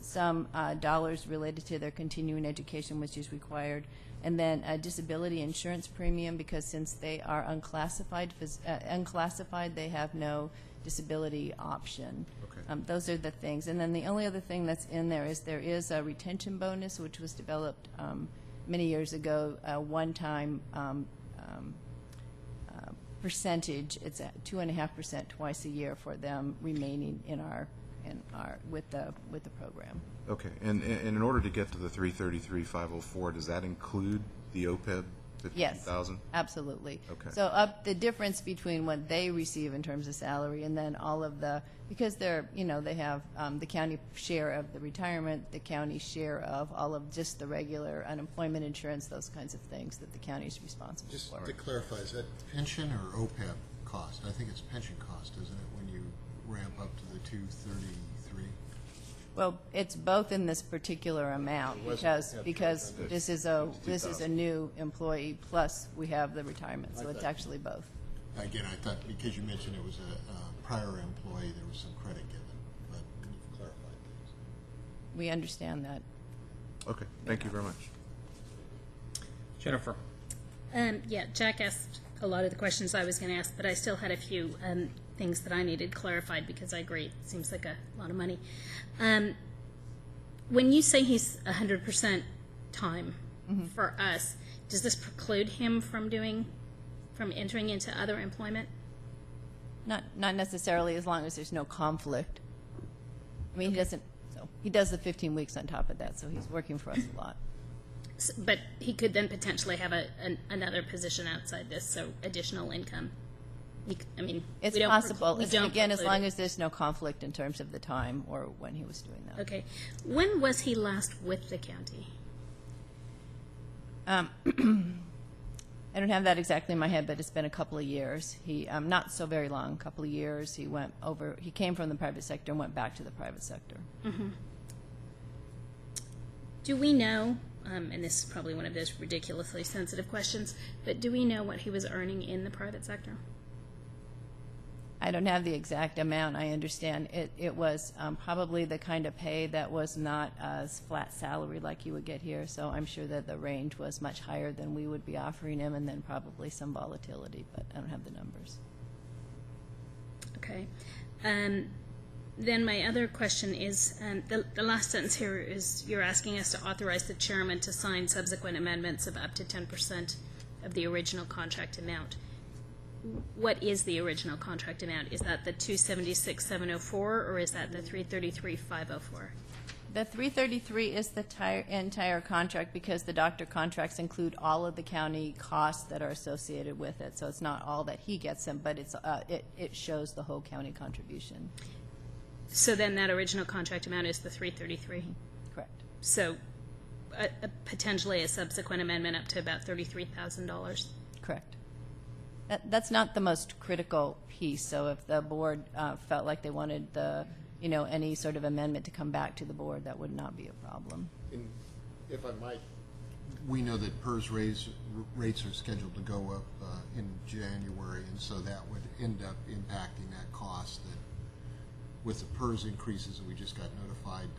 Some dollars related to their continuing education, which is required. And then a disability insurance premium, because since they are unclassified, they have no disability option. Okay. Those are the things. And then the only other thing that's in there is a retention bonus, which was developed many years ago, a one-time percentage. It's at 2.5% twice a year for them remaining with the program. Okay, and in order to get to the $333,504, does that include the OPEB $15,000? Yes, absolutely. Okay. So the difference between what they receive in terms of salary and then all of because they have the county share of the retirement, the county share of all of just the regular unemployment insurance, those kinds of things that the county is responsible Just for. to clarify, is that pension or OPEB cost? I think it's pension cost, isn't it, when you ramp up to the 233? Well, it's both in this particular amount because this is a new employee plus we have the retirement, so it's actually both. Again, I thought because you mentioned it was a prior employee, there was some credit given, but you've clarified things. We understand that. Okay, thank you very much. Jennifer. Yeah, Jack asked a lot of the questions I was going to ask, but I still had a few things that I needed clarified because I agree. It seems like a lot of money. When you say he's 100% time for us, does this preclude him from entering into other employment? Not necessarily, as long as there's no conflict. I mean, he does the 15 weeks on top of that, so he's working for us a lot. But he could then potentially have another position outside this, so additional income. It's possible. Again, as long as there's no conflict in terms of the time or when he was doing that. Okay. When was he last with the county? I don't have that exactly in my head, but it's been a couple of years. He not so very long, a couple of years. He came from the private sector and went back to the private sector. Mm-hmm. Do we know and this is probably one of those ridiculously sensitive questions, but do we know what he was earning in the private sector? I don't have the exact amount. I understand it was probably the kind of pay that was not as flat salary like you would get here, so I'm sure that the range was much higher than we would be offering him, and then probably some volatility, but I don't have the numbers. Okay. Then my other question is, the last sentence here is you're asking us to authorize the chairman to sign subsequent amendments of up to 10% of the original contract amount. What is the original contract amount? Is that the $276,704 or is that the $333,504? The 333 is the entire contract because the doctor contracts include all of the county costs that are associated with it. So it's not all that he gets them, but it shows the whole county contribution. So then that original contract amount is the 333. Correct. So potentially a subsequent amendment up to about $33,000. Correct. That's not the most critical piece. So if the board felt like they wanted any sort of amendment to come back to the board, that would not be a problem. And if I might, we know that PERS rates are scheduled to go up in January, and so that would end up impacting that cost that with the PERS increases that we just got notified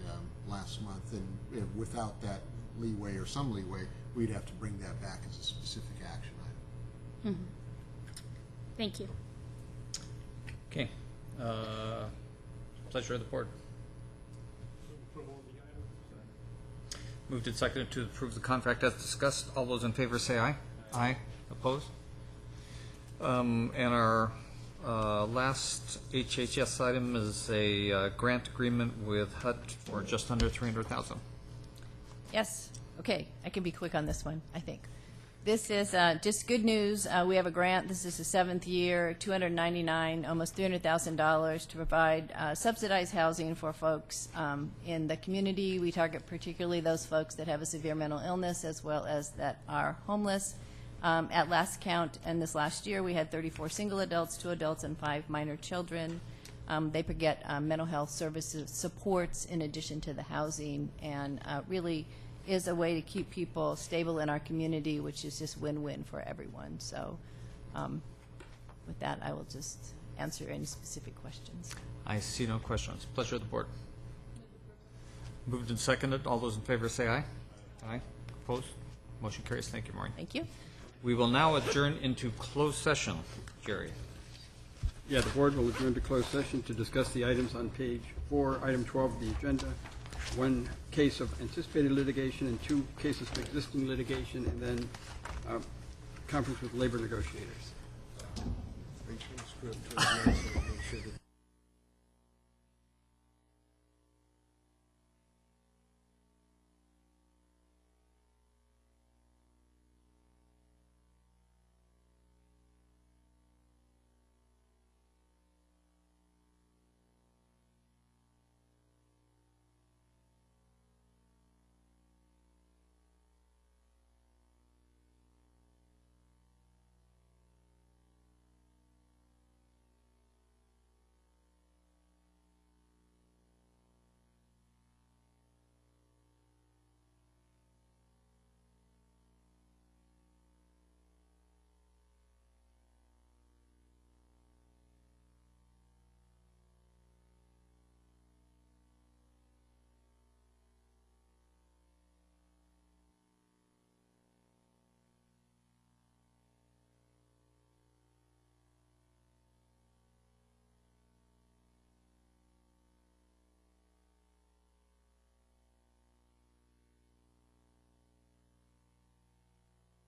last month, and without that leeway or some leeway, we'd have to bring that back as a specific action item. Mm-hmm. Thank you. Okay. Pleasure of the board. Moved and seconded to approve the contract as discussed. All those in favor say aye. Aye. Opposed? And our last HHS item is a grant agreement with HUD for just under $300,000. Yes. Okay. I can be quick on this one, I think. This is just good news. We have a grant. This is the 7th year, $299, almost $300,000 to provide subsidized housing for folks in the community. We target particularly those folks that have a severe mental illness as well as that are homeless. At last count and this last year, we had 34 single adults, 2 adults, and 5 minor children. They get mental health services supports in addition to the housing, and really is a way to keep people stable in our community, which is just win-win for everyone. So with that, I will just answer any specific questions. I see no questions. Pleasure of the board. Moved and seconded. All those in favor say aye. Aye. Opposed? Motion carries. Thank you, Maureen. Thank you. We will now adjourn into closed session. Jerry. Yeah, the board will adjourn to closed session to discuss the items on page 4, item 12 of the agenda. 1 case of anticipated litigation and 2 cases of existing litigation, and then conference with labor negotiators.